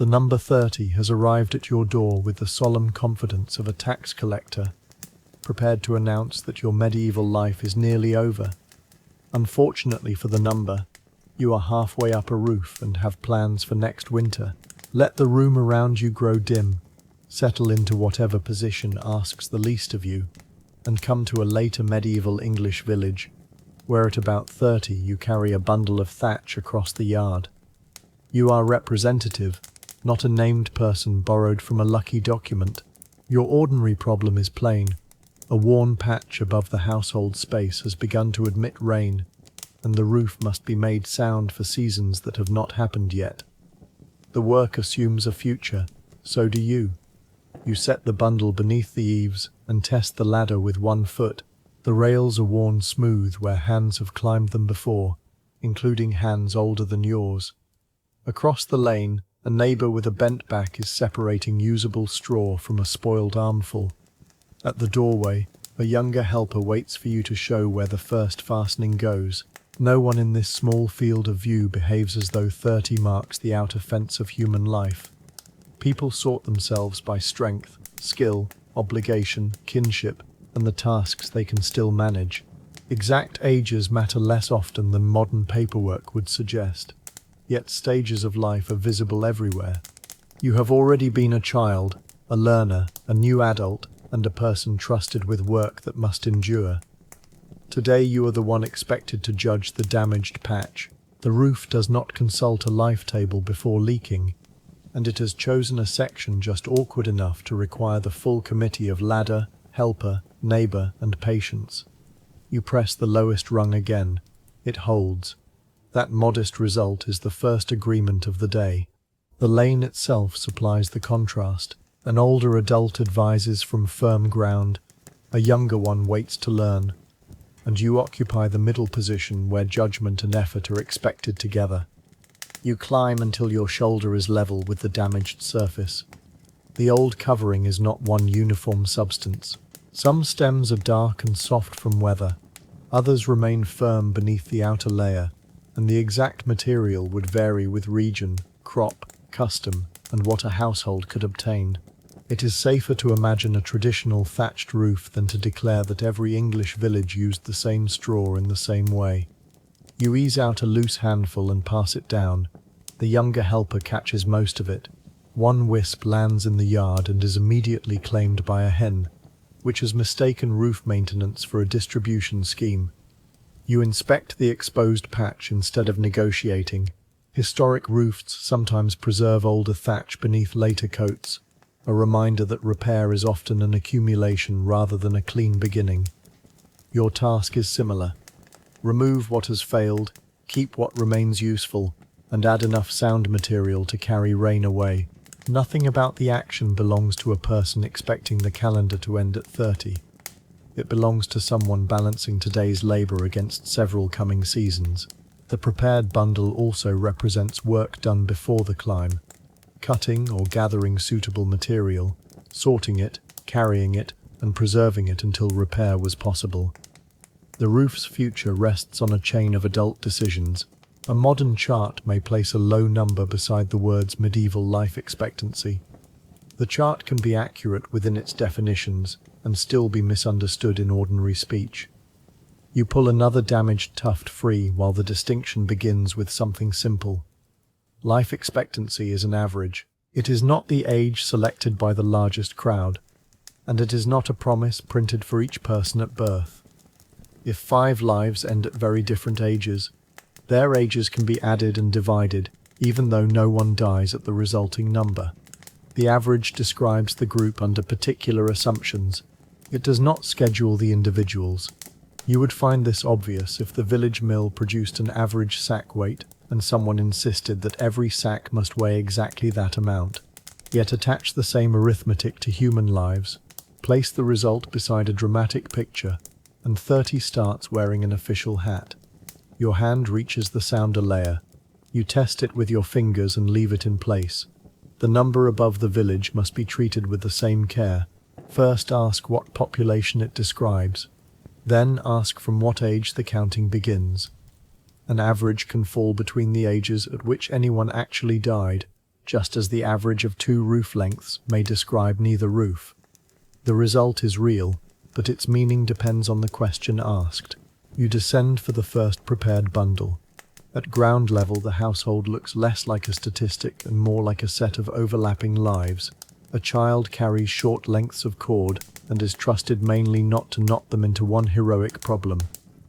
The number 30 has arrived at your door with the solemn confidence of a tax collector, prepared to announce that your medieval life is nearly over. Unfortunately for the number, you are halfway up a roof and have plans for next winter. Let the room around you grow dim, settle into whatever position asks the least of you, and come to a later medieval English village, where at about 30 you carry a bundle of thatch across the yard. You are representative, not a named person borrowed from a lucky document. Your ordinary problem is plain. A worn patch above the household space has begun to admit rain, and the roof must be made sound for seasons that have not happened yet. The work assumes a future, so do you. You set the bundle beneath the eaves and test the ladder with 1 foot. The rails are worn smooth where hands have climbed them before, including hands older than yours. Across the lane, a neighbour with a bent back is separating usable straw from a spoiled armful. At the doorway, a younger helper waits for you to show where the first fastening goes. No one in this small field of view behaves as though 30 marks the outer fence of human life. People sort themselves by strength, skill, obligation, kinship, and the tasks they can still manage. Exact ages matter less often than modern paperwork would suggest. Yet stages of life are visible everywhere. You have already been a child, a learner, a new adult, and a person trusted with work that must endure. Today you are the one expected to judge the damaged patch. The roof does not consult a life table before leaking, and it has chosen a section just awkward enough to require the full committee of ladder, helper, neighbour, and patience. You press the lowest rung again. It holds. That modest result is the first agreement of the day. The lane itself supplies the contrast. An older adult advises from firm ground. A younger one waits to learn. And you occupy the middle position where judgment and effort are expected together. You climb until your shoulder is level with the damaged surface. The old covering is not one uniform substance. Some stems are dark and soft from weather. Others remain firm beneath the outer layer, and the exact material would vary with region, crop, custom, and what a household could obtain. It is safer to imagine a traditional thatched roof than to declare that every English village used the same straw in the same way. You ease out a loose handful and pass it down. The younger helper catches most of it. 1 wisp lands in the yard and is immediately claimed by a hen, which has mistaken roof maintenance for a distribution scheme. You inspect the exposed patch instead of negotiating. Historic roofs sometimes preserve older thatch beneath later coats, a reminder that repair is often an accumulation rather than a clean beginning. Your task is similar. Remove what has failed, keep what remains useful, and add enough sound material to carry rain away. Nothing about the action belongs to a person expecting the calendar to end at 30. It belongs to someone balancing today's labour against several coming seasons. The prepared bundle also represents work done before the climb. Cutting or gathering suitable material, sorting it, carrying it, and preserving it until repair was possible. The roof's future rests on a chain of adult decisions. A modern chart may place a low number beside the words medieval life expectancy. The chart can be accurate within its definitions and still be misunderstood in ordinary speech. You pull another damaged tuft free while the distinction begins with something simple. Life expectancy is an average. It is not the age selected by the largest crowd, and it is not a promise printed for each person at birth. If 5 lives end at very different ages, their ages can be added and divided, even though no one dies at the resulting number. The average describes the group under particular assumptions. It does not schedule the individuals. You would find this obvious if the village mill produced an average sack weight and someone insisted that every sack must weigh exactly that amount. Yet attach the same arithmetic to human lives, place the result beside a dramatic picture, and 30 starts wearing an official hat. Your hand reaches the sounder layer. You test it with your fingers and leave it in place. The number above the village must be treated with the same care. First ask what population it describes. Then ask from what age the counting begins. An average can fall between the ages at which anyone actually died, just as the average of two roof lengths may describe neither roof. The result is real, but its meaning depends on the question asked. You descend for the first prepared bundle. At ground level, the household looks less like a statistic and more like a set of overlapping lives. A child carries short lengths of cord and is trusted mainly not to knot them into one heroic problem.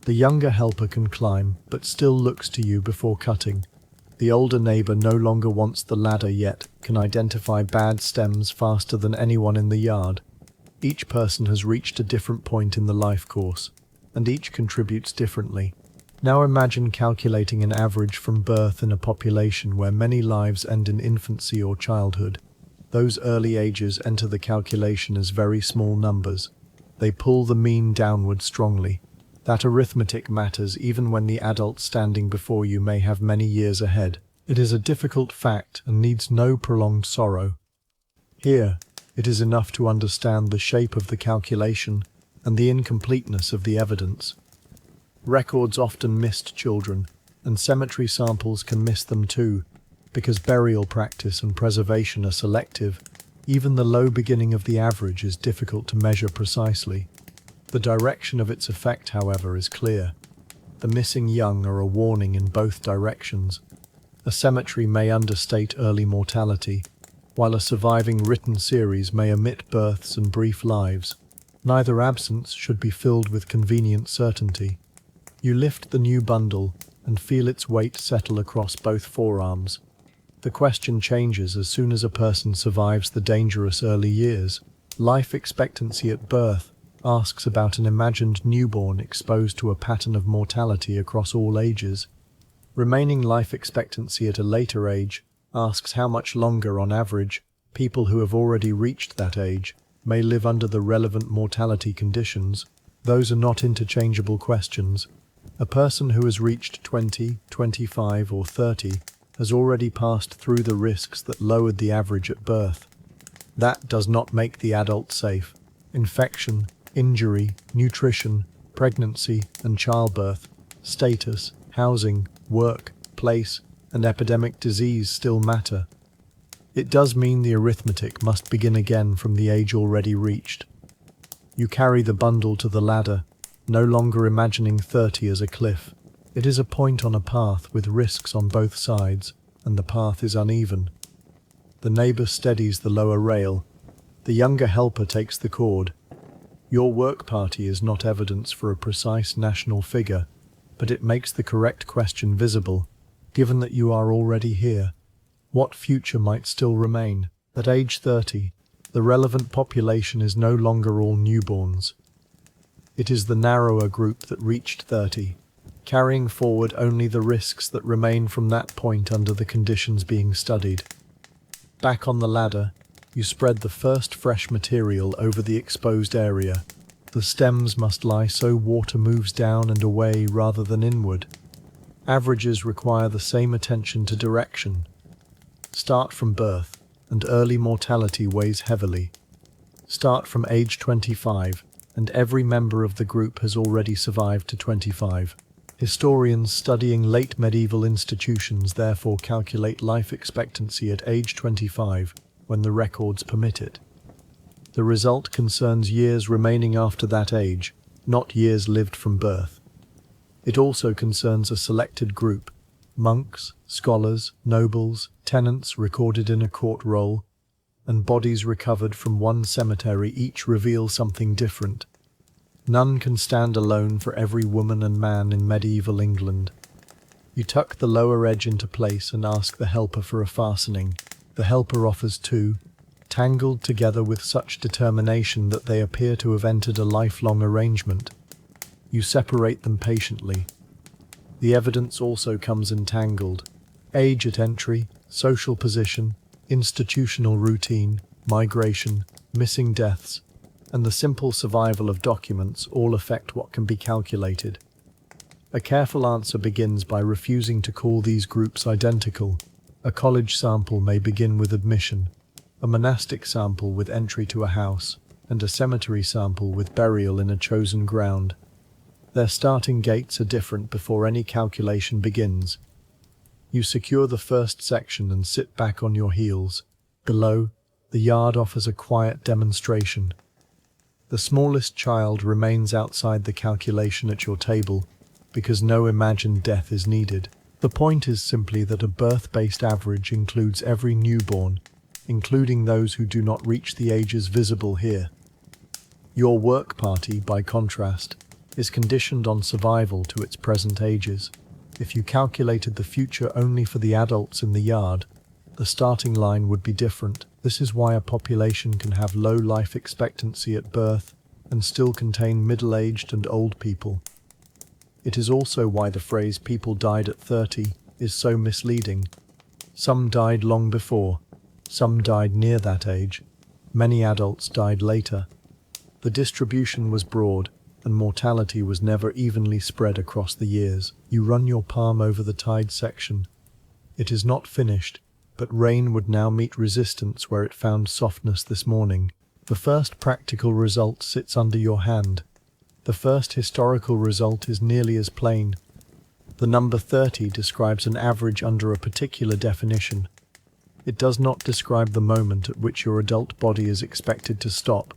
The younger helper can climb, but still looks to you before cutting. The older neighbor no longer wants the ladder yet can identify bad stems faster than anyone in the yard. Each person has reached a different point in the life course, and each contributes differently. Now imagine calculating an average from birth in a population where many lives end in infancy or childhood. Those early ages enter the calculation as very small numbers. They pull the mean downward strongly. That arithmetic matters even when the adult standing before you may have many years ahead. It is a difficult fact and needs no prolonged sorrow. Here, it is enough to understand the shape of the calculation and the incompleteness of the evidence. Records often missed children, and cemetery samples can miss them too, because burial practice and preservation are selective. Even the low beginning of the average is difficult to measure precisely. The direction of its effect, however, is clear. The missing young are a warning in both directions. A cemetery may understate early mortality, while a surviving written series may omit births and brief lives. Neither absence should be filled with convenient certainty. You lift the new bundle and feel its weight settle across both forearms. The question changes as soon as a person survives the dangerous early years. Life expectancy at birth asks about an imagined newborn exposed to a pattern of mortality across all ages. Remaining life expectancy at a later age asks how much longer, on average, people who have already reached that age may live under the relevant mortality conditions. Those are not interchangeable questions. A person who has reached 20, 25, or 30 has already passed through the risks that lowered the average at birth. That does not make the adult safe. Infection, injury, nutrition, pregnancy and childbirth, status, housing, work, place, and epidemic disease still matter. It does mean the arithmetic must begin again from the age already reached. You carry the bundle to the ladder, no longer imagining 30 as a cliff. It is a point on a path with risks on both sides, and the path is uneven. The neighbor steadies the lower rail. The younger helper takes the cord. Your work party is not evidence for a precise national figure, but it makes the correct question visible, given that you are already here. What future might still remain? At age 30, the relevant population is no longer all newborns. It is the narrower group that reached 30, carrying forward only the risks that remain from that point under the conditions being studied. Back on the ladder, you spread the first fresh material over the exposed area. The stems must lie so water moves down and away rather than inward. Averages require the same attention to direction. Start from birth, and early mortality weighs heavily. Start from age 25, and every member of the group has already survived to 25. Historians studying late medieval institutions therefore calculate life expectancy at age 25, when the records permit it. The result concerns years remaining after that age, not years lived from birth. It also concerns a selected group: monks, scholars, nobles, tenants recorded in a court roll, and bodies recovered from one cemetery each reveal something different. None can stand alone for every woman and man in medieval England. You tuck the lower edge into place and ask the helper for a fastening. The helper offers two, tangled together with such determination that they appear to have entered a lifelong arrangement. You separate them patiently. The evidence also comes entangled: age at entry, social position, institutional routine, migration, missing deaths, and the simple survival of documents all affect what can be calculated. A careful answer begins by refusing to call these groups identical. A college sample may begin with admission, a monastic sample with entry to a house, and a cemetery sample with burial in a chosen ground. Their starting gates are different before any calculation begins. You secure the first section and sit back on your heels. Below, the yard offers a quiet demonstration. The smallest child remains outside the calculation at your table because no imagined death is needed. The point is simply that a birth-based average includes every newborn, including those who do not reach the ages visible here. Your work party, by contrast, is conditioned on survival to its present ages. If you calculated the future only for the adults in the yard, the starting line would be different. This is why a population can have low life expectancy at birth and still contain middle-aged and old people. It is also why the phrase "people died at 30" is so misleading. Some died long before, some died near that age, many adults died later. The distribution was broad, and mortality was never evenly spread across the years. You run your palm over the tide section. It is not finished, but rain would now meet resistance where it found softness this morning. The first practical result sits under your hand. The first historical result is nearly as plain. The number 30 describes an average under a particular definition. It does not describe the moment at which your adult body is expected to stop.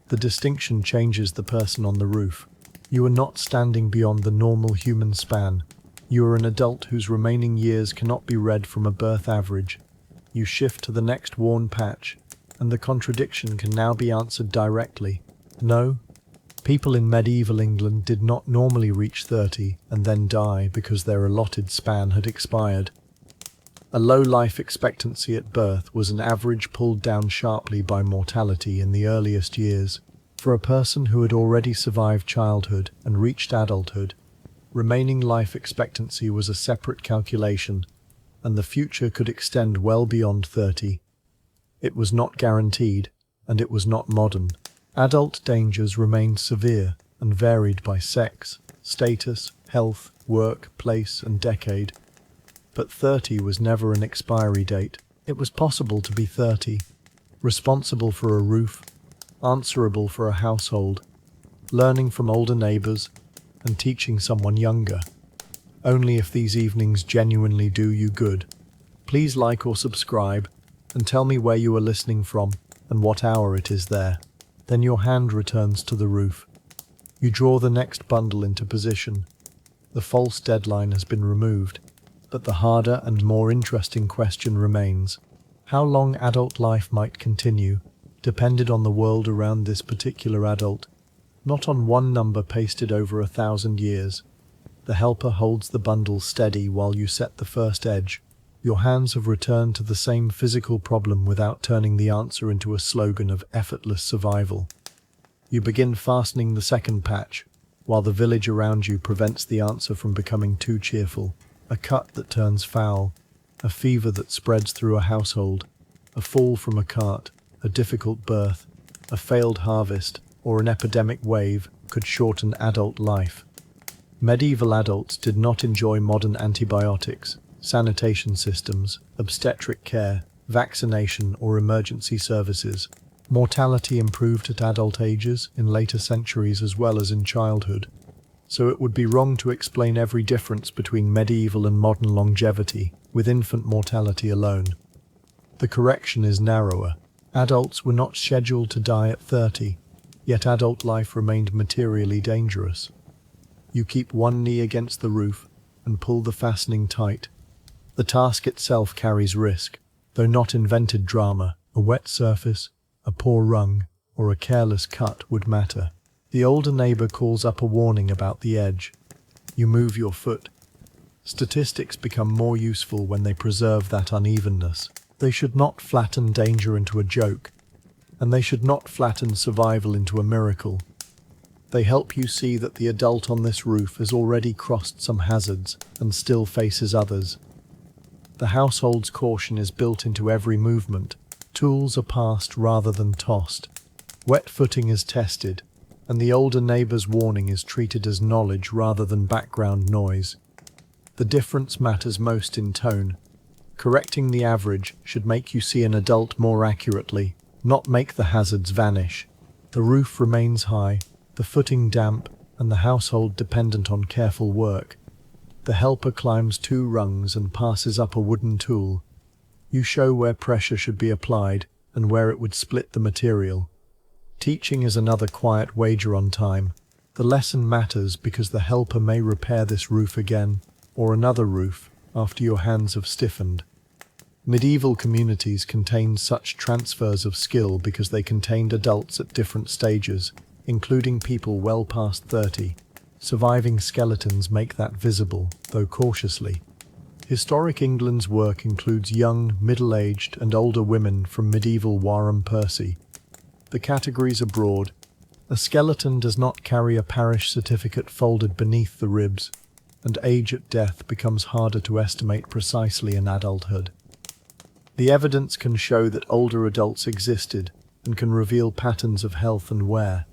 The distinction changes the person on the roof. You are not standing beyond the normal human span. You are an adult whose remaining years cannot be read from a birth average. You shift to the next worn patch, and the contradiction can now be answered directly. No, people in medieval England did not normally reach 30 and then die because their allotted span had expired. A low life expectancy at birth was an average pulled down sharply by mortality in the earliest years. For a person who had already survived childhood and reached adulthood, remaining life expectancy was a separate calculation, and the future could extend well beyond 30. It was not guaranteed, and it was not modern. Adult dangers remained severe and varied by sex, status, health, work, place, and decade. But 30 was never an expiry date. It was possible to be 30, responsible for a roof, answerable for a household, learning from older neighbours, and teaching someone younger. Only if these evenings genuinely do you good. Please like or subscribe, and tell me where you are listening from and what hour it is there. Then your hand returns to the roof. You draw the next bundle into position. The false deadline has been removed. But the harder and more interesting question remains. How long adult life might continue depended on the world around this particular adult, not on one number pasted over 1,000 years. The helper holds the bundle steady while you set the first edge. Your hands have returned to the same physical problem without turning the answer into a slogan of effortless survival. You begin fastening the second patch, while the village around you prevents the answer from becoming too cheerful. A cut that turns foul, a fever that spreads through a household, a fall from a cart, a difficult birth, a failed harvest, or an epidemic wave could shorten adult life. Medieval adults did not enjoy modern antibiotics, sanitation systems, obstetric care, vaccination, or emergency services. Mortality improved at adult ages in later centuries as well as in childhood. So it would be wrong to explain every difference between medieval and modern longevity with infant mortality alone. The correction is narrower. Adults were not scheduled to die at 30, yet adult life remained materially dangerous. You keep one knee against the roof and pull the fastening tight. The task itself carries risk, though not invented drama. A wet surface, a poor rung, or a careless cut would matter. The older neighbour calls up a warning about the edge. You move your foot. Statistics become more useful when they preserve that unevenness. They should not flatten danger into a joke, and they should not flatten survival into a miracle. They help you see that the adult on this roof has already crossed some hazards and still faces others. The household's caution is built into every movement. Tools are passed rather than tossed. Wet footing is tested, and the older neighbour's warning is treated as knowledge rather than background noise. The difference matters most in tone. Correcting the average should make you see an adult more accurately, not make the hazards vanish. The roof remains high, the footing damp, and the household dependent on careful work. The helper climbs 2 rungs and passes up a wooden tool. You show where pressure should be applied and where it would split the material. Teaching is another quiet wager on time. The lesson matters because the helper may repair this roof again, or another roof, after your hands have stiffened. Medieval communities contained such transfers of skill because they contained adults at different stages, including people well past 30. Surviving skeletons make that visible, though cautiously. Historic England's work includes young, middle-aged and older women from medieval Warham Percy. The categories are broad. A skeleton does not carry a parish certificate folded beneath the ribs, and age at death becomes harder to estimate precisely in adulthood. The evidence can show that older adults existed and can reveal patterns of health and wear.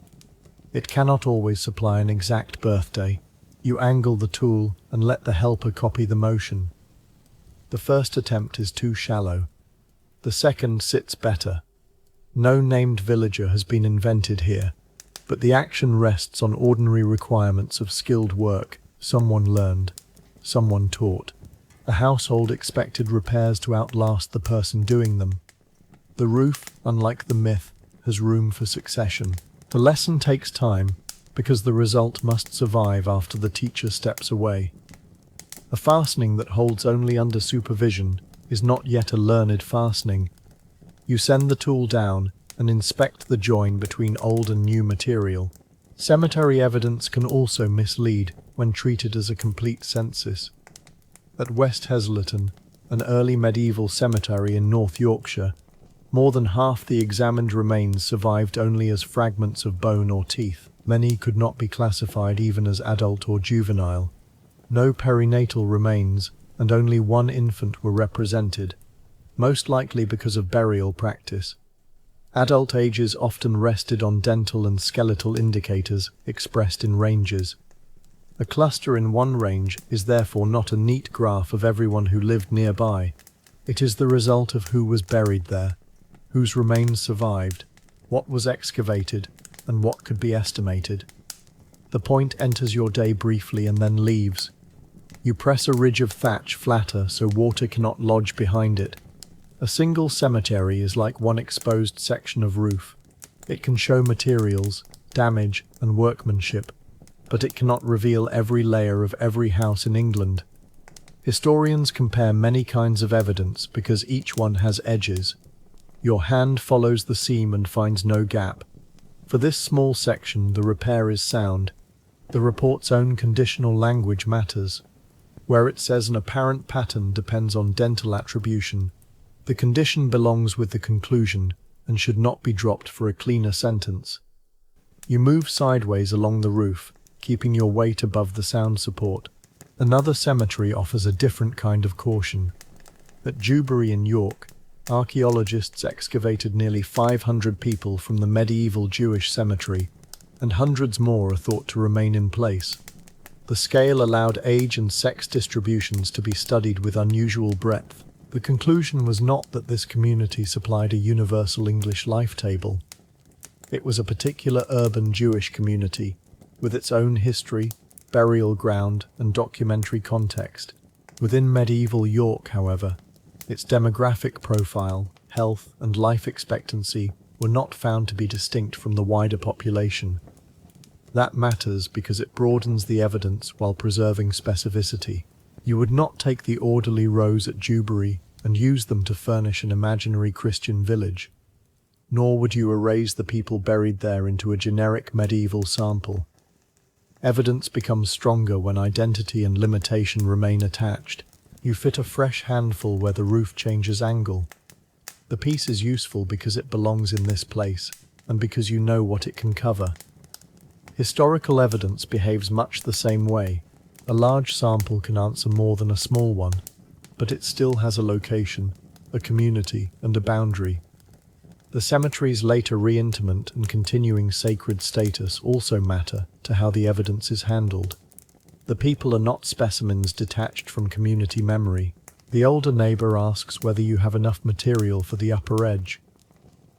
It cannot always supply an exact birthday. You angle the tool and let the helper copy the motion. The first attempt is too shallow. The second sits better. No named villager has been invented here, but the action rests on ordinary requirements of skilled work. Someone learned, someone taught. A household expected repairs to outlast the person doing them. The roof, unlike the myth, has room for succession. The lesson takes time, because the result must survive after the teacher steps away. A fastening that holds only under supervision is not yet a learned fastening. You send the tool down and inspect the join between old and new material. Cemetery evidence can also mislead when treated as a complete census. At West Heselton, an early medieval cemetery in North Yorkshire, more than half the examined remains survived only as fragments of bone or teeth. Many could not be classified even as adult or juvenile. No perinatal remains, and only 1 infant were represented, most likely because of burial practice. Adult ages often rested on dental and skeletal indicators expressed in ranges. A cluster in one range is therefore not a neat graph of everyone who lived nearby. It is the result of who was buried there, whose remains survived, what was excavated, and what could be estimated. The point enters your day briefly and then leaves. You press a ridge of thatch flatter so water cannot lodge behind it. A single cemetery is like one exposed section of roof. It can show materials, damage, and workmanship, but it cannot reveal every layer of every house in England. Historians compare many kinds of evidence because each one has edges. Your hand follows the seam and finds no gap. For this small section, the repair is sound. The report's own conditional language matters. Where it says an apparent pattern depends on dental attribution. The condition belongs with the conclusion and should not be dropped for a cleaner sentence. You move sideways along the roof, keeping your weight above the sound support. Another cemetery offers a different kind of caution. At Dewberry in York, archaeologists excavated nearly 500 people from the medieval Jewish cemetery, and hundreds more are thought to remain in place. The scale allowed age and sex distributions to be studied with unusual breadth. The conclusion was not that this community supplied a universal English life table. It was a particular urban Jewish community, with its own history, burial ground, and documentary context. Within medieval York, however, its demographic profile, health, and life expectancy were not found to be distinct from the wider population. That matters because it broadens the evidence while preserving specificity. You would not take the orderly rows at Dewberry and use them to furnish an imaginary Christian village. Nor would you erase the people buried there into a generic medieval sample. Evidence becomes stronger when identity and limitation remain attached. You fit a fresh handful where the roof changes angle. The piece is useful because it belongs in this place, and because you know what it can cover. Historical evidence behaves much the same way. A large sample can answer more than a small one, but it still has a location, a community, and a boundary. The cemetery's later reinterment and continuing sacred status also matter to how the evidence is handled. The people are not specimens detached from community memory. The older neighbor asks whether you have enough material for the upper edge.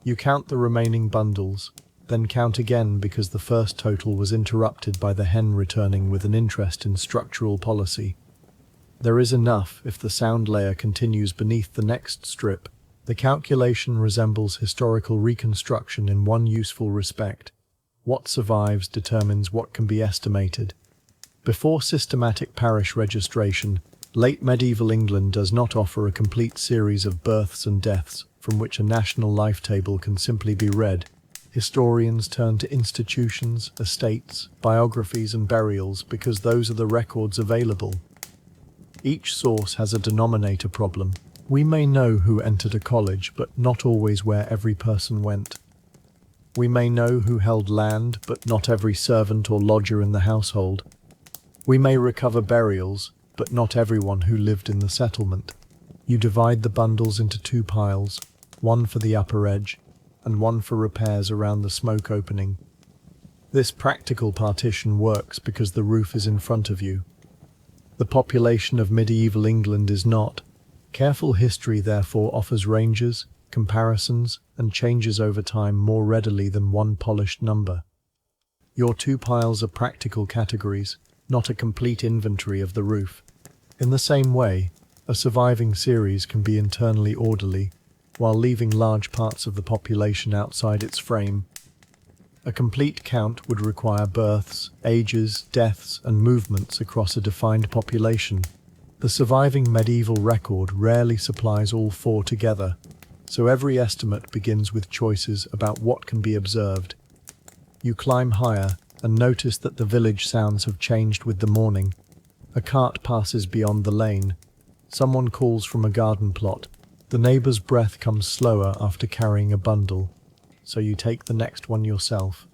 You count the remaining bundles, then count again because the first total was interrupted by the hen returning with an interest in structural policy. There is enough if the sound layer continues beneath the next strip. The calculation resembles historical reconstruction in one useful respect. What survives determines what can be estimated. Before systematic parish registration, late medieval England does not offer a complete series of births and deaths from which a national life table can simply be read. Historians turn to institutions, estates, biographies and burials because those are the records available. Each source has a denominator problem. We may know who entered a college, but not always where every person went. We may know who held land, but not every servant or lodger in the household. We may recover burials, but not everyone who lived in the settlement. You divide the bundles into two piles, one for the upper edge, and one for repairs around the smoke opening. This practical partition works because the roof is in front of you. The population of medieval England is not. Careful history therefore offers ranges, comparisons, and changes over time more readily than one polished number. Your two piles are practical categories, not a complete inventory of the roof. In the same way, a surviving series can be internally orderly, while leaving large parts of the population outside its frame. A complete count would require births, ages, deaths, and movements across a defined population. The surviving medieval record rarely supplies all four together, so every estimate begins with choices about what can be observed. You climb higher and notice that the village sounds have changed with the morning. A cart passes beyond the lane. Someone calls from a garden plot. The neighbour's breath comes slower after carrying a bundle, so you take the next one yourself.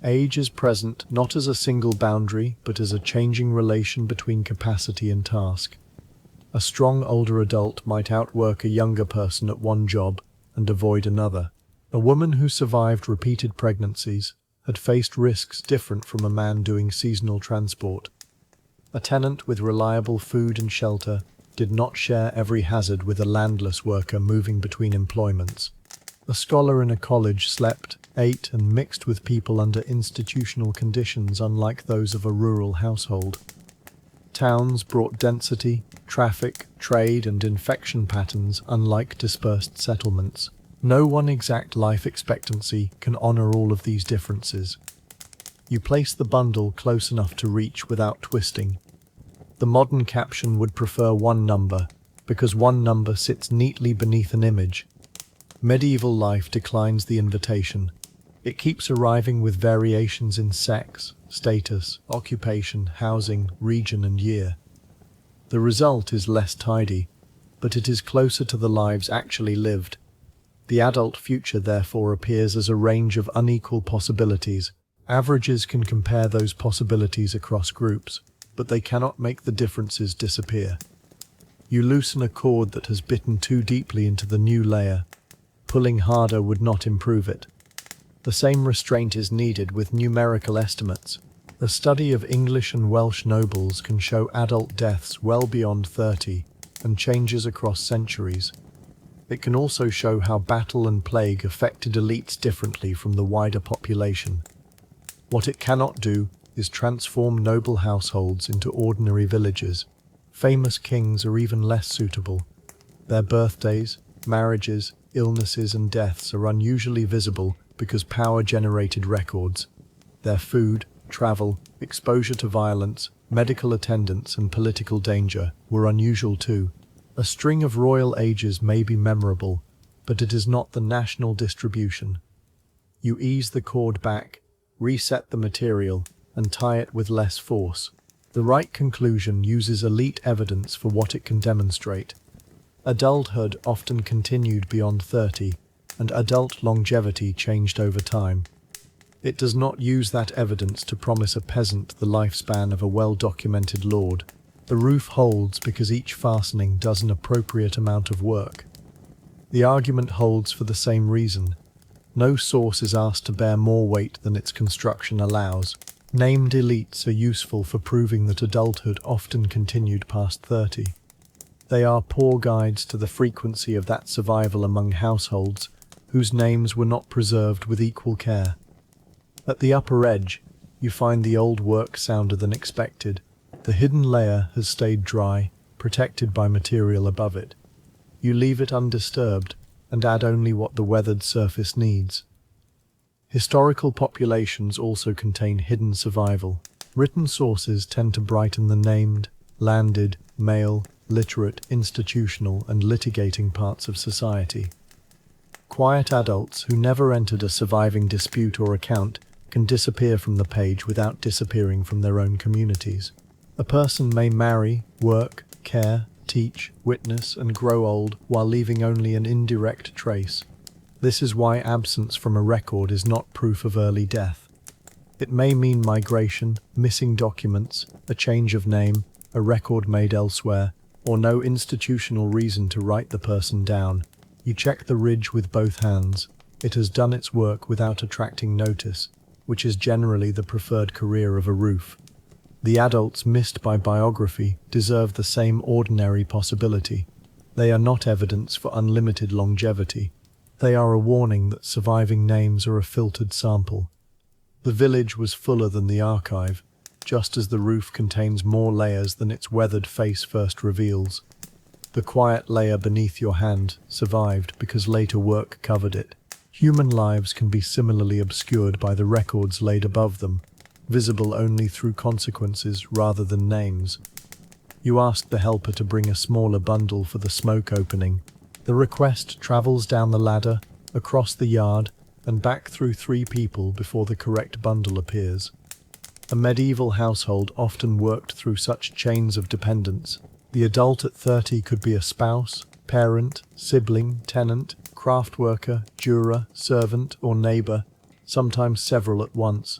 Age is present not as a single boundary, but as a changing relation between capacity and task. A strong older adult might outwork a younger person at one job and avoid another. A woman who survived repeated pregnancies had faced risks different from a man doing seasonal transport. A tenant with reliable food and shelter did not share every hazard with a landless worker moving between employments. A scholar in a college slept, ate, and mixed with people under institutional conditions unlike those of a rural household. Towns brought density, traffic, trade, and infection patterns unlike dispersed settlements. No one exact life expectancy can honor all of these differences. You place the bundle close enough to reach without twisting. The modern caption would prefer one number, because one number sits neatly beneath an image. Medieval life declines the invitation. It keeps arriving with variations in sex, status, occupation, housing, region, and year. The result is less tidy, but it is closer to the lives actually lived. The adult future therefore appears as a range of unequal possibilities. Averages can compare those possibilities across groups, but they cannot make the differences disappear. You loosen a cord that has bitten too deeply into the new layer. Pulling harder would not improve it. The same restraint is needed with numerical estimates. A study of English and Welsh nobles can show adult deaths well beyond 30 and changes across centuries. It can also show how battle and plague affected elites differently from the wider population. What it cannot do is transform noble households into ordinary villages. Famous kings are even less suitable. Their birthdays, marriages, illnesses and deaths are unusually visible because power-generated records. Their food, travel, exposure to violence, medical attendance and political danger were unusual too. A string of royal ages may be memorable, but it is not the national distribution. You ease the cord back, reset the material, and tie it with less force. The right conclusion uses elite evidence for what it can demonstrate. Adulthood often continued beyond 30, and adult longevity changed over time. It does not use that evidence to promise a peasant the lifespan of a well-documented lord. The roof holds because each fastening does an appropriate amount of work. The argument holds for the same reason. No source is asked to bear more weight than its construction allows. Named elites are useful for proving that adulthood often continued past 30. They are poor guides to the frequency of that survival among households whose names were not preserved with equal care. At the upper edge, you find the old work sounder than expected. The hidden layer has stayed dry, protected by material above it. You leave it undisturbed and add only what the weathered surface needs. Historical populations also contain hidden survival. Written sources tend to brighten the named, landed, male, literate, institutional, and litigating parts of society. Quiet adults who never entered a surviving dispute or account can disappear from the page without disappearing from their own communities. A person may marry, work, care, teach, witness, and grow old while leaving only an indirect trace. This is why absence from a record is not proof of early death. It may mean migration, missing documents, a change of name, a record made elsewhere, or no institutional reason to write the person down. You check the ridge with both hands. It has done its work without attracting notice, which is generally the preferred career of a roof. The adults missed by biography deserve the same ordinary possibility. They are not evidence for unlimited longevity. They are a warning that surviving names are a filtered sample. The village was fuller than the archive, just as the roof contains more layers than its weathered face first reveals. The quiet layer beneath your hand survived because later work covered it. Human lives can be similarly obscured by the records laid above them, visible only through consequences rather than names. You ask the helper to bring a smaller bundle for the smoke opening. The request travels down the ladder, across the yard, and back through 3 people before the correct bundle appears. A medieval household often worked through such chains of dependence. The adult at 30 could be a spouse, parent, sibling, tenant, craft worker, juror, servant, or neighbor, sometimes several at once.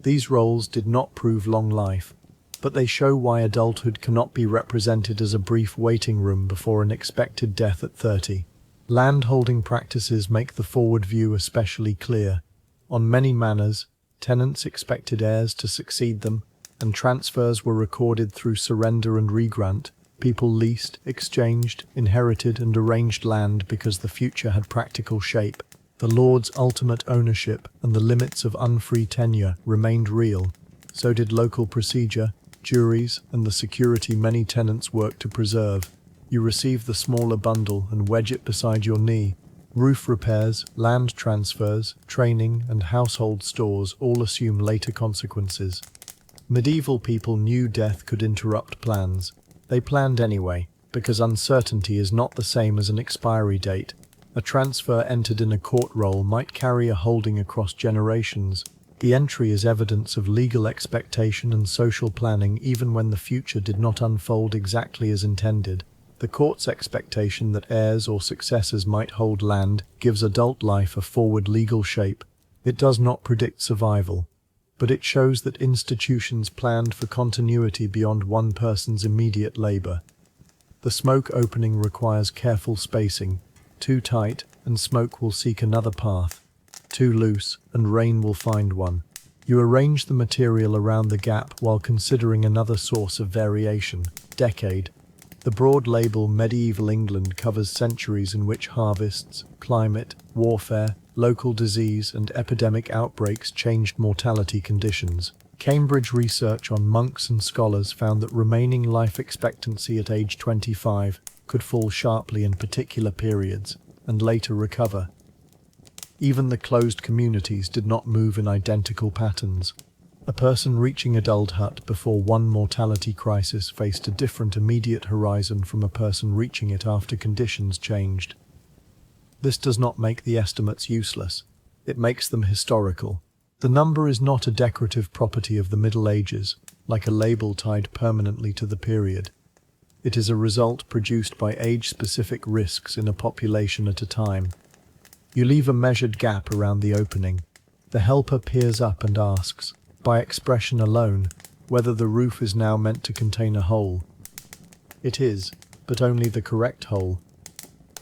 These roles did not prove long life, but they show why adulthood cannot be represented as a brief waiting room before an expected death at 30. Landholding practices make the forward view especially clear. On many manors, tenants expected heirs to succeed them, and transfers were recorded through surrender and regrant. People leased, exchanged, inherited, and arranged land because the future had practical shape. The lord's ultimate ownership and the limits of unfree tenure remained real. So did local procedure, juries, and the security many tenants worked to preserve. You receive the smaller bundle and wedge it beside your knee. Roof repairs, land transfers, training, and household stores all assume later consequences. Medieval people knew death could interrupt plans. They planned anyway, because uncertainty is not the same as an expiry date. A transfer entered in a court roll might carry a holding across generations. The entry is evidence of legal expectation and social planning even when the future did not unfold exactly as intended. The court's expectation that heirs or successors might hold land gives adult life a forward legal shape. It does not predict survival, but it shows that institutions planned for continuity beyond one person's immediate labor. The smoke opening requires careful spacing. Too tight, and smoke will seek another path. Too loose, and rain will find one. You arrange the material around the gap while considering another source of variation, decade. The broad label Medieval England covers centuries in which harvests, climate, warfare, local disease, and epidemic outbreaks changed mortality conditions. Cambridge research on monks and scholars found that remaining life expectancy at age 25 could fall sharply in particular periods, and later recover. Even the closed communities did not move in identical patterns. A person reaching adulthood before one mortality crisis faced a different immediate horizon from a person reaching it after conditions changed. This does not make the estimates useless. It makes them historical. The number is not a decorative property of the Middle Ages, like a label tied permanently to the period. It is a result produced by age-specific risks in a population at a time. You leave a measured gap around the opening. The helper peers up and asks, by expression alone, whether the roof is now meant to contain a hole. It is, but only the correct hole.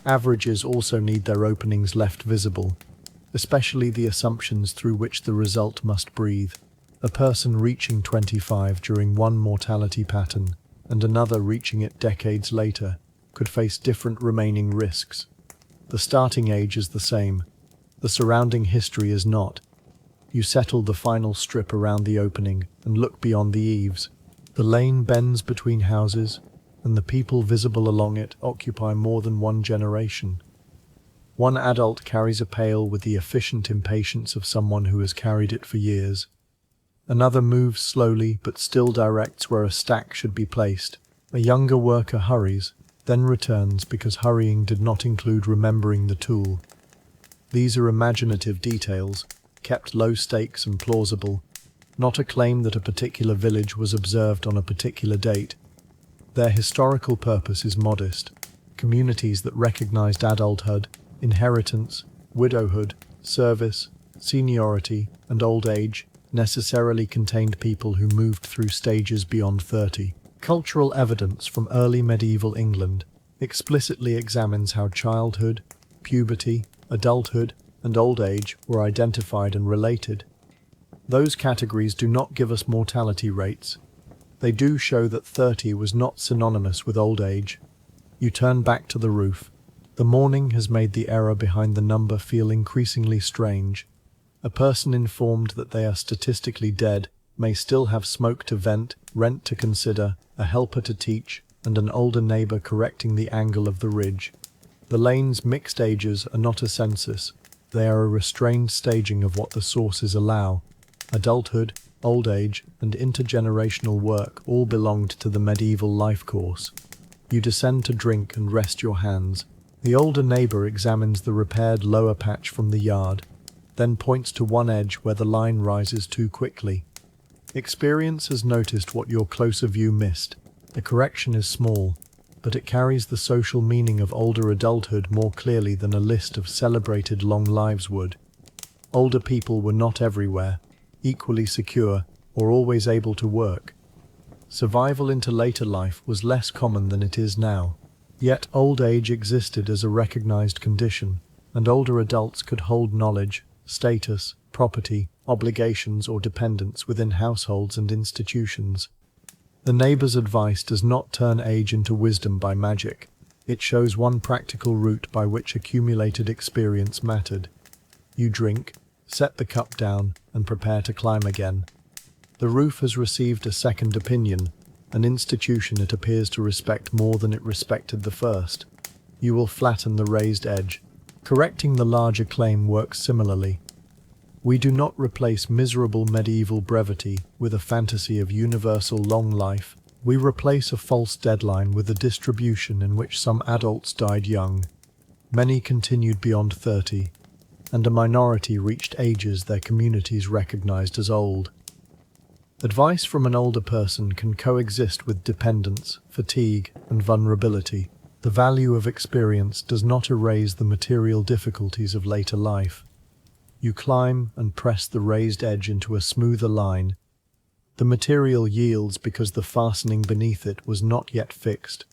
Averages also need their openings left visible, especially the assumptions through which the result must breathe. A person reaching 25 during one mortality pattern and another reaching it decades later could face different remaining risks. The starting age is the same. The surrounding history is not. You settle the final strip around the opening and look beyond the eaves. The lane bends between houses, and the people visible along it occupy more than one generation. One adult carries a pail with the efficient impatience of someone who has carried it for years. Another moves slowly but still directs where a stack should be placed. A younger worker hurries, then returns because hurrying did not include remembering the tool. These are imaginative details, kept low stakes and plausible, not a claim that a particular village was observed on a particular date. Their historical purpose is modest. Communities that recognized adulthood, inheritance, widowhood, service, seniority, and old age necessarily contained people who moved through stages beyond 30. Cultural evidence from early medieval England explicitly examines how childhood, puberty, adulthood, and old age were identified and related. Those categories do not give us mortality rates. They do show that 30 was not synonymous with old age. You turn back to the roof. The morning has made the error behind the number feel increasingly strange. A person informed that they are statistically dead may still have smoke to vent, rent to consider, a helper to teach, and an older neighbour correcting the angle of the ridge. The lane's mixed ages are not a census. They are a restrained staging of what the sources allow. Adulthood, old age, and intergenerational work all belonged to the medieval life course. You descend to drink and rest your hands. The older neighbour examines the repaired lower patch from the yard, then points to one edge where the line rises too quickly. Experience has noticed what your closer view missed. The correction is small, but it carries the social meaning of older adulthood more clearly than a list of celebrated long lives would. Older people were not everywhere, equally secure, or always able to work. Survival into later life was less common than it is now. Yet old age existed as a recognized condition, and older adults could hold knowledge, status, property, obligations or dependence within households and institutions. The neighbor's advice does not turn age into wisdom by magic. It shows one practical route by which accumulated experience mattered. You drink, set the cup down, and prepare to climb again. The roof has received a second opinion, an institution it appears to respect more than it respected the first. You will flatten the raised edge. Correcting the larger claim works similarly. We do not replace miserable medieval brevity with a fantasy of universal long life. We replace a false deadline with a distribution in which some adults died young, many continued beyond 30, and a minority reached ages their communities recognized as old. Advice from an older person can coexist with dependence, fatigue, and vulnerability. The value of experience does not erase the material difficulties of later life. You climb and press the raised edge into a smoother line. The material yields because the fastening beneath it was not yet fixed.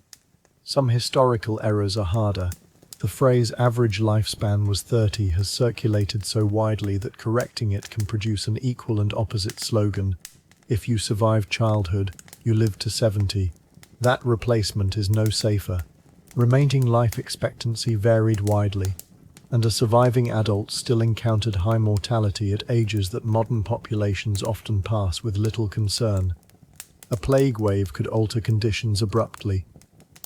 Some historical errors are harder. The phrase average lifespan was 30 has circulated so widely that correcting it can produce an equal and opposite slogan. If you survive childhood, you live to 70. That replacement is no safer. Remaining life expectancy varied widely, and a surviving adult still encountered high mortality at ages that modern populations often pass with little concern. A plague wave could alter conditions abruptly.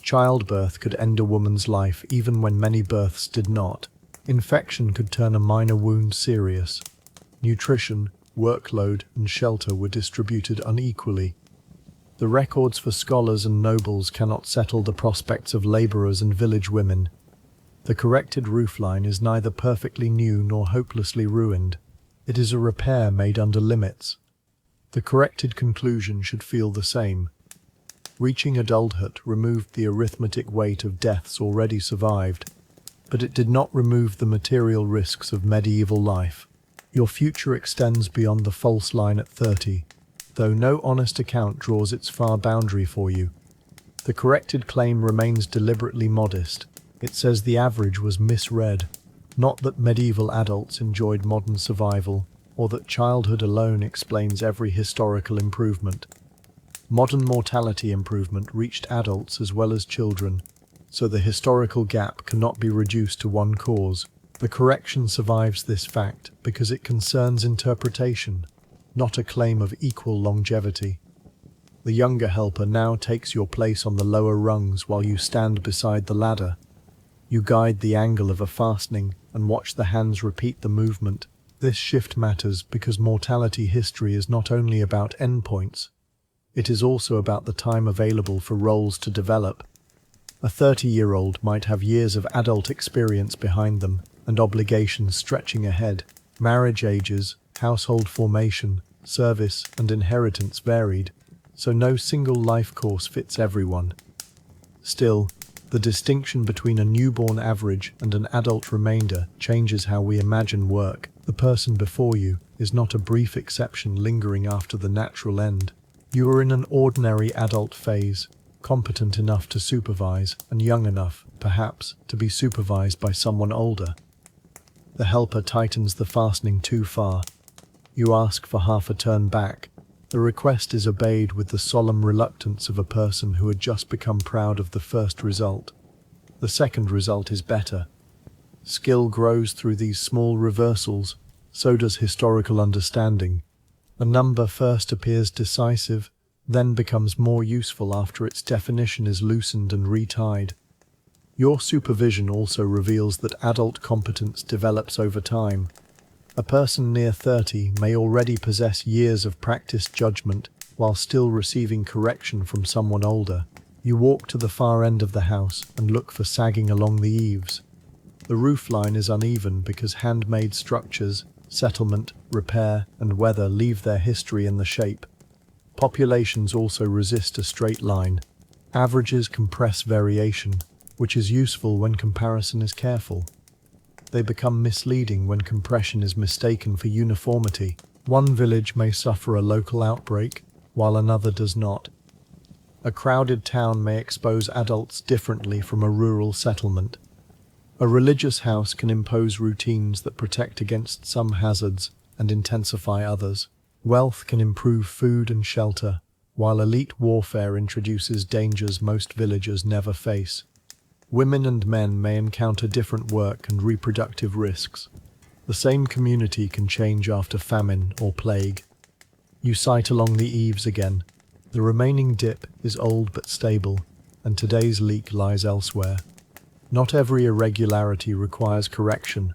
Childbirth could end a woman's life even when many births did not. Infection could turn a minor wound serious. Nutrition, workload, and shelter were distributed unequally. The records for scholars and nobles cannot settle the prospects of labourers and village women. The corrected roofline is neither perfectly new nor hopelessly ruined. It is a repair made under limits. The corrected conclusion should feel the same. Reaching adulthood removed the arithmetic weight of deaths already survived, but it did not remove the material risks of medieval life. Your future extends beyond the false line at 30, though no honest account draws its far boundary for you. The corrected claim remains deliberately modest. It says the average was misread, not that medieval adults enjoyed modern survival, or that childhood alone explains every historical improvement. Modern mortality improvement reached adults as well as children, so the historical gap cannot be reduced to one cause. The correction survives this fact because it concerns interpretation, not a claim of equal longevity. The younger helper now takes your place on the lower rungs while you stand beside the ladder. You guide the angle of a fastening and watch the hands repeat the movement. This shift matters because mortality history is not only about endpoints, it is also about the time available for roles to develop. A 30-year-old might have years of adult experience behind them and obligations stretching ahead. Marriage ages, household formation, service, and inheritance varied, so no single life course fits everyone. Still, the distinction between a newborn average and an adult remainder changes how we imagine work. The person before you is not a brief exception lingering after the natural end. You are in an ordinary adult phase, competent enough to supervise and young enough, perhaps, to be supervised by someone older. The helper tightens the fastening too far. You ask for half a turn back. The request is obeyed with the solemn reluctance of a person who had just become proud of the first result. The second result is better. Skill grows through these small reversals, so does historical understanding. A number first appears decisive, then becomes more useful after its definition is loosened and retied. Your supervision also reveals that adult competence develops over time. A person near 30 may already possess years of practiced judgment while still receiving correction from someone older. You walk to the far end of the house and look for sagging along the eaves. The roofline is uneven because handmade structures, settlement, repair, and weather leave their history in the shape. Populations also resist a straight line. Averages compress variation, which is useful when comparison is careful. They become misleading when compression is mistaken for uniformity. One village may suffer a local outbreak, while another does not. A crowded town may expose adults differently from a rural settlement. A religious house can impose routines that protect against some hazards and intensify others. Wealth can improve food and shelter, while elite warfare introduces dangers most villagers never face. Women and men may encounter different work and reproductive risks. The same community can change after famine or plague. You sight along the eaves again. The remaining dip is old but stable, and today's leak lies elsewhere. Not every irregularity requires correction.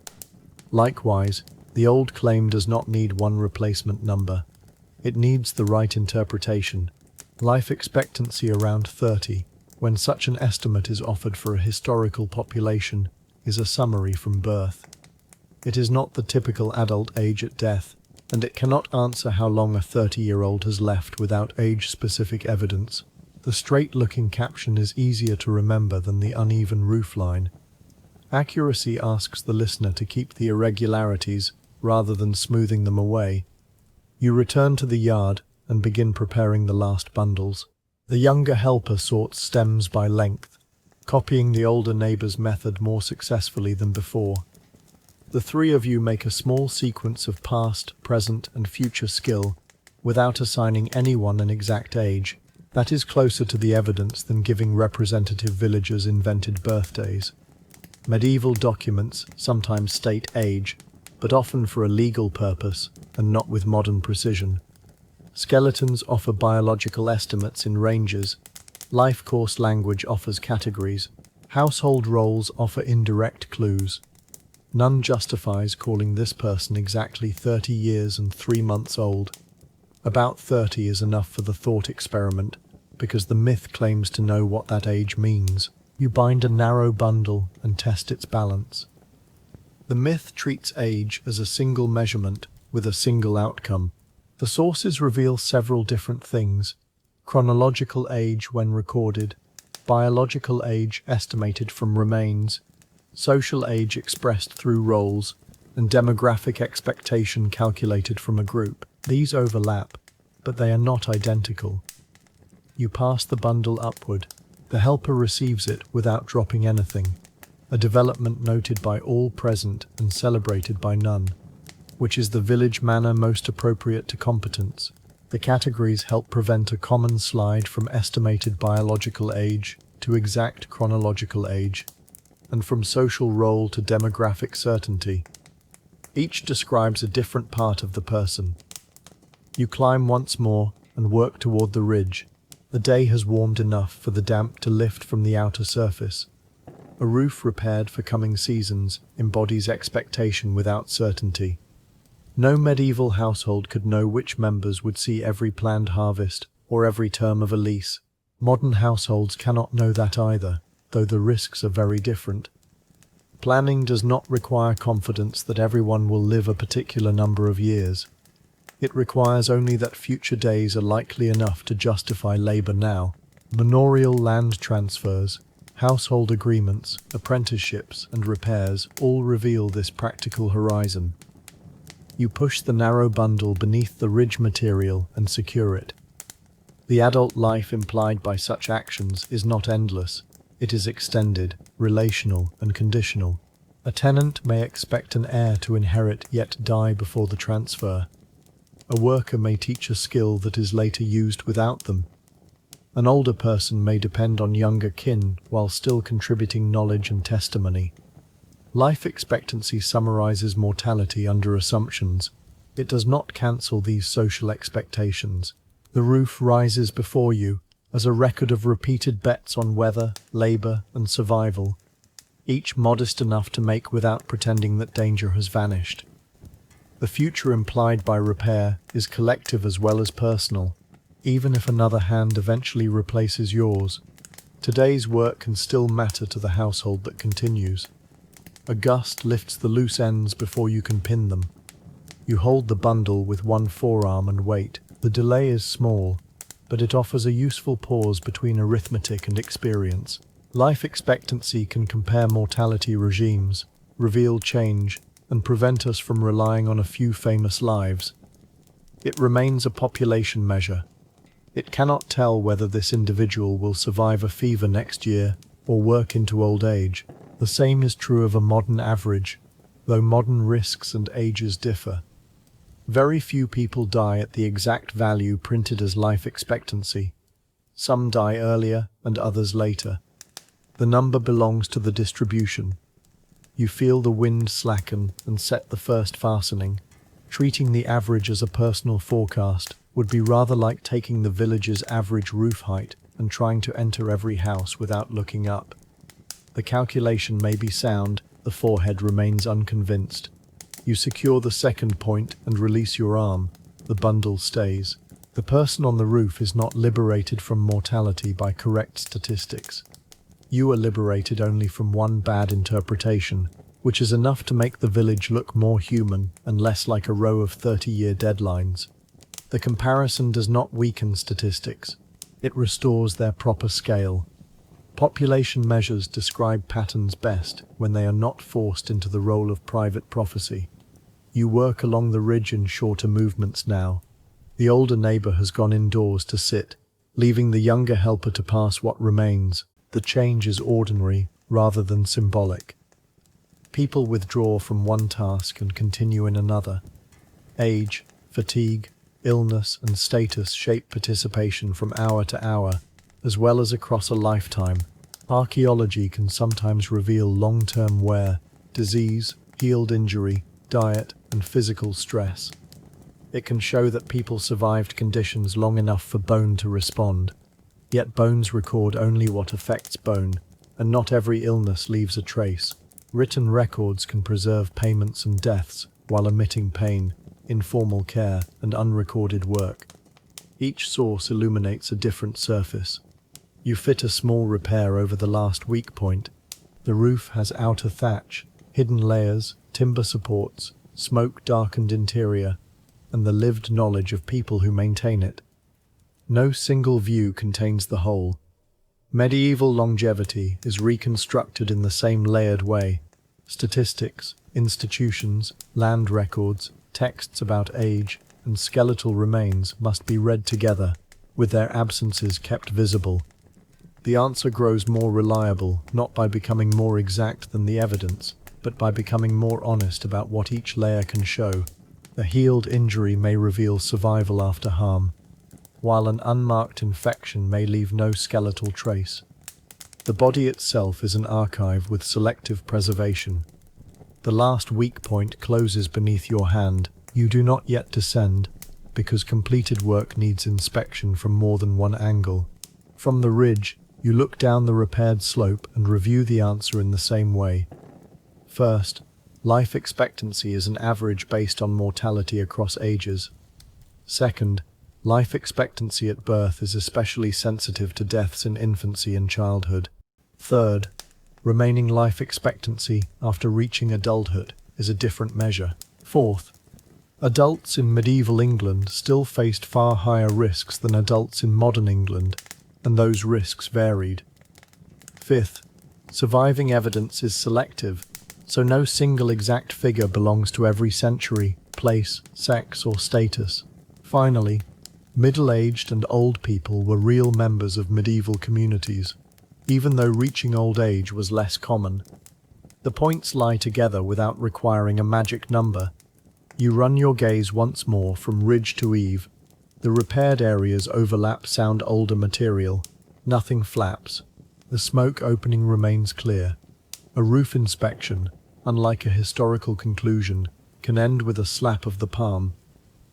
Likewise, the old claim does not need one replacement number. It needs the right interpretation. Life expectancy around 30, when such an estimate is offered for a historical population, is a summary from birth. It is not the typical adult age at death, and it cannot answer how long a 30-year-old has left without age-specific evidence. The straight-looking caption is easier to remember than the uneven roofline. Accuracy asks the listener to keep the irregularities rather than smoothing them away. You return to the yard and begin preparing the last bundles. The younger helper sorts stems by length, copying the older neighbor's method more successfully than before. The three of you make a small sequence of past, present, and future skill, without assigning anyone an exact age. That is closer to the evidence than giving representative villagers invented birthdays. Medieval documents sometimes state age, but often for a legal purpose, and not with modern precision. Skeletons offer biological estimates in ranges. Life course language offers categories. Household roles offer indirect clues. None justifies calling this person exactly 30 years and 3 months old. About 30 is enough for the thought experiment, because the myth claims to know what that age means. You bind a narrow bundle and test its balance. The myth treats age as a single measurement with a single outcome. The sources reveal several different things: chronological age when recorded, biological age estimated from remains, social age expressed through roles, and demographic expectation calculated from a group. These overlap, but they are not identical. You pass the bundle upward. The helper receives it without dropping anything, a development noted by all present and celebrated by none, which is the village manner most appropriate to competence. The categories help prevent a common slide from estimated biological age to exact chronological age, and from social role to demographic certainty. Each describes a different part of the person. You climb once more and work toward the ridge. The day has warmed enough for the damp to lift from the outer surface. A roof repaired for coming seasons embodies expectation without certainty. No medieval household could know which members would see every planned harvest or every term of a lease. Modern households cannot know that either, though the risks are very different. Planning does not require confidence that everyone will live a particular number of years. It requires only that future days are likely enough to justify labor now. Manorial land transfers, household agreements, apprenticeships, and repairs all reveal this practical horizon. You push the narrow bundle beneath the ridge material and secure it. The adult life implied by such actions is not endless. It is extended, relational, and conditional. A tenant may expect an heir to inherit yet die before the transfer. A worker may teach a skill that is later used without them. An older person may depend on younger kin while still contributing knowledge and testimony. Life expectancy summarizes mortality under assumptions. It does not cancel these social expectations. The roof rises before you as a record of repeated bets on weather, labor, and survival, each modest enough to make without pretending that danger has vanished. The future implied by repair is collective as well as personal, even if another hand eventually replaces yours. Today's work can still matter to the household that continues. A gust lifts the loose ends before you can pin them. You hold the bundle with one forearm and wait. The delay is small, but it offers a useful pause between arithmetic and experience. Life expectancy can compare mortality regimes, reveal change, and prevent us from relying on a few famous lives. It remains a population measure. It cannot tell whether this individual will survive a fever next year or work into old age. The same is true of a modern average, though modern risks and ages differ. Very few people die at the exact value printed as life expectancy. Some die earlier and others later. The number belongs to the distribution. You feel the wind slacken and set the first fastening. Treating the average as a personal forecast would be rather like taking the village's average roof height and trying to enter every house without looking up. The calculation may be sound, the forehead remains unconvinced. You secure the second point and release your arm. The bundle stays. The person on the roof is not liberated from mortality by correct statistics. You are liberated only from one bad interpretation, which is enough to make the village look more human and less like a row of 30-year deadlines. The comparison does not weaken statistics. It restores their proper scale. Population measures describe patterns best when they are not forced into the role of private prophecy. You work along the ridge in shorter movements now. The older neighbor has gone indoors to sit, leaving the younger helper to pass what remains. The change is ordinary rather than symbolic. People withdraw from one task and continue in another. Age, fatigue, illness, and status shape participation from hour to hour, as well as across a lifetime. Archaeology can sometimes reveal long-term wear, disease, healed injury, diet, and physical stress. It can show that people survived conditions long enough for bone to respond. Yet bones record only what affects bone, and not every illness leaves a trace. Written records can preserve payments and deaths, while omitting pain, informal care, and unrecorded work. Each source illuminates a different surface. You fit a small repair over the last weak point. The roof has outer thatch, hidden layers, timber supports, smoke-darkened interior, and the lived knowledge of people who maintain it. No single view contains the whole. Medieval longevity is reconstructed in the same layered way. Statistics, institutions, land records, texts about age, and skeletal remains must be read together, with their absences kept visible. The answer grows more reliable, not by becoming more exact than the evidence, but by becoming more honest about what each layer can show. A healed injury may reveal survival after harm, while an unmarked infection may leave no skeletal trace. The body itself is an archive with selective preservation. The last weak point closes beneath your hand. You do not yet descend, because completed work needs inspection from more than one angle. From the ridge, you look down the repaired slope and review the answer in the same way. First, life expectancy is an average based on mortality across ages. Second, life expectancy at birth is especially sensitive to deaths in infancy and childhood. Third, remaining life expectancy after reaching adulthood is a different measure. Fourth, adults in medieval England still faced far higher risks than adults in modern England, and those risks varied. Fifth, surviving evidence is selective, so no single exact figure belongs to every century, place, sex, or status. Finally, middle-aged and old people were real members of medieval communities, even though reaching old age was less common. The points lie together without requiring a magic number. You run your gaze once more from ridge to eave. The repaired areas overlap sound older material. Nothing flaps. The smoke opening remains clear. A roof inspection, unlike a historical conclusion, can end with a slap of the palm.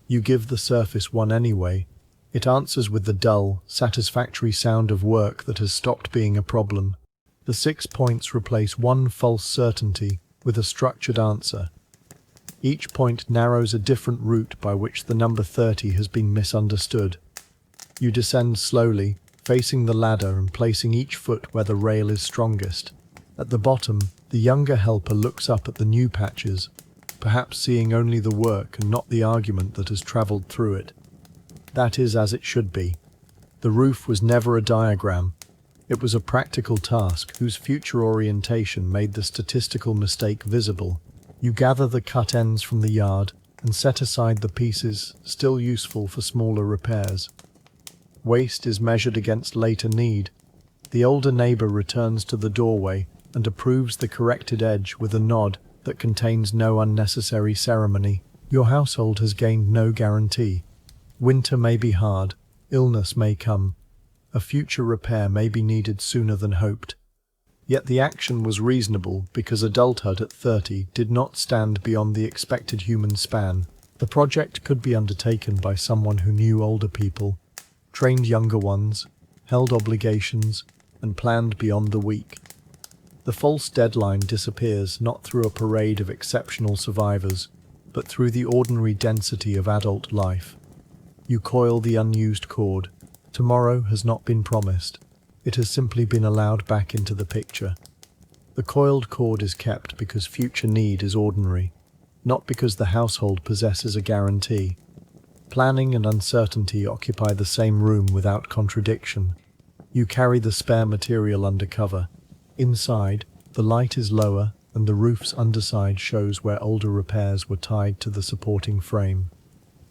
You give the surface one anyway. It answers with the dull, satisfactory sound of work that has stopped being a problem. The 6 points replace one false certainty with a structured answer. Each point narrows a different route by which the number 30 has been misunderstood. You descend slowly, facing the ladder and placing each foot where the rail is strongest. At the bottom, the younger helper looks up at the new patches, perhaps seeing only the work and not the argument that has travelled through it. That is as it should be. The roof was never a diagram. It was a practical task whose future orientation made the statistical mistake visible. You gather the cut ends from the yard and set aside the pieces still useful for smaller repairs. Waste is measured against later need. The older neighbour returns to the doorway and approves the corrected edge with a nod that contains no unnecessary ceremony. Your household has gained no guarantee. Winter may be hard, illness may come, a future repair may be needed sooner than hoped. Yet the action was reasonable because adulthood at 30 did not stand beyond the expected human span. The project could be undertaken by someone who knew older people, trained younger ones, held obligations, and planned beyond the week. The false deadline disappears not through a parade of exceptional survivors, but through the ordinary density of adult life. You coil the unused cord. Tomorrow has not been promised. It has simply been allowed back into the picture. The coiled cord is kept because future need is ordinary, not because the household possesses a guarantee. Planning and uncertainty occupy the same room without contradiction. You carry the spare material under cover. Inside, the light is lower and the roof's underside shows where older repairs were tied to the supporting frame.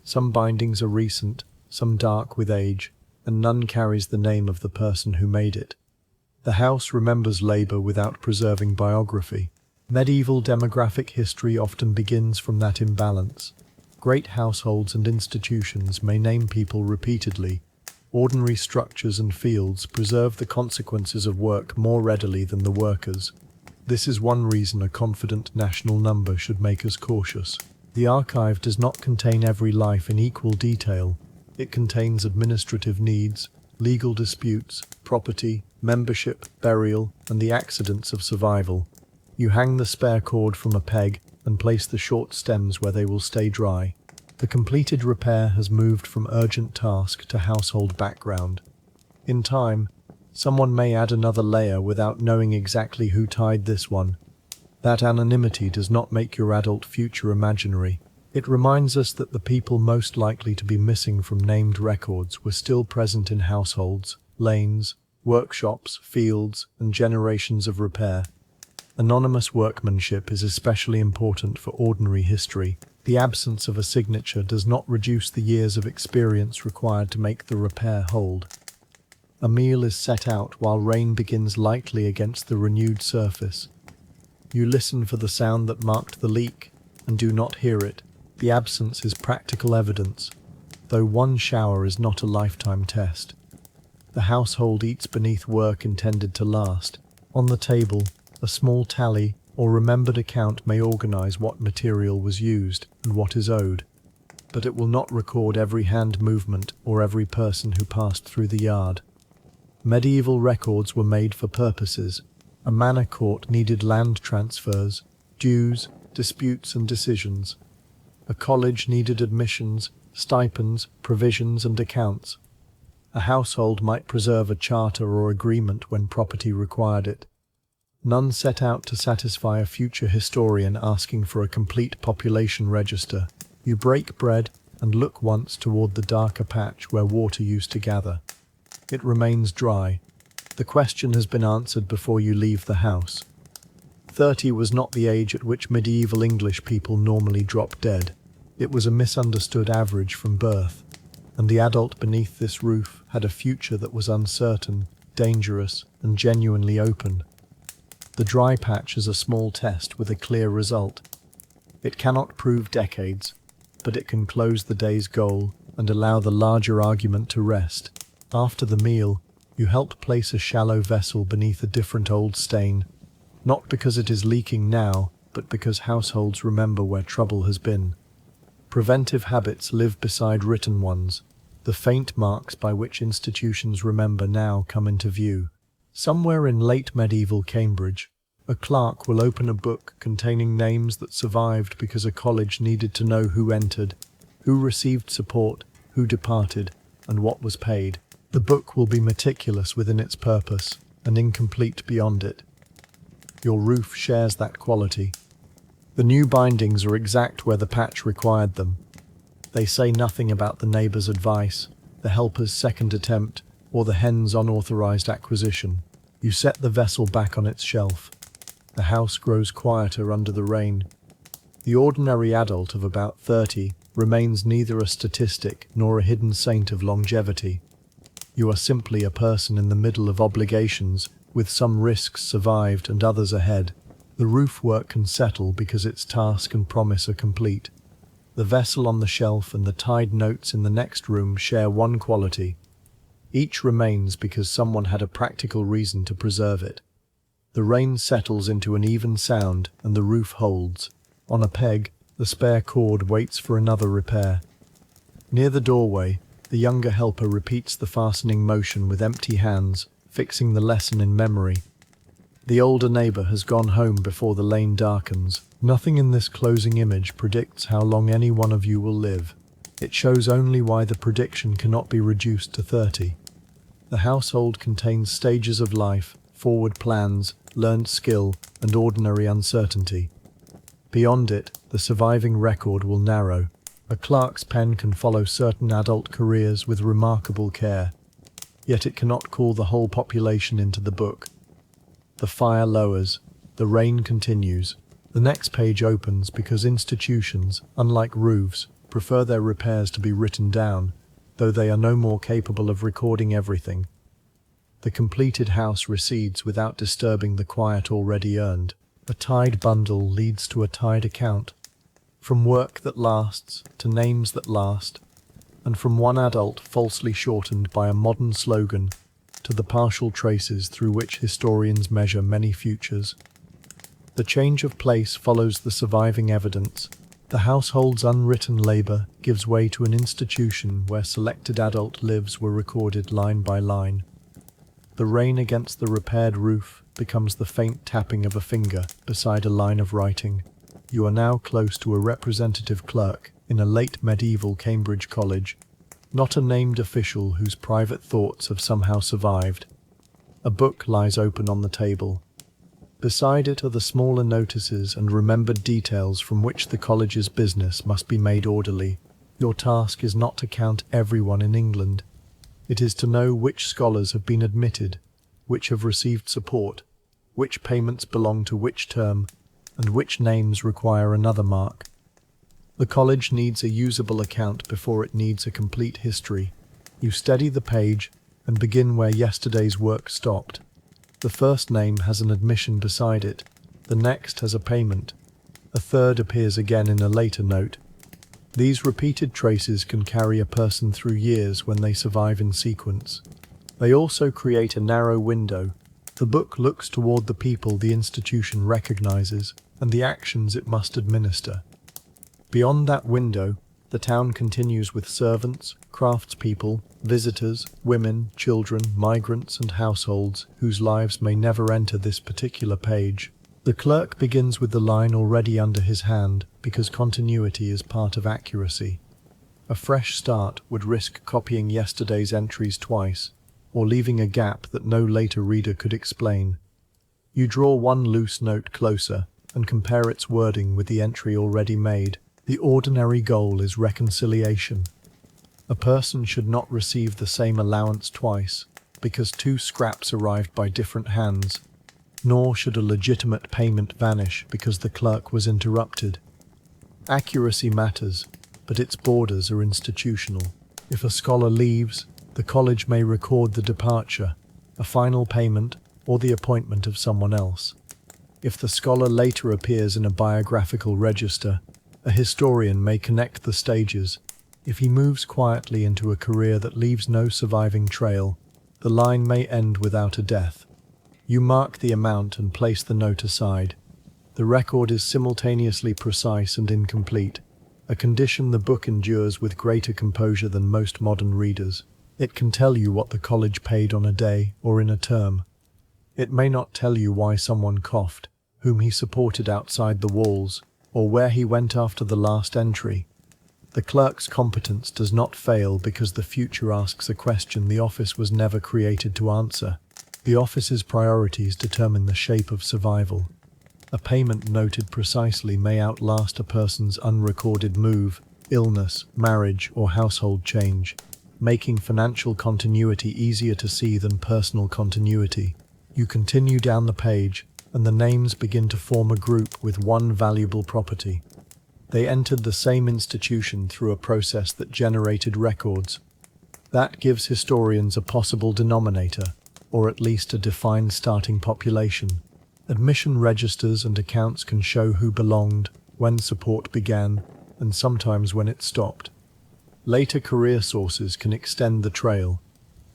Some bindings are recent, some dark with age, and none carries the name of the person who made it. The house remembers labour without preserving biography. Medieval demographic history often begins from that imbalance. Great households and institutions may name people repeatedly. Ordinary structures and fields preserve the consequences of work more readily than the workers. This is one reason a confident national number should make us cautious. The archive does not contain every life in equal detail. It contains administrative needs, legal disputes, property, membership, burial, and the accidents of survival. You hang the spare cord from a peg and place the short stems where they will stay dry. The completed repair has moved from urgent task to household background. In time, someone may add another layer without knowing exactly who tied this one. That anonymity does not make your adult future imaginary. It reminds us that the people most likely to be missing from named records were still present in households, lanes, workshops, fields, and generations of repair. Anonymous workmanship is especially important for ordinary history. The absence of a signature does not reduce the years of experience required to make the repair hold. A meal is set out while rain begins lightly against the renewed surface. You listen for the sound that marked the leak, and do not hear it. The absence is practical evidence, though one shower is not a lifetime test. The household eats beneath work intended to last. On the table, a small tally or remembered account may organize what material was used and what is owed, but it will not record every hand movement or every person who passed through the yard. Medieval records were made for purposes. A manor court needed land transfers, dues, disputes and decisions. A college needed admissions, stipends, provisions and accounts. A household might preserve a charter or agreement when property required it. None set out to satisfy a future historian asking for a complete population register. You break bread and look once toward the darker patch where water used to gather. It remains dry. The question has been answered before you leave the house. 30 was not the age at which medieval English people normally drop dead. It was a misunderstood average from birth, and the adult beneath this roof had a future that was uncertain, dangerous, and genuinely open. The dry patch is a small test with a clear result. It cannot prove decades, but it can close the day's goal and allow the larger argument to rest. After the meal, you help place a shallow vessel beneath a different old stain, not because it is leaking now, but because households remember where trouble has been. Preventive habits live beside written ones. The faint marks by which institutions remember now come into view. Somewhere in late medieval Cambridge, a clerk will open a book containing names that survived because a college needed to know who entered, who received support, who departed, and what was paid. The book will be meticulous within its purpose and incomplete beyond it. Your roof shares that quality. The new bindings are exact where the patch required them. They say nothing about the neighbour's advice, the helper's second attempt, or the hen's unauthorised acquisition. You set the vessel back on its shelf. The house grows quieter under the rain. The ordinary adult of about 30 remains neither a statistic nor a hidden saint of longevity. You are simply a person in the middle of obligations, with some risks survived and others ahead. The roof work can settle because its task and promise are complete. The vessel on the shelf and the tied notes in the next room share one quality. Each remains because someone had a practical reason to preserve it. The rain settles into an even sound and the roof holds. On a peg, the spare cord waits for another repair. Near the doorway, the younger helper repeats the fastening motion with empty hands, fixing the lesson in memory. The older neighbour has gone home before the lane darkens. Nothing in this closing image predicts how long any one of you will live. It shows only why the prediction cannot be reduced to 30. The household contains stages of life, forward plans, learned skill, and ordinary uncertainty. Beyond it, the surviving record will narrow. A clerk's pen can follow certain adult careers with remarkable care, yet it cannot call the whole population into the book. The fire lowers, the rain continues. The next page opens because institutions, unlike roofs, prefer their repairs to be written down, though they are no more capable of recording everything. The completed house recedes without disturbing the quiet already earned. A tied bundle leads to a tied account. From work that lasts to names that last, and from one adult falsely shortened by a modern slogan to the partial traces through which historians measure many futures. The change of place follows the surviving evidence. The household's unwritten labour gives way to an institution where selected adult lives were recorded line by line. The rain against the repaired roof becomes the faint tapping of a finger beside a line of writing. You are now close to a representative clerk in a late medieval Cambridge college, not a named official whose private thoughts have somehow survived. A book lies open on the table. Beside it are the smaller notices and remembered details from which the college's business must be made orderly. Your task is not to count everyone in England. It is to know which scholars have been admitted, which have received support, which payments belong to which term, and which names require another mark. The college needs a usable account before it needs a complete history. You steady the page and begin where yesterday's work stopped. The first name has an admission beside it, the next has a payment, a third appears again in a later note. These repeated traces can carry a person through years when they survive in sequence. They also create a narrow window. The book looks toward the people the institution recognizes and the actions it must administer. Beyond that window, The town continues with servants, craftspeople, visitors, women, children, migrants, and households whose lives may never enter this particular page. The clerk begins with the line already under his hand because continuity is part of accuracy. A fresh start would risk copying yesterday's entries twice, or leaving a gap that no later reader could explain. You draw one loose note closer and compare its wording with the entry already made. The ordinary goal is reconciliation. A person should not receive the same allowance twice because two scraps arrived by different hands, nor should a legitimate payment vanish because the clerk was interrupted. Accuracy matters, but its borders are institutional. If a scholar leaves, the college may record the departure, a final payment, or the appointment of someone else. If the scholar later appears in a biographical register, a historian may connect the stages. If he moves quietly into a career that leaves no surviving trail, the line may end without a death. You mark the amount and place the note aside. The record is simultaneously precise and incomplete, a condition the book endures with greater composure than most modern readers. It can tell you what the college paid on a day or in a term. It may not tell you why someone coughed, whom he supported outside the walls, or where he went after the last entry. The clerk's competence does not fail because the future asks a question the office was never created to answer. The office's priorities determine the shape of survival. A payment noted precisely may outlast a person's unrecorded move, illness, marriage, or household change, making financial continuity easier to see than personal continuity. You continue down the page, and the names begin to form a group with one valuable property. They entered the same institution through a process that generated records. That gives historians a possible denominator, or at least a defined starting population. Admission registers and accounts can show who belonged, when support began, and sometimes when it stopped. Later career sources can extend the trail.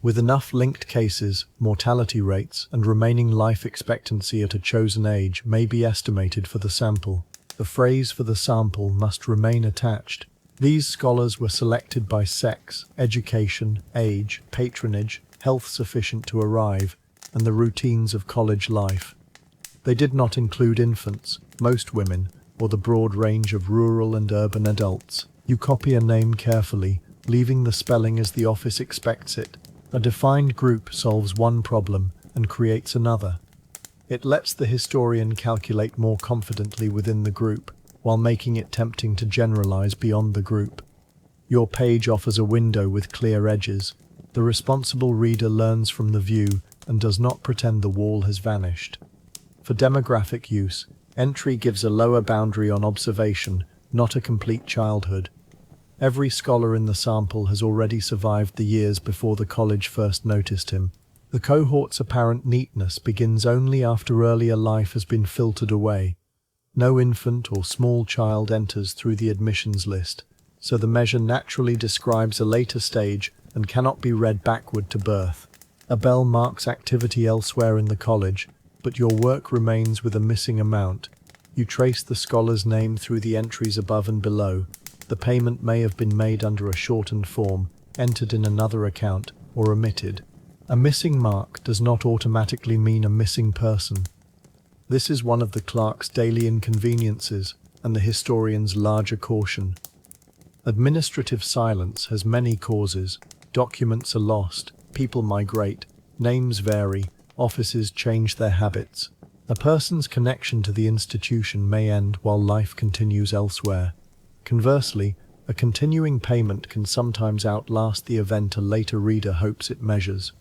With enough linked cases, mortality rates and remaining life expectancy at a chosen age may be estimated for the sample. The phrase for the sample must remain attached. These scholars were selected by sex, education, age, patronage, health sufficient to arrive, and the routines of college life. They did not include infants, most women, or the broad range of rural and urban adults. You copy a name carefully, leaving the spelling as the office expects it. A defined group solves one problem and creates another. It lets the historian calculate more confidently within the group, while making it tempting to generalize beyond the group. Your page offers a window with clear edges. The responsible reader learns from the view and does not pretend the wall has vanished. For demographic use, entry gives a lower boundary on observation, not a complete childhood. Every scholar in the sample has already survived the years before the college first noticed him. The cohort's apparent neatness begins only after earlier life has been filtered away. No infant or small child enters through the admissions list, so the measure naturally describes a later stage and cannot be read backward to birth. A bell marks activity elsewhere in the college, but your work remains with a missing amount. You trace the scholar's name through the entries above and below. The payment may have been made under a shortened form, entered in another account, or omitted. A missing mark does not automatically mean a missing person. This is one of the clerk's daily inconveniences, and the historian's larger caution. Administrative silence has many causes. Documents are lost, people migrate, names vary, offices change their habits. A person's connection to the institution may end while life continues elsewhere. Conversely, a continuing payment can sometimes outlast the event a later reader hopes it measures.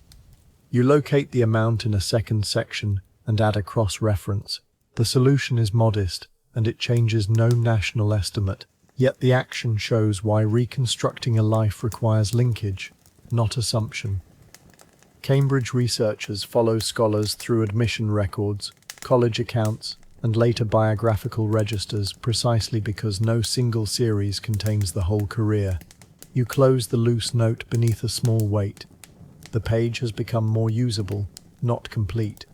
You locate the amount in a second section and add a cross-reference. The solution is modest, and it changes no national estimate, yet the action shows why reconstructing a life requires linkage, not assumption. Cambridge researchers follow scholars through admission records, college accounts, and later biographical registers precisely because no single series contains the whole career. You close the loose note beneath a small weight. The page has become more usable, not complete.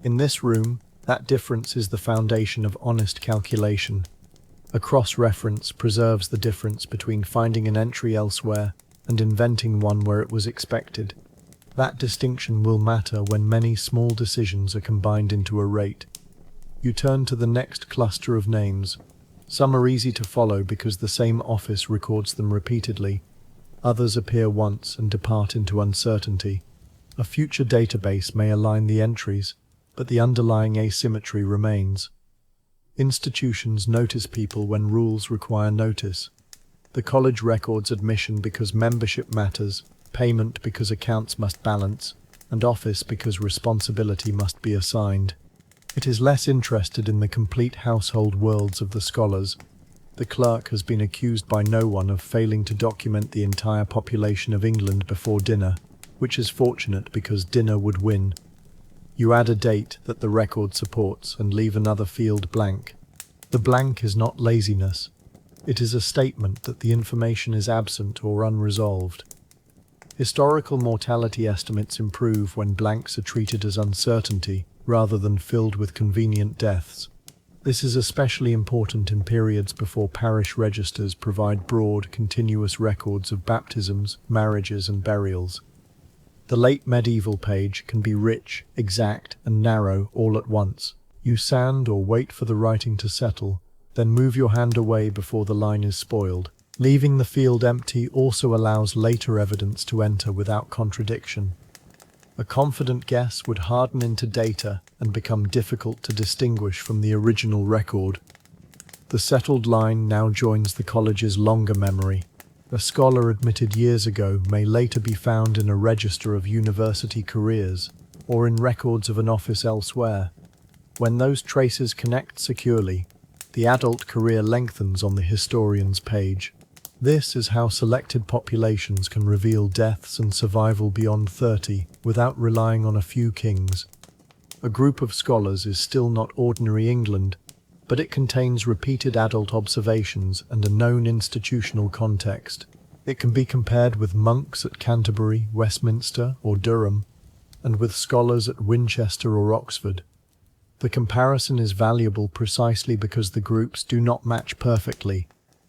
In this room, that difference is the foundation of honest calculation. A cross-reference preserves the difference between finding an entry elsewhere and inventing one where it was expected. That distinction will matter when many small decisions are combined into a rate. You turn to the next cluster of names. Some are easy to follow because the same office records them repeatedly. Others appear once and depart into uncertainty. A future database may align the entries, but the underlying asymmetry remains. Institutions notice people when rules require notice. The college records admission because membership matters, payment because accounts must balance, and office because responsibility must be assigned. It is less interested in the complete household worlds of the scholars. The clerk has been accused by no one of failing to document the entire population of England before dinner, which is fortunate because dinner would win. You add a date that the record supports and leave another field blank. The blank is not laziness. It is a statement that the information is absent or unresolved. Historical mortality estimates improve when blanks are treated as uncertainty rather than filled with convenient deaths. This is especially important in periods before parish registers provide broad, continuous records of baptisms, marriages, and burials. The late medieval page can be rich, exact, and narrow all at once. You sand or wait for the writing to settle, then move your hand away before the line is spoiled. Leaving the field empty also allows later evidence to enter without contradiction. A confident guess would harden into data and become difficult to distinguish from the original record. The settled line now joins the college's longer memory. A scholar admitted years ago may later be found in a register of university careers or in records of an office elsewhere. When those traces connect securely, the adult career lengthens on the historian's page. This is how selected populations can reveal deaths and survival beyond 30 without relying on a few kings. A group of scholars is still not ordinary England, but it contains repeated adult observations and a known institutional context. It can be compared with monks at Canterbury, Westminster, or Durham, and with scholars at Winchester or Oxford. The comparison is valuable precisely because the groups do not match perfectly.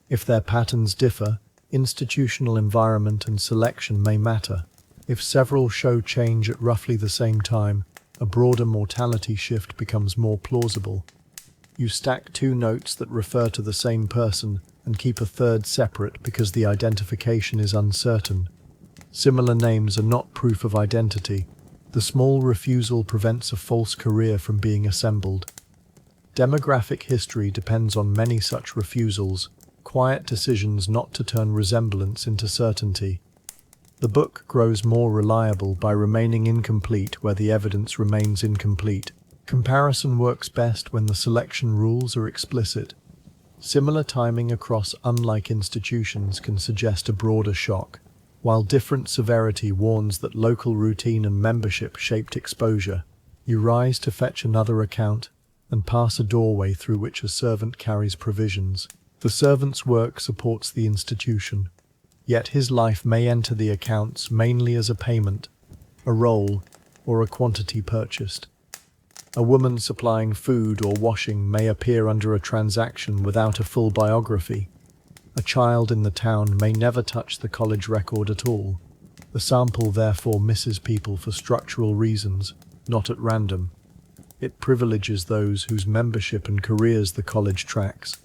If their patterns differ, institutional environment and selection may matter. If several show change at roughly the same time, a broader mortality shift becomes more plausible. You stack two notes that refer to the same person and keep a third separate because the identification is uncertain. Similar names are not proof of identity. The small refusal prevents a false career from being assembled. Demographic history depends on many such refusals, quiet decisions not to turn resemblance into certainty. The book grows more reliable by remaining incomplete where the evidence remains incomplete. Comparison works best when the selection rules are explicit. Similar timing across unlike institutions can suggest a broader shock, while different severity warns that local routine and membership shaped exposure. You rise to fetch another account and pass a doorway through which a servant carries provisions. The servant's work supports the institution, yet his life may enter the accounts mainly as a payment, a role, or a quantity purchased. A woman supplying food or washing may appear under a transaction without a full biography. A child in the town may never touch the college record at all. The sample therefore misses people for structural reasons, not at random. It privileges those whose membership and careers the college tracks.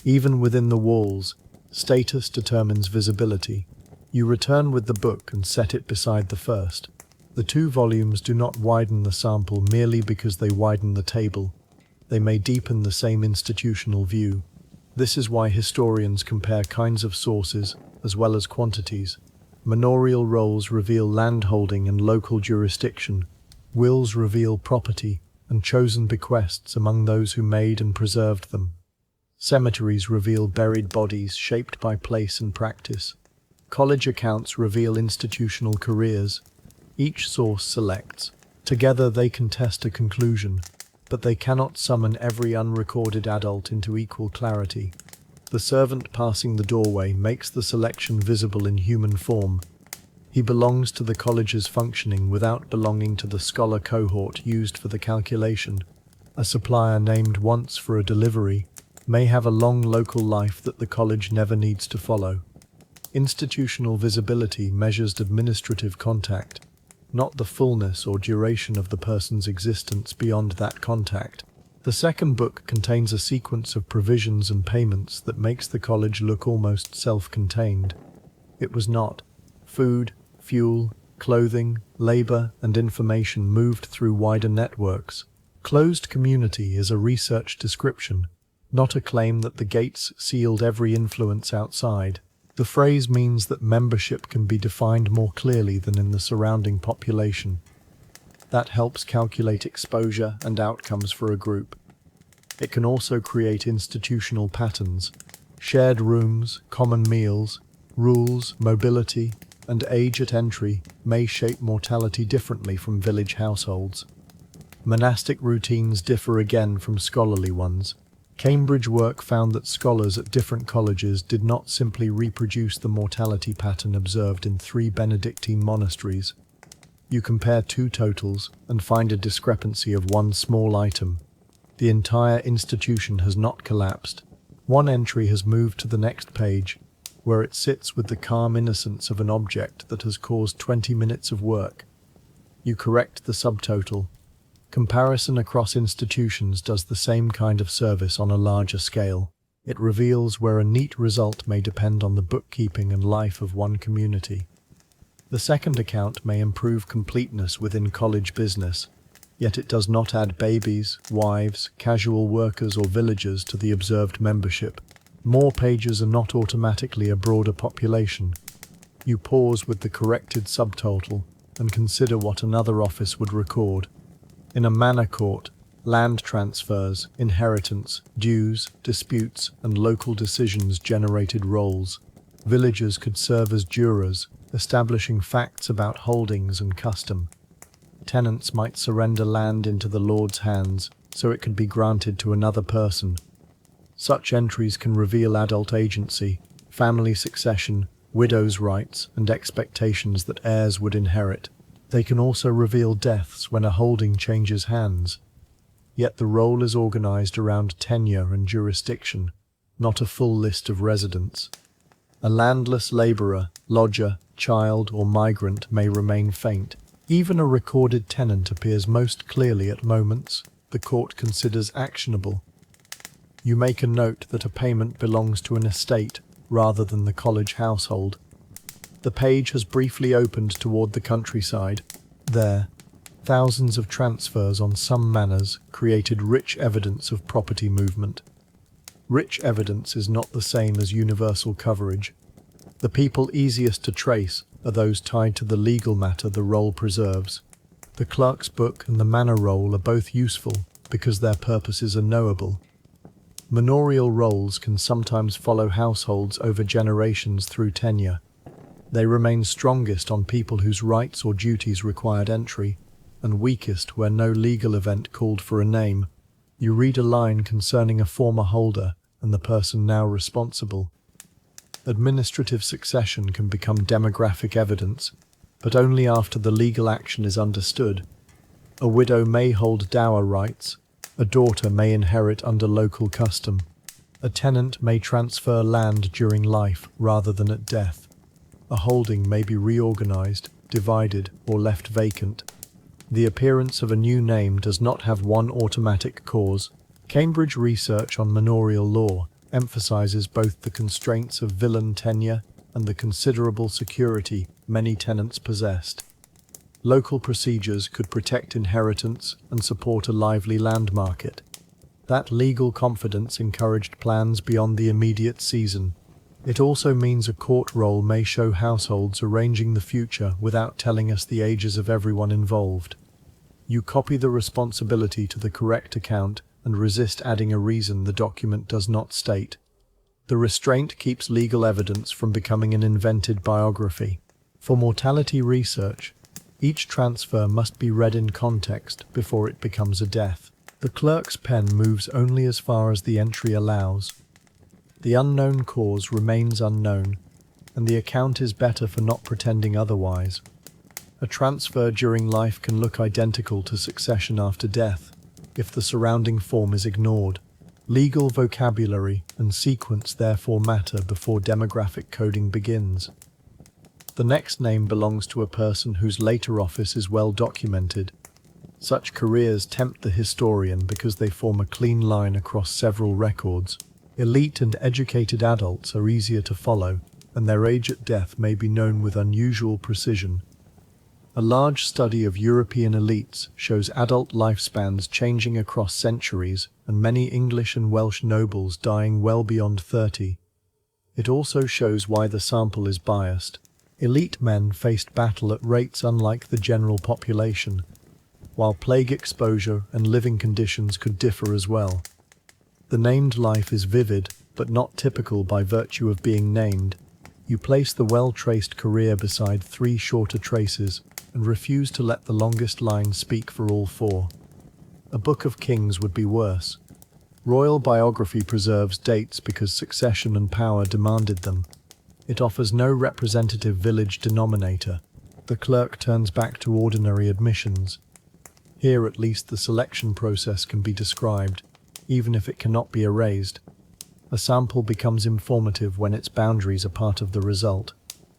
Even within the walls, status determines visibility. You return with the book and set it beside the first. The two volumes do not widen the sample merely because they widen the table. They may deepen the same institutional view. This is why historians compare kinds of sources as well as quantities. Manorial rolls reveal landholding and local jurisdiction. Wills reveal property and chosen bequests among those who made and preserved them. Cemeteries reveal buried bodies shaped by place and practice. College accounts reveal institutional careers. Each source selects. Together they contest a conclusion, but they cannot summon every unrecorded adult into equal clarity. The servant passing the doorway makes the selection visible in human form. He belongs to the college's functioning without belonging to the scholar cohort used for the calculation. A supplier named once for a delivery may have a long local life that the college never needs to follow. Institutional visibility measures administrative contact, not the fullness or duration of the person's existence beyond that contact. The second book contains a sequence of provisions and payments that makes the college look almost self-contained. It was not. Food, fuel, clothing, labor, and information moved through wider networks. Closed community is a research description, not a claim that the gates sealed every influence outside. The phrase means that membership can be defined more clearly than in the surrounding population. That helps calculate exposure and outcomes for a group. It can also create institutional patterns. Shared rooms, common meals, rules, mobility, and age at entry may shape mortality differently from village households. Monastic routines differ again from scholarly ones. Cambridge work found that scholars at different colleges did not simply reproduce the mortality pattern observed in 3 Benedictine monasteries. You compare 2 totals and find a discrepancy of 1 small item. The entire institution has not collapsed. 1 entry has moved to the next page, where it sits with the calm innocence of an object that has caused 20 minutes of work. You correct the subtotal. Comparison across institutions does the same kind of service on a larger scale. It reveals where a neat result may depend on the bookkeeping and life of one community. The second account may improve completeness within college business, yet it does not add babies, wives, casual workers or villagers to the observed membership. More pages are not automatically a broader population. You pause with the corrected subtotal and consider what another office would record. In a manor court, land transfers, inheritance, dues, disputes, and local decisions generated roles. Villagers could serve as jurors, establishing facts about holdings and custom. Tenants might surrender land into the lord's hands so it could be granted to another person. Such entries can reveal adult agency, family succession, widows' rights, and expectations that heirs would inherit. They can also reveal deaths when a holding changes hands. Yet the role is organized around tenure and jurisdiction, not a full list of residents. A landless laborer, lodger, child, or migrant may remain faint. Even a recorded tenant appears most clearly at moments the court considers actionable. You make a note that a payment belongs to an estate rather than the college household. The page has briefly opened toward the countryside. There, thousands of transfers on some manors created rich evidence of property movement. Rich evidence is not the same as universal coverage. The people easiest to trace are those tied to the legal matter the roll preserves. The clerk's book and the manor roll are both useful because their purposes are knowable. Manorial rolls can sometimes follow households over generations through tenure. They remain strongest on people whose rights or duties required entry, and weakest where no legal event called for a name. You read a line concerning a former holder and the person now responsible. Administrative succession can become demographic evidence, but only after the legal action is understood. A widow may hold dower rights, a daughter may inherit under local custom. A tenant may transfer land during life rather than at death. A holding may be reorganized, divided, or left vacant. The appearance of a new name does not have one automatic cause. Cambridge research on manorial law emphasizes both the constraints of villein tenure and the considerable security many tenants possessed. Local procedures could protect inheritance and support a lively land market. That legal confidence encouraged plans beyond the immediate season. It also means a court roll may show households arranging the future without telling us the ages of everyone involved. You copy the responsibility to the correct account and resist adding a reason the document does not state. The restraint keeps legal evidence from becoming an invented biography. For mortality research, each transfer must be read in context before it becomes a death. The clerk's pen moves only as far as the entry allows. The unknown cause remains unknown, and the account is better for not pretending otherwise. A transfer during life can look identical to succession after death, if the surrounding form is ignored. Legal vocabulary and sequence therefore matter before demographic coding begins. The next name belongs to a person whose later office is well documented. Such careers tempt the historian because they form a clean line across several records. Elite and educated adults are easier to follow, and their age at death may be known with unusual precision. A large study of European elites shows adult lifespans changing across centuries and many English and Welsh nobles dying well beyond 30. It also shows why the sample is biased. Elite men faced battle at rates unlike the general population, while plague exposure and living conditions could differ as well. The named life is vivid, but not typical by virtue of being named. You place the well-traced career beside 3 shorter traces and refuse to let the longest line speak for all 4. A Book of Kings would be worse. Royal biography preserves dates because succession and power demanded them. It offers no representative village denominator. The clerk turns back to ordinary admissions. Here at least the selection process can be described, even if it cannot be erased. A sample becomes informative when its boundaries are part of the result,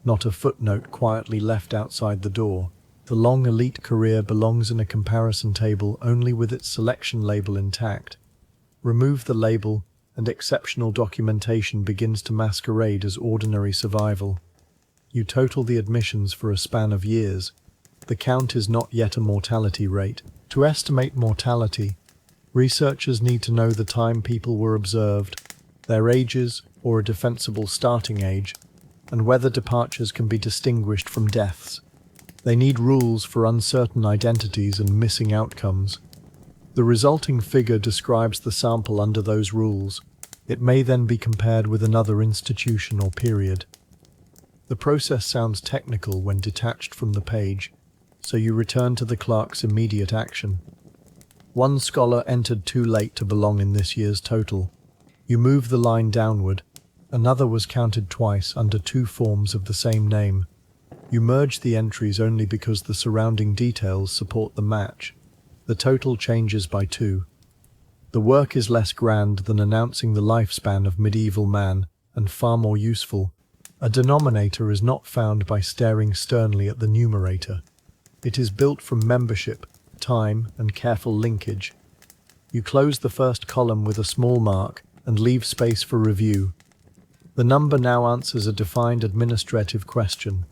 not a footnote quietly left outside the door. The long elite career belongs in a comparison table only with its selection label intact. Remove the label, and exceptional documentation begins to masquerade as ordinary survival. You total the admissions for a span of years. The count is not yet a mortality rate. To estimate mortality, researchers need to know the time people were observed, their ages or a defensible starting age, and whether departures can be distinguished from deaths. They need rules for uncertain identities and missing outcomes. The resulting figure describes the sample under those rules. It may then be compared with another institution or period. The process sounds technical when detached from the page, so you return to the clerk's immediate action. One scholar entered too late to belong in this year's total. You move the line downward. Another was counted twice under 2 forms of the same name. You merge the entries only because the surrounding details support the match. The total changes by 2. The work is less grand than announcing the lifespan of medieval man, and far more useful. A denominator is not found by staring sternly at the numerator. It is built from membership, time, and careful linkage. You close the first column with a small mark and leave space for review. The number now answers a defined administrative question.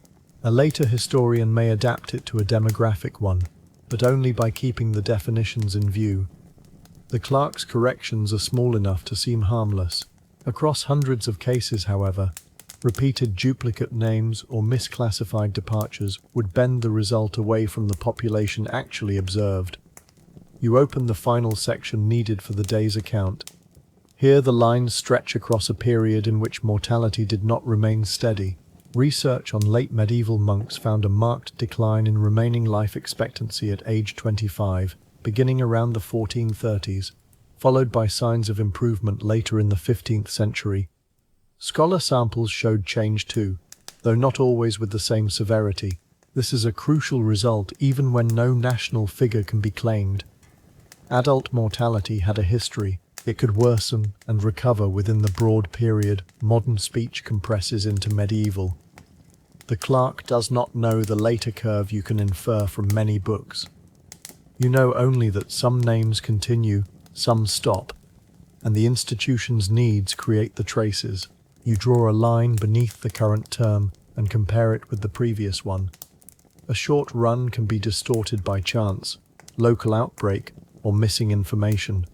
A later historian may adapt it to a demographic one, but only by keeping the definitions in view. The clerk's corrections are small enough to seem harmless. Across hundreds of cases, however, repeated duplicate names or misclassified departures would bend the result away from the population actually observed. You open the final section needed for the day's account. Here the lines stretch across a period in which mortality did not remain steady. Research on late medieval monks found a marked decline in remaining life expectancy at age 25, beginning around the 1430s, followed by signs of improvement later in the 15th century. Scholar samples showed change too, though not always with the same severity. This is a crucial result even when no national figure can be claimed. Adult mortality had a history. It could worsen and recover within the broad period modern speech compresses into medieval. The clerk does not know the later curve you can infer from many books. You know only that some names continue, some stop, and the institution's needs create the traces. You draw a line beneath the current term and compare it with the previous one. A short run can be distorted by chance, local outbreak, or missing information.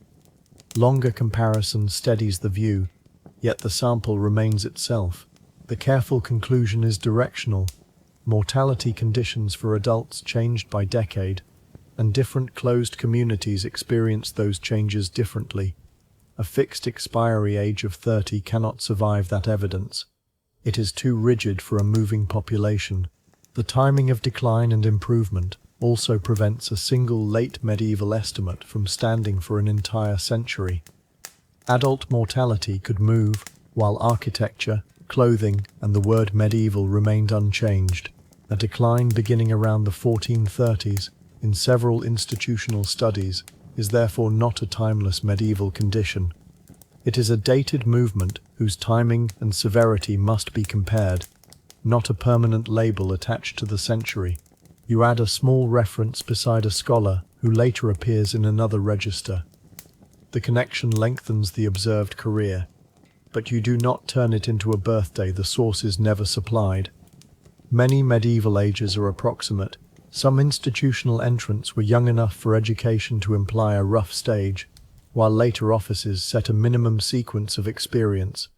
Longer comparison steadies the view, yet the sample remains itself. The careful conclusion is directional. Mortality conditions for adults changed by decade, and different closed communities experience those changes differently. A fixed expiry age of 30 cannot survive that evidence. It is too rigid for a moving population. The timing of decline and improvement also prevents a single late medieval estimate from standing for an entire century. Adult mortality could move, while architecture, clothing, and the word medieval remained unchanged. A decline beginning around the 1430s, in several institutional studies, is therefore not a timeless medieval condition. It is a dated movement whose timing and severity must be compared, not a permanent label attached to the century. You add a small reference beside a scholar who later appears in another register. The connection lengthens the observed career, but you do not turn it into a birthday the sources never supplied. Many medieval ages are approximate. Some institutional entrants were young enough for education to imply a rough stage, while later offices set a minimum sequence of experience.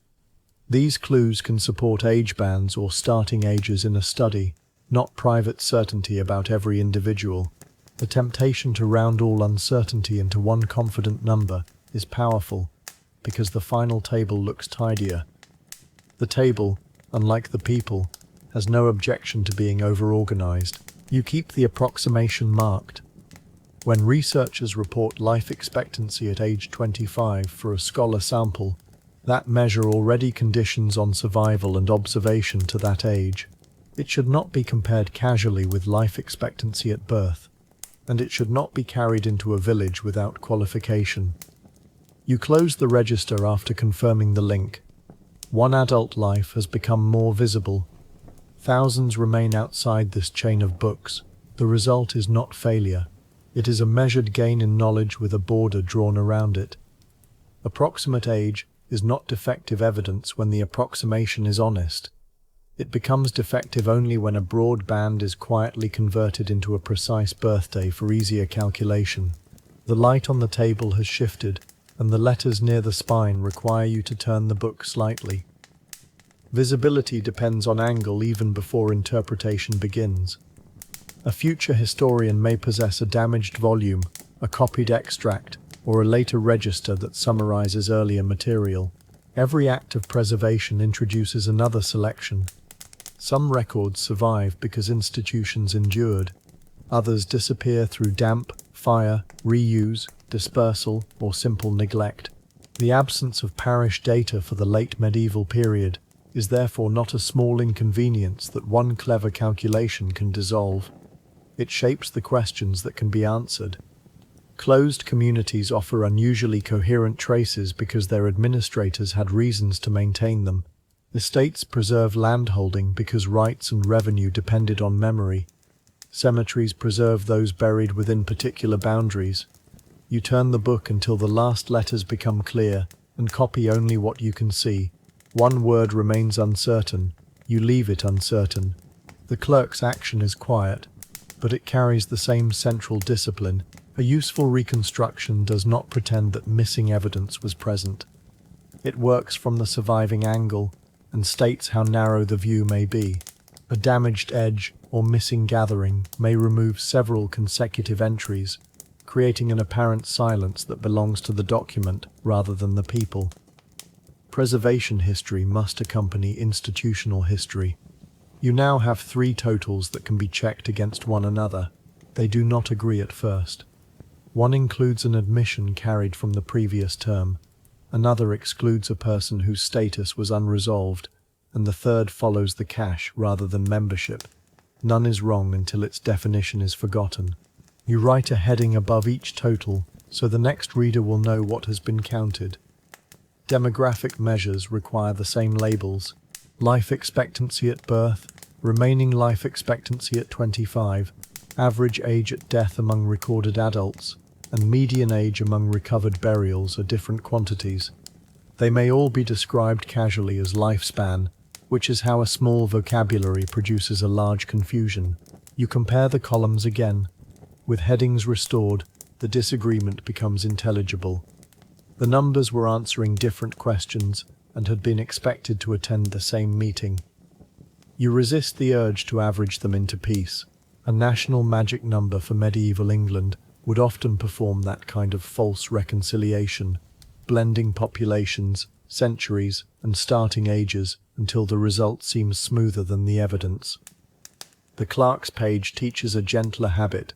These clues can support age bands or starting ages in a study, not private certainty about every individual. The temptation to round all uncertainty into one confident number is powerful, because the final table looks tidier. The table, unlike the people, has no objection to being over-organized. You keep the approximation marked. When researchers report life expectancy at age 25 for a scholar sample, that measure already conditions on survival and observation to that age. It should not be compared casually with life expectancy at birth, and it should not be carried into a village without qualification. You close the register after confirming the link. One adult life has become more visible. Thousands remain outside this chain of books. The result is not failure. It is a measured gain in knowledge with a border drawn around it. Approximate age is not defective evidence when the approximation is honest. It becomes defective only when a broad band is quietly converted into a precise birthday for easier calculation. The light on the table has shifted, and the letters near the spine require you to turn the book slightly. Visibility depends on angle even before interpretation begins. A future historian may possess a damaged volume, a copied extract, or a later register that summarizes earlier material. Every act of preservation introduces another selection. Some records survive because institutions endured. Others disappear through damp, fire, reuse, dispersal, or simple neglect. The absence of parish data for the late medieval period is therefore not a small inconvenience that one clever calculation can dissolve. It shapes the questions that can be answered. Closed communities offer unusually coherent traces because their administrators had reasons to maintain them. Estates preserve landholding because rights and revenue depended on memory. Cemeteries preserve those buried within particular boundaries. You turn the book until the last letters become clear, and copy only what you can see. One word remains uncertain. You leave it uncertain. The clerk's action is quiet, but it carries the same central discipline. A useful reconstruction does not pretend that missing evidence was present. It works from the surviving angle and states how narrow the view may be. A damaged edge or missing gathering may remove several consecutive entries, creating an apparent silence that belongs to the document rather than the people. Preservation history must accompany institutional history. You now have 3 totals that can be checked against one another. They do not agree at first. One includes an admission carried from the previous term, another excludes a person whose status was unresolved, and the third follows the cash rather than membership. None is wrong until its definition is forgotten. You write a heading above each total so the next reader will know what has been counted. Demographic measures require the same labels. Life expectancy at birth, remaining life expectancy at 25, average age at death among recorded adults, and median age among recovered burials are different quantities. They may all be described casually as lifespan, which is how a small vocabulary produces a large confusion. You compare the columns again. With headings restored, the disagreement becomes intelligible. The numbers were answering different questions and had been expected to attend the same meeting. You resist the urge to average them into piece. A national magic number for medieval England would often perform that kind of false reconciliation, blending populations, centuries, and starting ages until the result seems smoother than the evidence. The clerk's page teaches a gentler habit.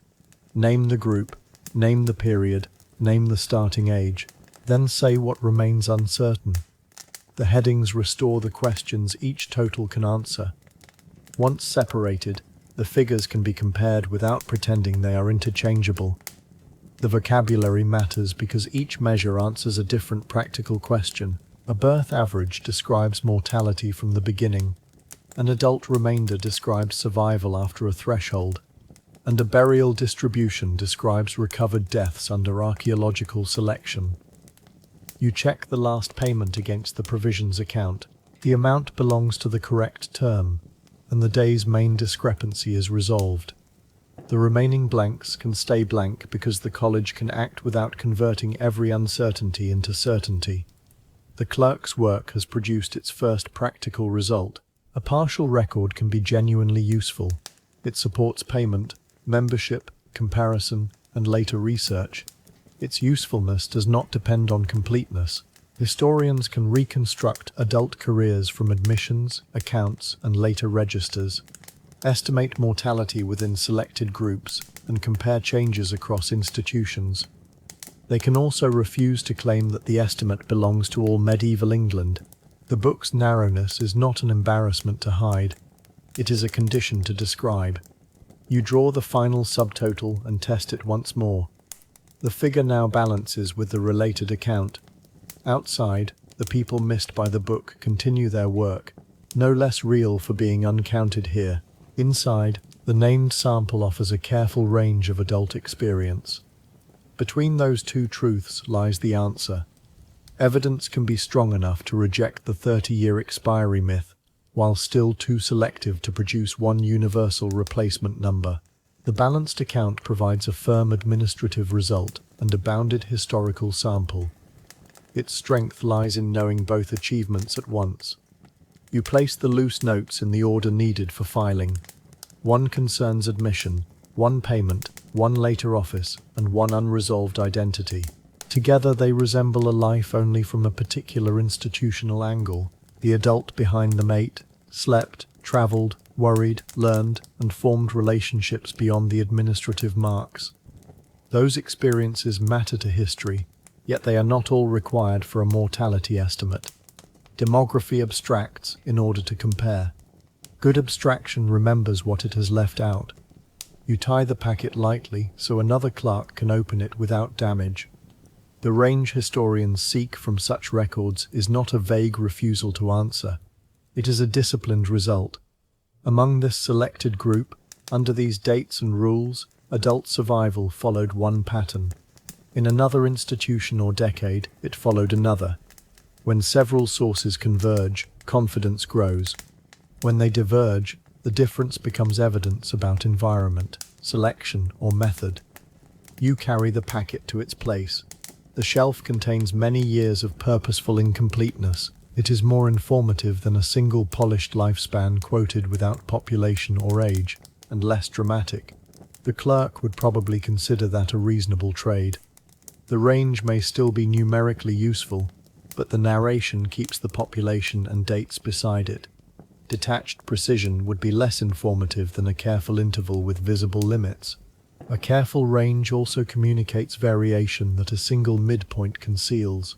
Name the group, name the period, name the starting age, then say what remains uncertain. The headings restore the questions each total can answer. Once separated, the figures can be compared without pretending they are interchangeable. The vocabulary matters because each measure answers a different practical question. A birth average describes mortality from the beginning. An adult remainder describes survival after a threshold. And a burial distribution describes recovered deaths under archaeological selection. You check the last payment against the provisions account. The amount belongs to the correct term, and the day's main discrepancy is resolved. The remaining blanks can stay blank because the college can act without converting every uncertainty into certainty. The clerk's work has produced its first practical result. A partial record can be genuinely useful. It supports payment, membership, comparison, and later research. Its usefulness does not depend on completeness. Historians can reconstruct adult careers from admissions, accounts, and later registers, estimate mortality within selected groups, and compare changes across institutions. They can also refuse to claim that the estimate belongs to all medieval England. The book's narrowness is not an embarrassment to hide. It is a condition to describe. You draw the final subtotal and test it once more. The figure now balances with the related account. Outside, the people missed by the book continue their work, no less real for being uncounted here. Inside, the named sample offers a careful range of adult experience. Between those two truths lies the answer. Evidence can be strong enough to reject the 30-year expiry myth, while still too selective to produce one universal replacement number. The balanced account provides a firm administrative result and a bounded historical sample. Its strength lies in knowing both achievements at once. You place the loose notes in the order needed for filing. One concerns admission, one payment, one later office, and one unresolved identity. Together they resemble a life only from a particular institutional angle. The adult behind them ate, slept, travelled, worried, learned, and formed relationships beyond the administrative marks. Those experiences matter to history, yet they are not all required for a mortality estimate. Demography abstracts in order to compare. Good abstraction remembers what it has left out. You tie the packet lightly so another clerk can open it without damage. The range historians seek from such records is not a vague refusal to answer. It is a disciplined result. Among this selected group, under these dates and rules, adult survival followed one pattern. In another institution or decade, it followed another. When several sources converge, confidence grows. When they diverge, the difference becomes evidence about environment, selection, or method. You carry the packet to its place. The shelf contains many years of purposeful incompleteness. It is more informative than a single polished lifespan quoted without population or age, and less dramatic. The clerk would probably consider that a reasonable trade. The range may still be numerically useful, but the narration keeps the population and dates beside it. Detached precision would be less informative than a careful interval with visible limits. A careful range also communicates variation that a single midpoint conceals.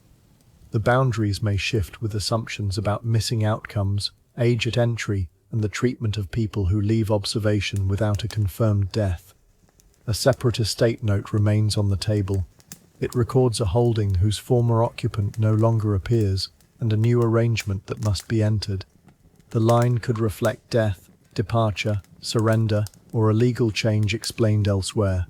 The boundaries may shift with assumptions about missing outcomes, age at entry, and the treatment of people who leave observation without a confirmed death. A separate estate note remains on the table. It records a holding whose former occupant no longer appears, and a new arrangement that must be entered. The line could reflect death, departure, surrender, or a legal change explained elsewhere.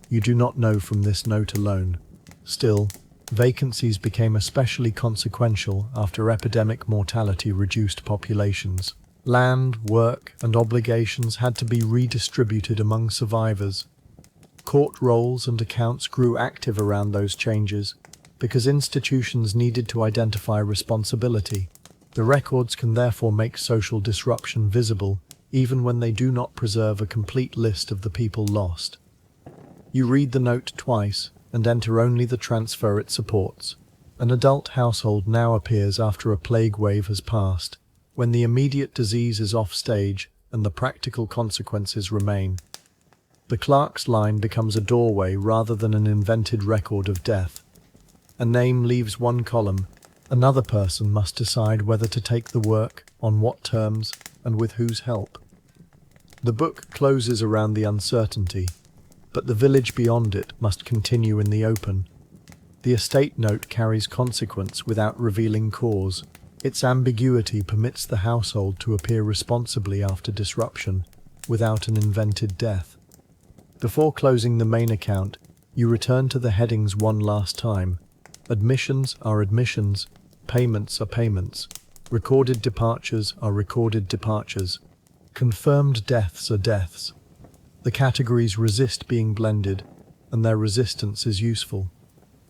You do not know from this note alone. Still, vacancies became especially consequential after epidemic mortality reduced populations. Land, work, and obligations had to be redistributed among survivors. Court rolls and accounts grew active around those changes because institutions needed to identify responsibility. The records can therefore make social disruption visible, even when they do not preserve a complete list of the people lost. You read the note twice and enter only the transfer it supports. An adult household now appears after a plague wave has passed, when the immediate disease is off stage and the practical consequences remain. The clerk's line becomes a doorway rather than an invented record of death. A name leaves one column. Another person must decide whether to take the work, on what terms, and with whose help. The book closes around the uncertainty. but the village beyond it must continue in the open. The estate note carries consequence without revealing cause. Its ambiguity permits the household to appear responsibly after disruption, without an invented death. Before closing the main account, you return to the headings one last time. Admissions are admissions, payments are payments, recorded departures are recorded departures, confirmed deaths are deaths. The categories resist being blended, and their resistance is useful.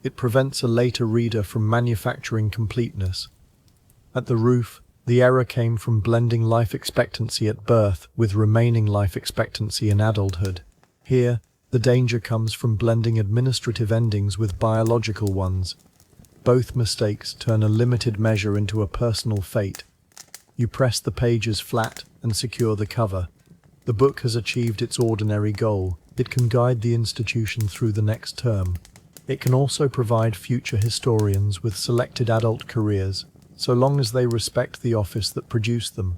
It prevents a later reader from manufacturing completeness. At the roof, the error came from blending life expectancy at birth with remaining life expectancy in adulthood. Here, the danger comes from blending administrative endings with biological ones. Both mistakes turn a limited measure into a personal fate. You press the pages flat and secure the cover. The book has achieved its ordinary goal. It can guide the institution through the next term. It can also provide future historians with selected adult careers, so long as they respect the office that produced them.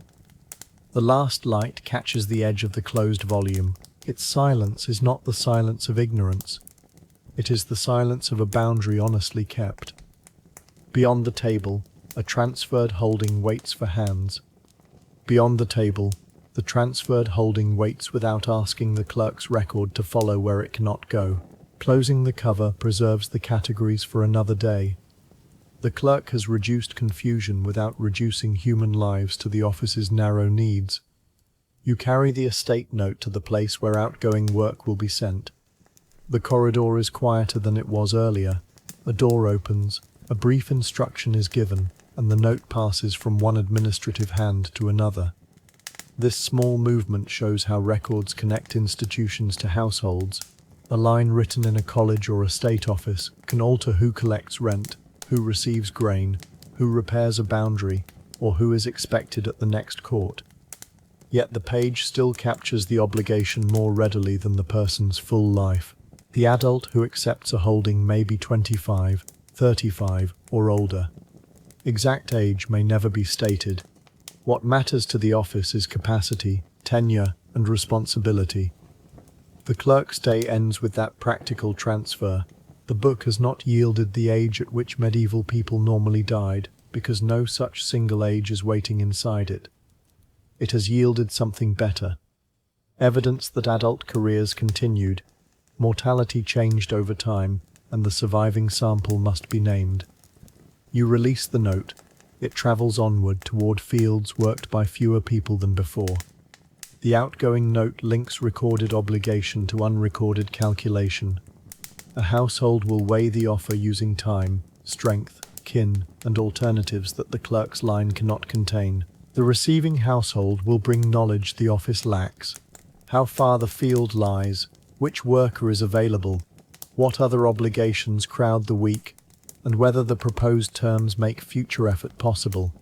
The last light catches the edge of the closed volume. Its silence is not the silence of ignorance. It is the silence of a boundary honestly kept. Beyond the table, a transferred holding waits for hands. Beyond the table, the transferred holding waits without asking the clerk's record to follow where it cannot go. Closing the cover preserves the categories for another day. The clerk has reduced confusion without reducing human lives to the office's narrow needs. You carry the estate note to the place where outgoing work will be sent. The corridor is quieter than it was earlier. A door opens, a brief instruction is given, and the note passes from one administrative hand to another. This small movement shows how records connect institutions to households. A line written in a college or estate office can alter who collects rent, who receives grain, who repairs a boundary, or who is expected at the next court. Yet the page still captures the obligation more readily than the person's full life. The adult who accepts a holding may be 25, 35, or older. Exact age may never be stated. What matters to the office is capacity, tenure, and responsibility. The clerk's day ends with that practical transfer. The book has not yielded the age at which medieval people normally died, because no such single age is waiting inside it. It has yielded something better. Evidence that adult careers continued, mortality changed over time, and the surviving sample must be named. You release the note. It travels onward toward fields worked by fewer people than before. The outgoing note links recorded obligation to unrecorded calculation. A household will weigh the offer using time, strength, kin, and alternatives that the clerk's line cannot contain. The receiving household will bring knowledge the office lacks. How far the field lies, which worker is available, what other obligations crowd the week, and whether the proposed terms make future effort possible.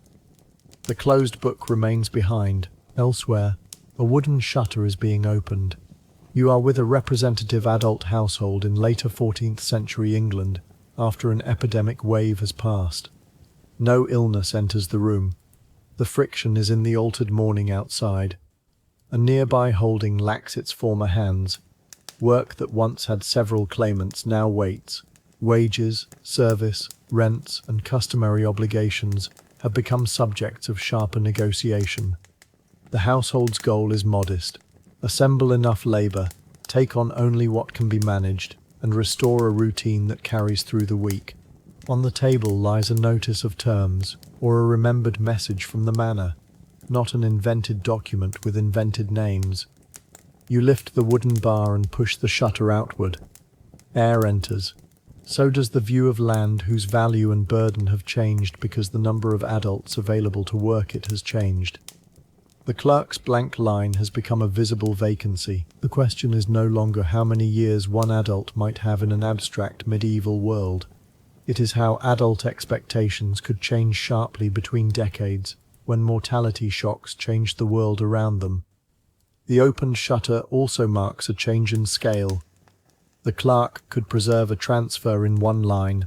The closed book remains behind. Elsewhere, a wooden shutter is being opened. You are with a representative adult household in later 14th century England, after an epidemic wave has passed. No illness enters the room. The friction is in the altered morning outside. A nearby holding lacks its former hands. Work that once had several claimants now waits. Wages, service, rents, and customary obligations have become subjects of sharper negotiation. The household's goal is modest. Assemble enough labour, take on only what can be managed, and restore a routine that carries through the week. On the table lies a notice of terms, or a remembered message from the manor, not an invented document with invented names. You lift the wooden bar and push the shutter outward. Air enters. So does the view of land whose value and burden have changed because the number of adults available to work it has changed. The clerk's blank line has become a visible vacancy. The question is no longer how many years one adult might have in an abstract medieval world. It is how adult expectations could change sharply between decades, when mortality shocks changed the world around them. The opened shutter also marks a change in scale. The clerk could preserve a transfer in one line.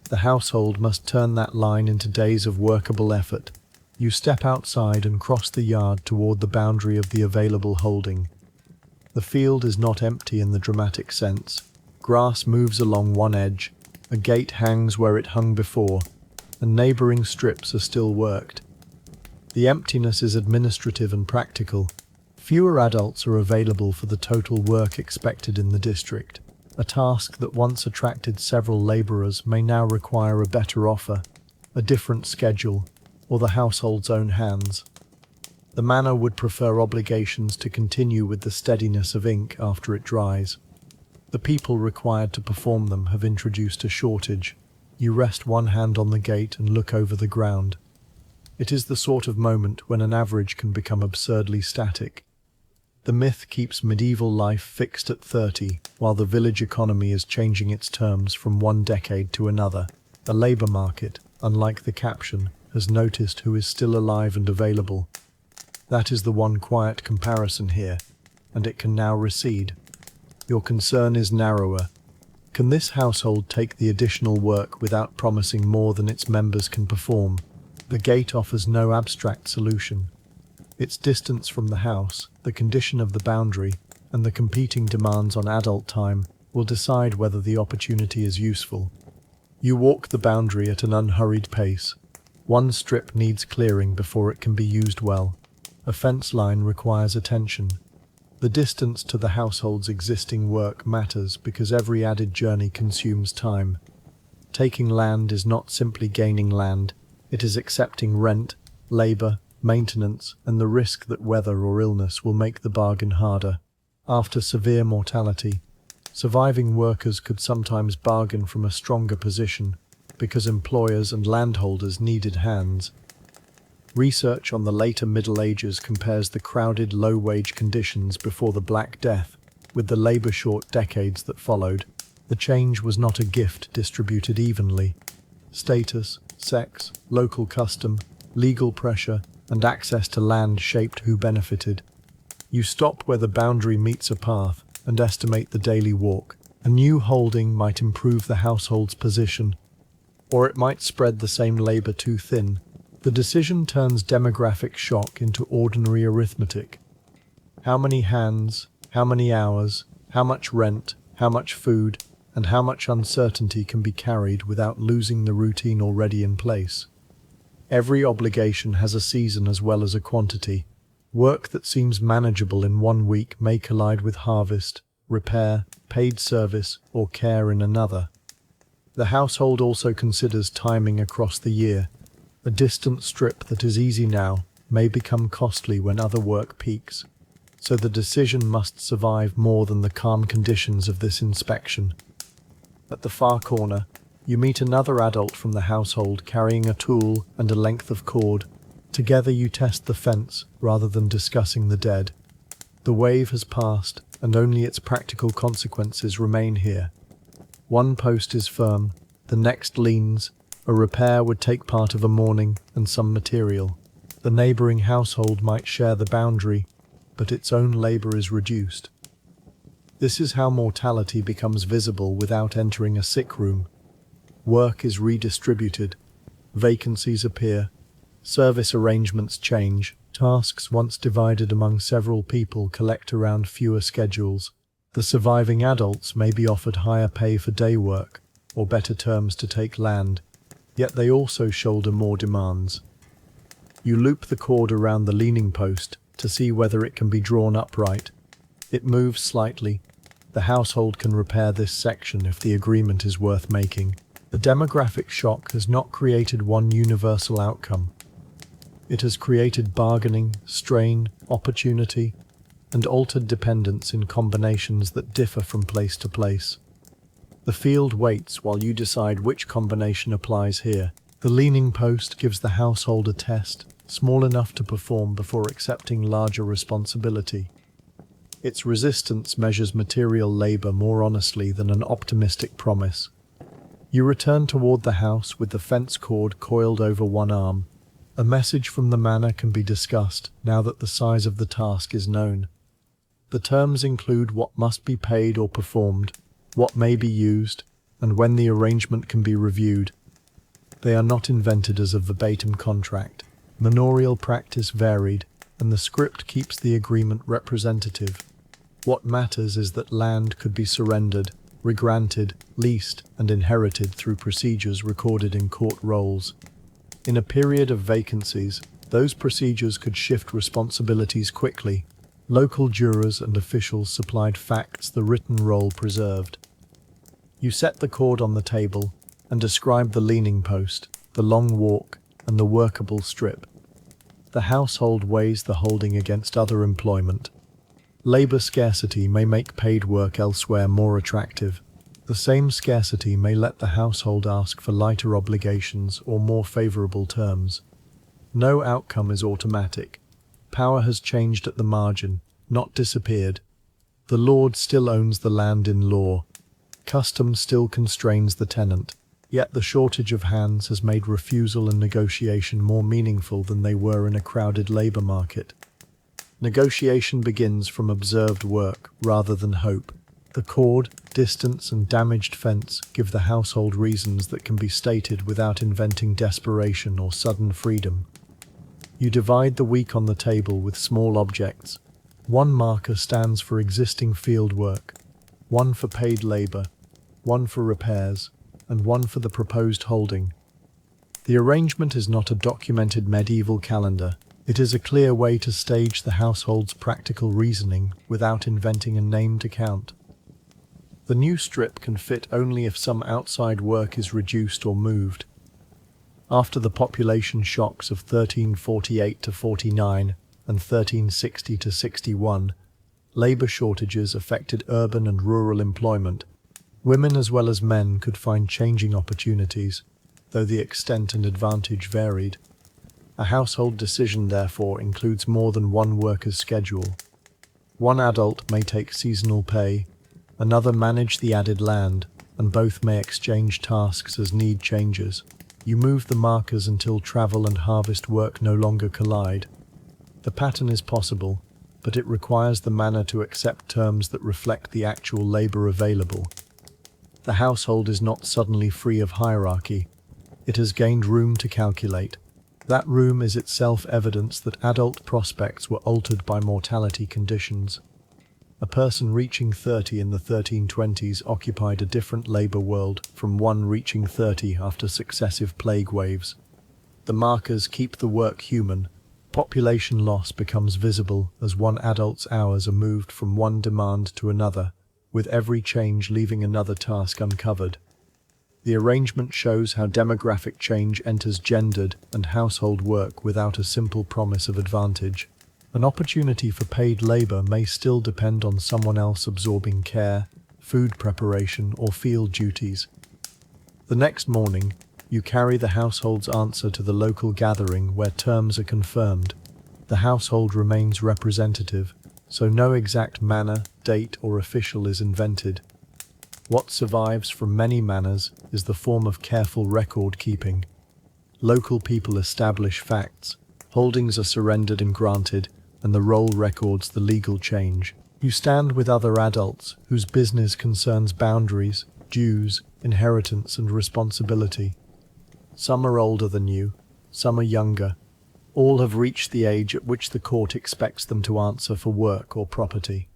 The household must turn that line into days of workable effort. You step outside and cross the yard toward the boundary of the available holding. The field is not empty in the dramatic sense. Grass moves along one edge, a gate hangs where it hung before, and neighbouring strips are still worked. The emptiness is administrative and practical. Fewer adults are available for the total work expected in the district. A task that once attracted several labourers may now require a better offer, a different schedule, or the household's own hands. The manor would prefer obligations to continue with the steadiness of ink after it dries. The people required to perform them have introduced a shortage. You rest one hand on the gate and look over the ground. It is the sort of moment when an average can become absurdly static. The myth keeps medieval life fixed at 30, while the village economy is changing its terms from one decade to another. The labour market, unlike the caption, has noticed who is still alive and available. That is the one quiet comparison here, and it can now recede. Your concern is narrower. Can this household take the additional work without promising more than its members can perform? The gate offers no abstract solution. Its distance from the house, the condition of the boundary, and the competing demands on adult time will decide whether the opportunity is useful. You walk the boundary at an unhurried pace. One strip needs clearing before it can be used well. A fence line requires attention. The distance to the household's existing work matters because every added journey consumes time. Taking land is not simply gaining land, it is accepting rent, labour, maintenance, and the risk that weather or illness will make the bargain harder. After severe mortality, surviving workers could sometimes bargain from a stronger position because employers and landholders needed hands. Research on the later Middle Ages compares the crowded low-wage conditions before the Black Death with the labour-short decades that followed. The change was not a gift distributed evenly. Status, sex, local custom, legal pressure, and access to land shaped who benefited. You stop where the boundary meets a path and estimate the daily walk. A new holding might improve the household's position, or it might spread the same labour too thin. The decision turns demographic shock into ordinary arithmetic. How many hands, how many hours, how much rent, how much food, and how much uncertainty can be carried without losing the routine already in place. Every obligation has a season as well as a quantity. Work that seems manageable in 1 week may collide with harvest, repair, paid service, or care in another. The household also considers timing across the year. A distant strip that is easy now may become costly when other work peaks, so the decision must survive more than the calm conditions of this inspection. At the far corner, you meet another adult from the household carrying a tool and a length of cord. Together you test the fence rather than discussing the dead. The wave has passed, and only its practical consequences remain here. One post is firm, the next leans. A repair would take part of a morning and some material. The neighbouring household might share the boundary, but its own labour is reduced. This is how mortality becomes visible without entering a sick room. Work is redistributed, vacancies appear, service arrangements change, tasks once divided among several people collect around fewer schedules. The surviving adults may be offered higher pay for day work, or better terms to take land, yet they also shoulder more demands. You loop the cord around the leaning post to see whether it can be drawn upright. It moves slightly. The household can repair this section if the agreement is worth making. The demographic shock has not created one universal outcome. It has created bargaining, strain, opportunity, and altered dependence in combinations that differ from place to place. The field waits while you decide which combination applies here. The leaning post gives the household a test, small enough to perform before accepting larger responsibility. Its resistance measures material labour more honestly than an optimistic promise. You return toward the house with the fence cord coiled over one arm. A message from the manor can be discussed now that the size of the task is known. The terms include what must be paid or performed, what may be used, and when the arrangement can be reviewed. They are not invented as a verbatim contract. Manorial practice varied, and the script keeps the agreement representative. What matters is that land could be surrendered, regranted, leased, and inherited through procedures recorded in court rolls. In a period of vacancies, those procedures could shift responsibilities quickly. Local jurors and officials supplied facts the written roll preserved. You set the cord on the table and describe the leaning post, the long walk, and the workable strip. The household weighs the holding against other employment. Labour scarcity may make paid work elsewhere more attractive. The same scarcity may let the household ask for lighter obligations or more favourable terms. No outcome is automatic. Power has changed at the margin, not disappeared. The lord still owns the land in law. Custom still constrains the tenant. Yet the shortage of hands has made refusal and negotiation more meaningful than they were in a crowded labour market. Negotiation begins from observed work rather than hope. The cord, distance, and damaged fence give the household reasons that can be stated without inventing desperation or sudden freedom. You divide the week on the table with small objects. One marker stands for existing field work, one for paid labour, one for repairs, and one for the proposed holding. The arrangement is not a documented medieval calendar. It is a clear way to stage the household's practical reasoning without inventing a named account. The new strip can fit only if some outside work is reduced or moved. After the population shocks of 1348 to 49 and 1360 to 61, labour shortages affected urban and rural employment. Women as well as men could find changing opportunities, though the extent and advantage varied. A household decision, therefore, includes more than one worker's schedule. One adult may take seasonal pay, another manage the added land, and both may exchange tasks as need changes. You move the markers until travel and harvest work no longer collide. The pattern is possible, but it requires the manor to accept terms that reflect the actual labour available. The household is not suddenly free of hierarchy. It has gained room to calculate. That room is itself evidence that adult prospects were altered by mortality conditions. A person reaching 30 in the 1320s occupied a different labour world from one reaching 30 after successive plague waves. The markers keep the work human. Population loss becomes visible as one adult's hours are moved from one demand to another, with every change leaving another task uncovered. The arrangement shows how demographic change enters gendered and household work without a simple promise of advantage. An opportunity for paid labour may still depend on someone else absorbing care, food preparation, or field duties. The next morning, you carry the household's answer to the local gathering where terms are confirmed. The household remains representative, so no exact manor, date, or official is invented. What survives from many manors is the form of careful record-keeping. Local people establish facts, holdings are surrendered and granted, and the roll records the legal change. You stand with other adults whose business concerns boundaries, dues, inheritance, and responsibility. Some are older than you, some are younger. All have reached the age at which the court expects them to answer for work or property.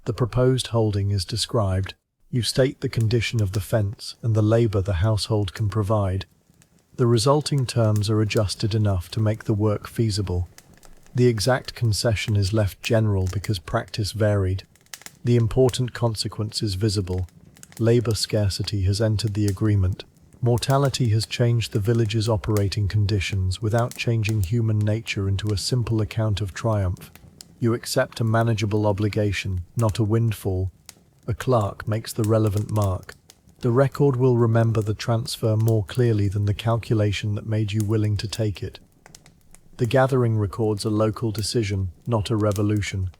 The proposed holding is described. You state the condition of the fence and the labour the household can provide. The resulting terms are adjusted enough to make the work feasible. The exact concession is left general because practice varied. The important consequence is visible. Labour scarcity has entered the agreement. Mortality has changed the village's operating conditions without changing human nature into a simple account of triumph. You accept a manageable obligation, not a windfall. A clerk makes the relevant mark. The record will remember the transfer more clearly than the calculation that made you willing to take it. The gathering records a local decision, not a revolution.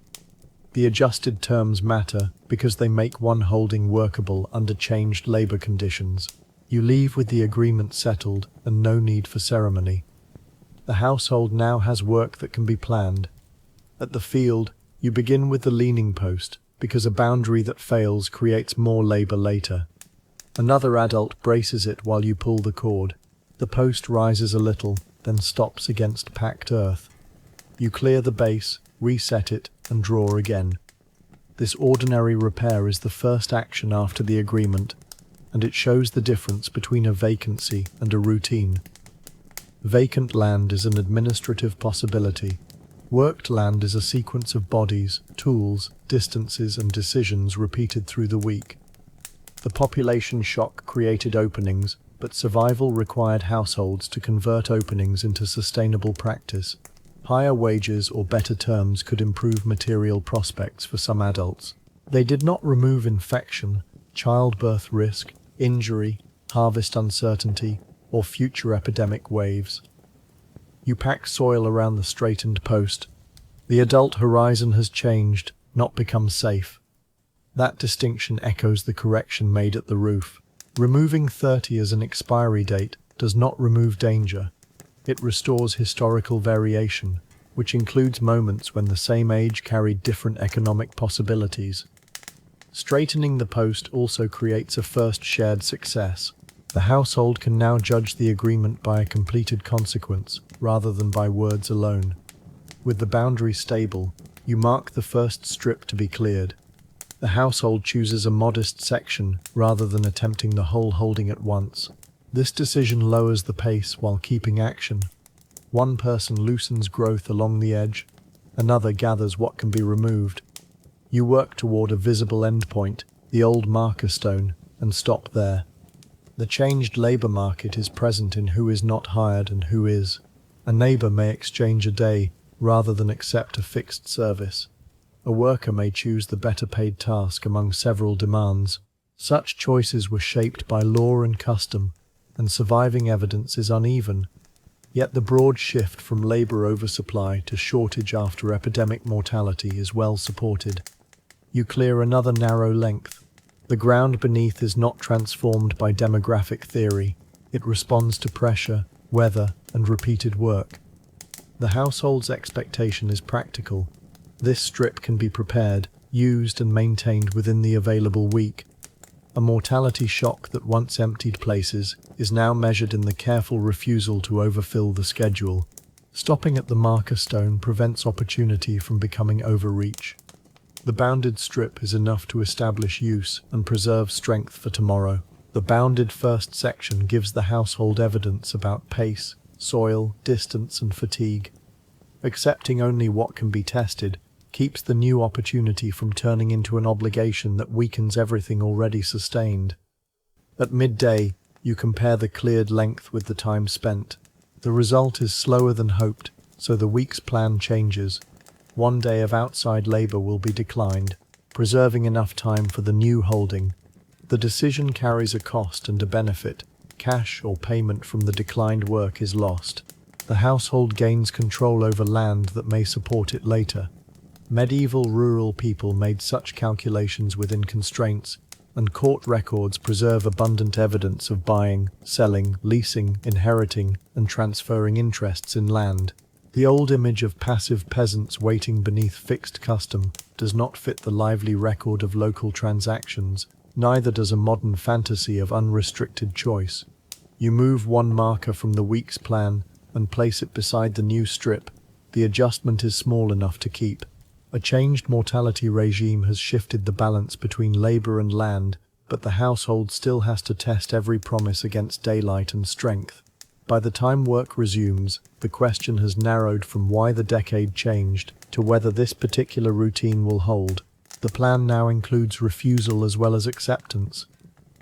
The adjusted terms matter because they make one holding workable under changed labour conditions. You leave with the agreement settled and no need for ceremony. The household now has work that can be planned. At the field, you begin with the leaning post, because a boundary that fails creates more labour later. Another adult braces it while you pull the cord. The post rises a little, then stops against packed earth. You clear the base, reset it, and draw again. This ordinary repair is the first action after the agreement, and it shows the difference between a vacancy and a routine. Vacant land is an administrative possibility. Worked land is a sequence of bodies, tools, distances, and decisions repeated through the week. The population shock created openings, but survival required households to convert openings into sustainable practice. Higher wages or better terms could improve material prospects for some adults. They did not remove infection, childbirth risk, injury, harvest uncertainty, or future epidemic waves. You pack soil around the straightened post. The adult horizon has changed, not become safe. That distinction echoes the correction made at the roof. Removing 30 as an expiry date does not remove danger. It restores historical variation, which includes moments when the same age carried different economic possibilities. Straightening the post also creates a first shared success. The household can now judge the agreement by a completed consequence, rather than by words alone. With the boundary stable, you mark the first strip to be cleared. The household chooses a modest section, rather than attempting the whole holding at once. This decision lowers the pace while keeping action. One person loosens growth along the edge, another gathers what can be removed. You work toward a visible endpoint, the old marker stone, and stop there. The changed labor market is present in who is not hired and who is. A neighbor may exchange a day rather than accept a fixed service. A worker may choose the better paid task among several demands. Such choices were shaped by law and custom, and surviving evidence is uneven. Yet the broad shift from labor oversupply to shortage after epidemic mortality is well supported. You clear another narrow length. The ground beneath is not transformed by demographic theory. It responds to pressure, weather, and repeated work. The household's expectation is practical. This strip can be prepared, used, and maintained within the available week. A mortality shock that once emptied places is now measured in the careful refusal to overfill the schedule. Stopping at the marker stone prevents opportunity from becoming overreach. The bounded strip is enough to establish use and preserve strength for tomorrow. The bounded first section gives the household evidence about pace, soil, distance, and fatigue. Accepting only what can be tested keeps the new opportunity from turning into an obligation that weakens everything already sustained. At midday, you compare the cleared length with the time spent. The result is slower than hoped, so the week's plan changes. One day of outside labor will be declined, preserving enough time for the new holding. The decision carries a cost and a benefit. Cash or payment from the declined work is lost. The household gains control over land that may support it later. Medieval rural people made such calculations within constraints, and court records preserve abundant evidence of buying, selling, leasing, inheriting, and transferring interests in land. The old image of passive peasants waiting beneath fixed custom does not fit the lively record of local transactions, neither does a modern fantasy of unrestricted choice. You move one marker from the week's plan and place it beside the new strip. The adjustment is small enough to keep. A changed mortality regime has shifted the balance between labor and land, but the household still has to test every promise against daylight and strength. By the time work resumes, the question has narrowed from why the decade changed to whether this particular routine will hold. The plan now includes refusal as well as acceptance.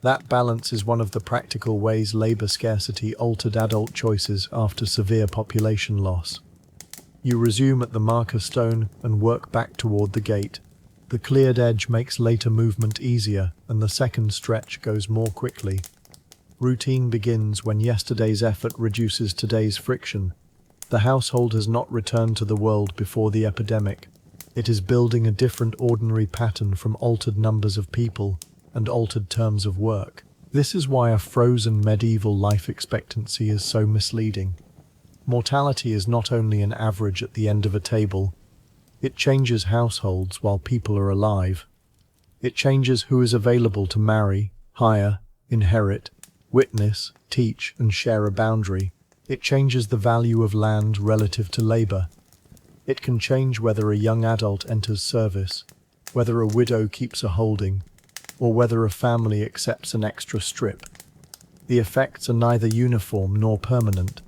That balance is one of the practical ways labor scarcity altered adult choices after severe population loss. You resume at the marker stone and work back toward the gate. The cleared edge makes later movement easier, and the second stretch goes more quickly. Routine begins when yesterday's effort reduces today's friction. The household has not returned to the world before the epidemic. It is building a different ordinary pattern from altered numbers of people and altered terms of work. This is why a frozen medieval life expectancy is so misleading. Mortality is not only an average at the end of a table. It changes households while people are alive. It changes who is available to marry, hire, inherit, witness, teach, and share a boundary. It changes the value of land relative to labor. It can change whether a young adult enters service. whether a widow keeps a holding, or whether a family accepts an extra strip. The effects are neither uniform nor permanent.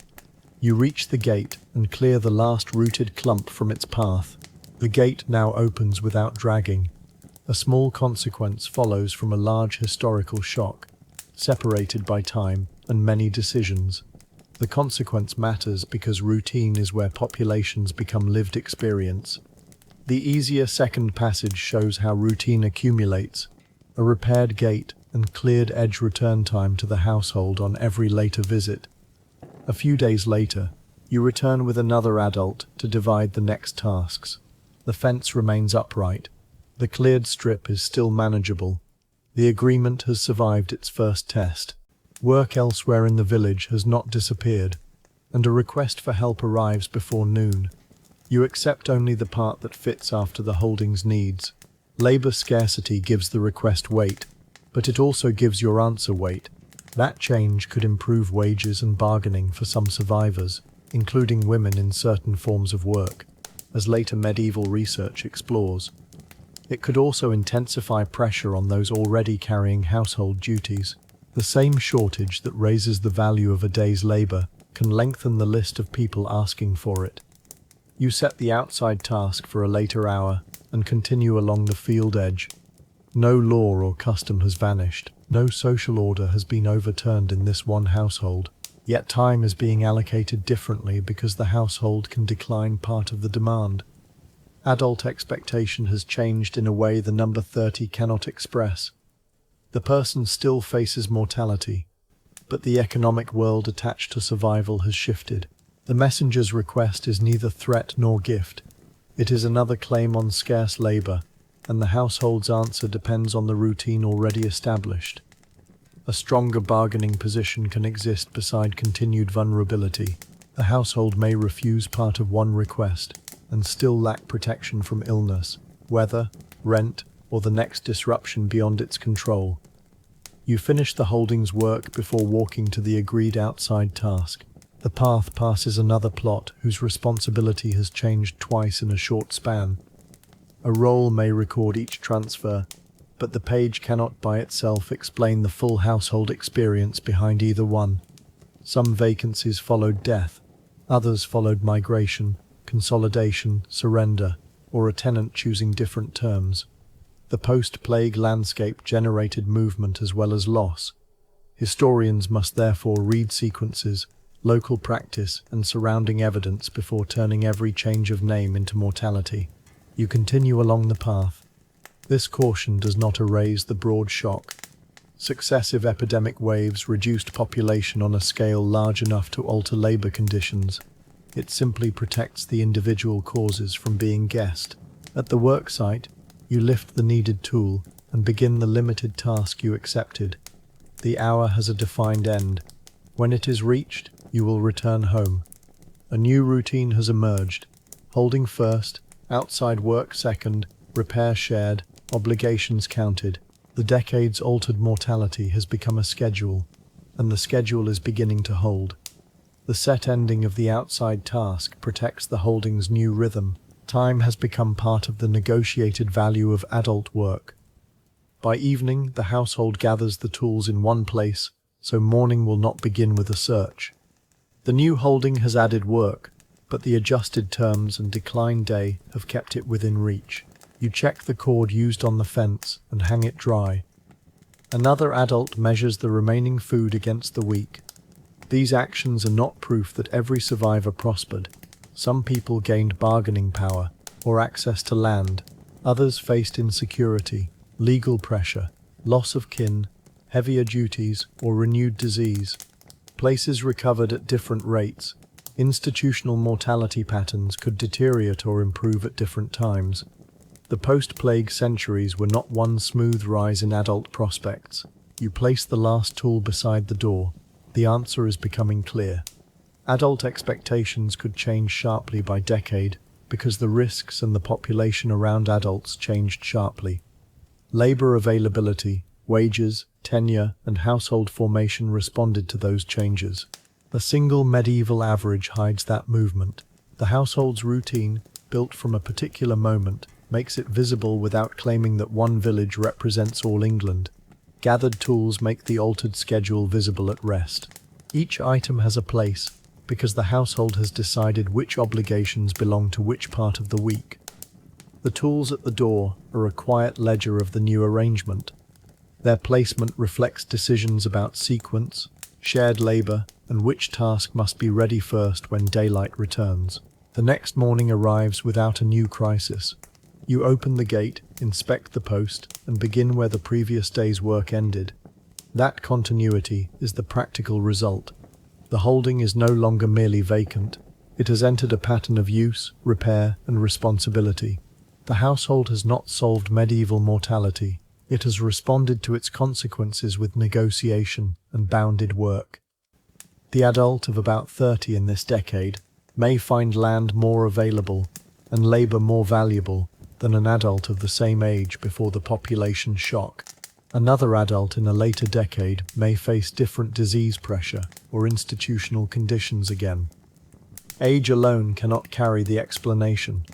You reach the gate and clear the last rooted clump from its path. The gate now opens without dragging. A small consequence follows from a large historical shock, separated by time and many decisions. The consequence matters because routine is where populations become lived experience. The easier second passage shows how routine accumulates. A repaired gate and cleared edge return time to the household on every later visit. A few days later, you return with another adult to divide the next tasks. The fence remains upright. The cleared strip is still manageable. The agreement has survived its first test. Work elsewhere in the village has not disappeared, and a request for help arrives before noon. You accept only the part that fits after the holding's needs. Labor scarcity gives the request weight, but it also gives your answer weight. That change could improve wages and bargaining for some survivors, including women in certain forms of work, as later medieval research explores. It could also intensify pressure on those already carrying household duties. The same shortage that raises the value of a day's labor can lengthen the list of people asking for it. You set the outside task for a later hour and continue along the field edge. No law or custom has vanished. No social order has been overturned in this one household. Yet time is being allocated differently because the household can decline part of the demand. Adult expectation has changed in a way the number 30 cannot express. The person still faces mortality, but the economic world attached to survival has shifted. The messenger's request is neither threat nor gift. It is another claim on scarce labor, and the household's answer depends on the routine already established. A stronger bargaining position can exist beside continued vulnerability. The household may refuse part of one request and still lack protection from illness, weather, rent, or the next disruption beyond its control. You finish the holding's work before walking to the agreed outside task. The path passes another plot whose responsibility has changed twice in a short span. A roll may record each transfer, but the page cannot by itself explain the full household experience behind either one. Some vacancies followed death, others followed migration, consolidation, surrender, or a tenant choosing different terms. The post-plague landscape generated movement as well as loss. Historians must therefore read sequences, local practice, and surrounding evidence before turning every change of name into mortality. You continue along the path. This caution does not erase the broad shock. Successive epidemic waves reduced population on a scale large enough to alter labor conditions. It simply protects the individual causes from being guessed. At the worksite, you lift the needed tool and begin the limited task you accepted. The hour has a defined end. When it is reached, you will return home. A new routine has emerged. Holding first, outside work second, repair shared, obligations counted. The decades-altered mortality has become a schedule, and the schedule is beginning to hold. The set ending of the outside task protects the holding's new rhythm. Time has become part of the negotiated value of adult work. By evening, the household gathers the tools in one place, so morning will not begin with a search. The new holding has added work, but the adjusted terms and decline day have kept it within reach. You check the cord used on the fence and hang it dry. Another adult measures the remaining food against the week. These actions are not proof that every survivor prospered. Some people gained bargaining power or access to land. Others faced insecurity, legal pressure, loss of kin, heavier duties, or renewed disease. Places recovered at different rates. Institutional mortality patterns could deteriorate or improve at different times. The post-plague centuries were not one smooth rise in adult prospects. You place the last tool beside the door. The answer is becoming clear. Adult expectations could change sharply by decade because the risks and the population around adults changed sharply. Labor availability, wages, tenure, and household formation responded to those changes. A single medieval average hides that movement. The household's routine, built from a particular moment, makes it visible without claiming that one village represents all England. Gathered tools make the altered schedule visible at rest. Each item has a place, because the household has decided which obligations belong to which part of the week. The tools at the door are a quiet ledger of the new arrangement. Their placement reflects decisions about sequence, shared labour, and which task must be ready first when daylight returns. The next morning arrives without a new crisis. You open the gate, inspect the post, and begin where the previous day's work ended. That continuity is the practical result. The holding is no longer merely vacant. It has entered a pattern of use, repair, and responsibility. The household has not solved medieval mortality. It has responded to its consequences with negotiation and bounded work. The adult of about 30 in this decade may find land more available and labour more valuable than an adult of the same age before the population shock. Another adult in a later decade may face different disease pressure or institutional conditions again. Age alone cannot carry the explanation.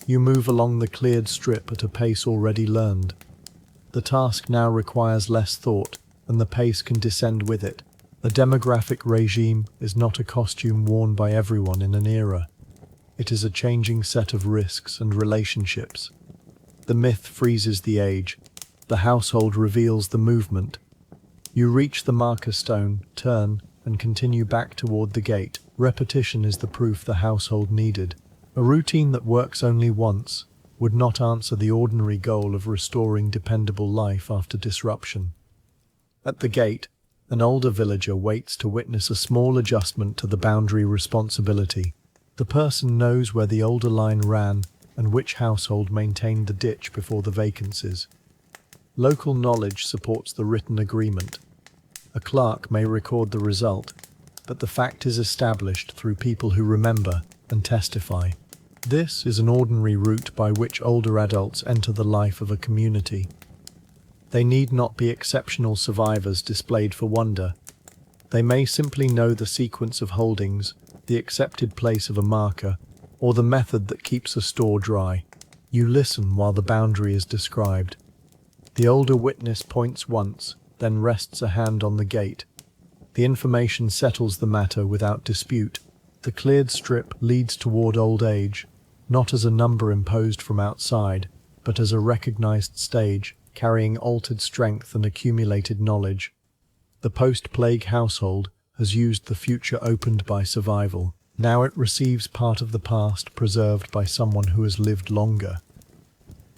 You move along the cleared strip at a pace already learned. The task now requires less thought, and the pace can descend with it. The demographic regime is not a costume worn by everyone in an era. It is a changing set of risks and relationships. The myth freezes the age. The household reveals the movement. You reach the marker stone, turn, and continue back toward the gate. Repetition is the proof the household needed. A routine that works only once would not answer the ordinary goal of restoring dependable life after disruption. At the gate, an older villager waits to witness a small adjustment to the boundary responsibility. The person knows where the older line ran and which household maintained the ditch before the vacancies. Local knowledge supports the written agreement. A clerk may record the result, but the fact is established through people who remember and testify. This is an ordinary route by which older adults enter the life of a community. They need not be exceptional survivors displayed for wonder. They may simply know the sequence of holdings, the accepted place of a marker, or the method that keeps a store dry. You listen while the boundary is described. The older witness points once, then rests a hand on the gate. The information settles the matter without dispute. The cleared strip leads toward old age, not as a number imposed from outside, but as a recognized stage, carrying altered strength and accumulated knowledge. The post-plague household has used the future opened by survival. Now it receives part of the past preserved by someone who has lived longer.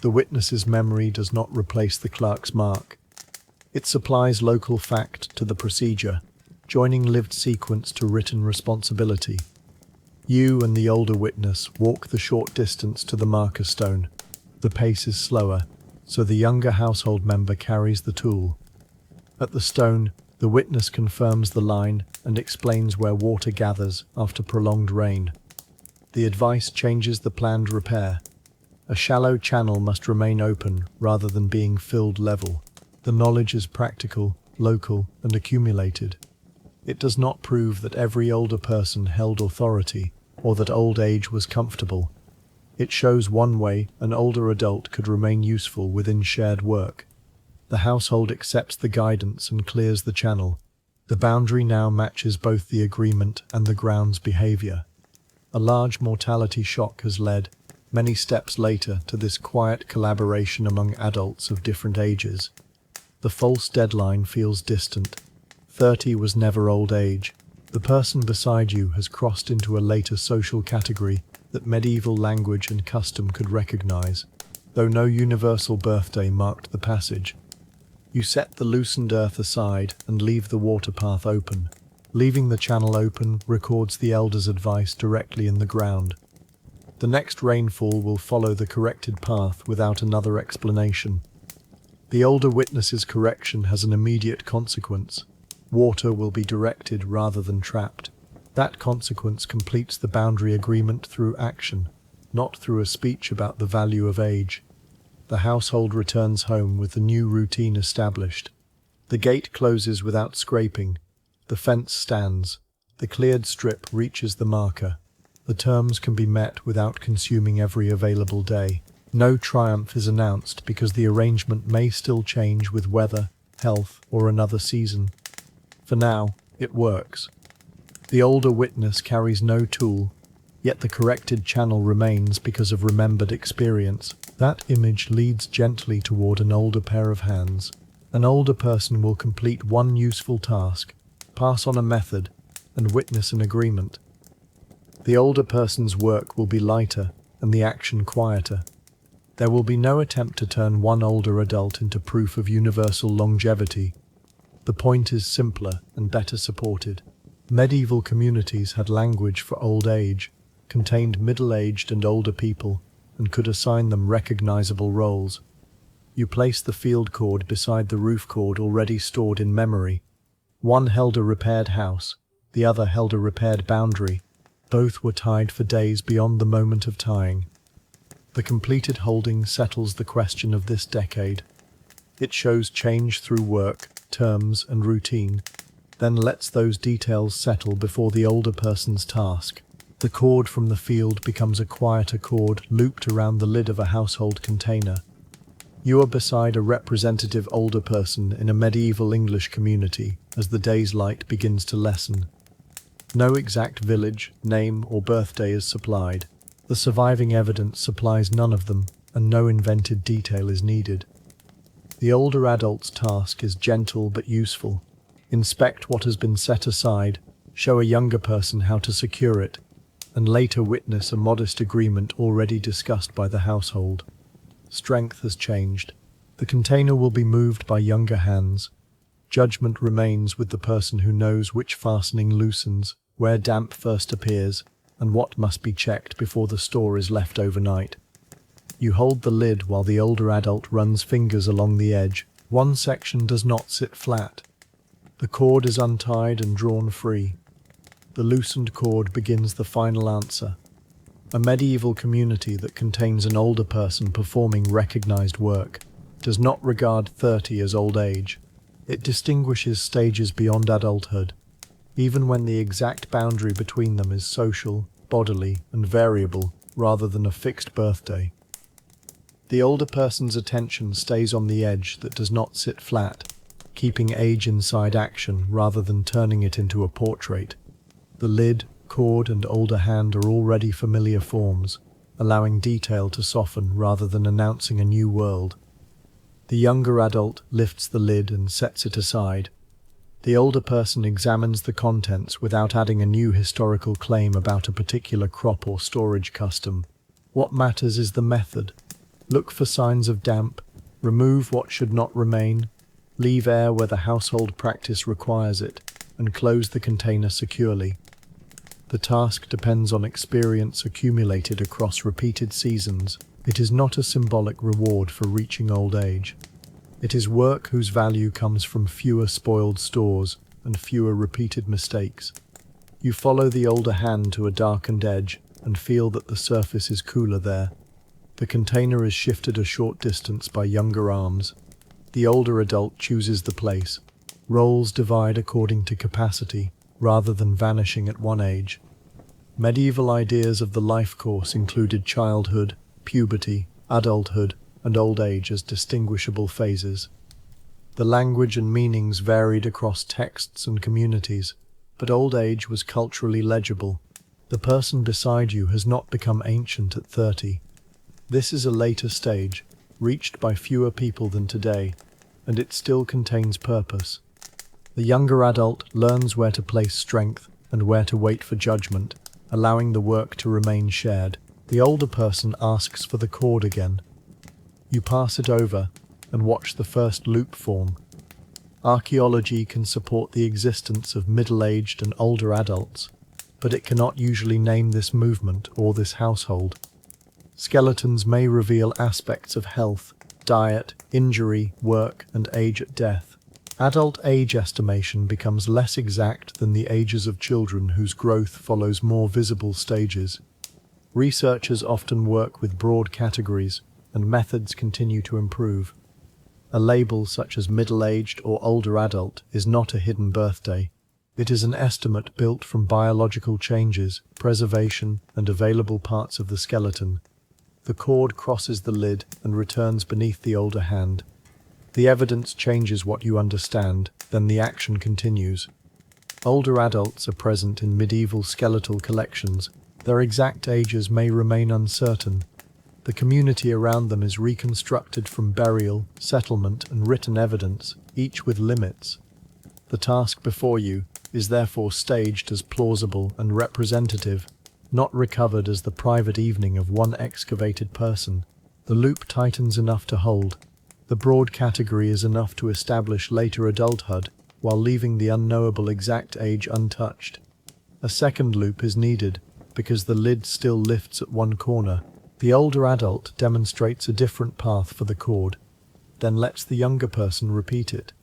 The witness's memory does not replace the clerk's mark. It supplies local fact to the procedure, joining lived sequence to written responsibility. You and the older witness walk the short distance to the marker stone. The pace is slower, so the younger household member carries the tool. At the stone, the witness confirms the line and explains where water gathers after prolonged rain. The advice changes the planned repair. A shallow channel must remain open rather than being filled level. The knowledge is practical, local, and accumulated. It does not prove that every older person held authority or that old age was comfortable. It shows one way an older adult could remain useful within shared work. The household accepts the guidance and clears the channel. The boundary now matches both the agreement and the ground's behavior. A large mortality shock has led, many steps later, to this quiet collaboration among adults of different ages. The false deadline feels distant. 30 was never old age. The person beside you has crossed into a later social category that medieval language and custom could recognize, though no universal birthday marked the passage. You set the loosened earth aside and leave the water path open. Leaving the channel open records the elder's advice directly in the ground. The next rainfall will follow the corrected path without another explanation. The older witness's correction has an immediate consequence. Water will be directed rather than trapped. That consequence completes the boundary agreement through action, not through a speech about the value of age. The household returns home with the new routine established. The gate closes without scraping. The fence stands. The cleared strip reaches the marker. The terms can be met without consuming every available day. No triumph is announced because the arrangement may still change with weather, health, or another season. For now, it works. The older witness carries no tool, yet the corrected channel remains because of remembered experience. That image leads gently toward an older pair of hands. An older person will complete one useful task, pass on a method, and witness an agreement. The older person's work will be lighter and the action quieter. There will be no attempt to turn one older adult into proof of universal longevity. The point is simpler and better supported. Medieval communities had language for old age, contained middle-aged and older people, and could assign them recognizable roles. You place the field cord beside the roof cord already stored in memory. One held a repaired house, the other held a repaired boundary. Both were tied for days beyond the moment of tying. The completed holding settles the question of this decade. It shows change through work, terms, and routine, then lets those details settle before the older person's task. The cord from the field becomes a quieter cord looped around the lid of a household container. You are beside a representative older person in a medieval English community as the day's light begins to lessen. No exact village, name, or birthday is supplied. The surviving evidence supplies none of them, and no invented detail is needed. The older adult's task is gentle but useful. Inspect what has been set aside, show a younger person how to secure it, and later witness a modest agreement already discussed by the household. Strength has changed. The container will be moved by younger hands. Judgment remains with the person who knows which fastening loosens, where damp first appears, and what must be checked before the store is left overnight. You hold the lid while the older adult runs fingers along the edge. One section does not sit flat. The cord is untied and drawn free. The loosened cord begins the final answer. A medieval community that contains an older person performing recognized work does not regard 30 as old age. It distinguishes stages beyond adulthood, even when the exact boundary between them is social, bodily, and variable, rather than a fixed birthday. The older person's attention stays on the edge that does not sit flat, keeping age inside action rather than turning it into a portrait. The lid, cord, and older hand are already familiar forms, allowing detail to soften rather than announcing a new world. The younger adult lifts the lid and sets it aside. The older person examines the contents without adding a new historical claim about a particular crop or storage custom. What matters is the method. Look for signs of damp, remove what should not remain, leave air where the household practice requires it, and close the container securely. The task depends on experience accumulated across repeated seasons. It is not a symbolic reward for reaching old age. It is work whose value comes from fewer spoiled stores and fewer repeated mistakes. You follow the older hand to a darkened edge and feel that the surface is cooler there. The container is shifted a short distance by younger arms. The older adult chooses the place. Roles divide according to capacity, rather than vanishing at one age. Medieval ideas of the life course included childhood, puberty, adulthood, and old age as distinguishable phases. The language and meanings varied across texts and communities, but old age was culturally legible. The person beside you has not become ancient at 30. This is a later stage, reached by fewer people than today, and it still contains purpose. The younger adult learns where to place strength and where to wait for judgment, allowing the work to remain shared. The older person asks for the cord again. You pass it over and watch the first loop form. Archaeology can support the existence of middle-aged and older adults, but it cannot usually name this movement or this household. Skeletons may reveal aspects of health, diet, injury, work, and age at death. Adult age estimation becomes less exact than the ages of children whose growth follows more visible stages. Researchers often work with broad categories, and methods continue to improve. A label such as middle-aged or older adult is not a hidden birthday. It is an estimate built from biological changes, preservation, and available parts of the skeleton. The cord crosses the lid and returns beneath the older hand. The evidence changes what you understand, then the action continues. Older adults are present in medieval skeletal collections. Their exact ages may remain uncertain. The community around them is reconstructed from burial, settlement, and written evidence, each with limits. The task before you is therefore staged as plausible and representative, not recovered as the private evening of one excavated person. The loop tightens enough to hold. The broad category is enough to establish later adulthood, while leaving the unknowable exact age untouched. A second loop is needed, because the lid still lifts at one corner. The older adult demonstrates a different path for the cord, then lets the younger person repeat it.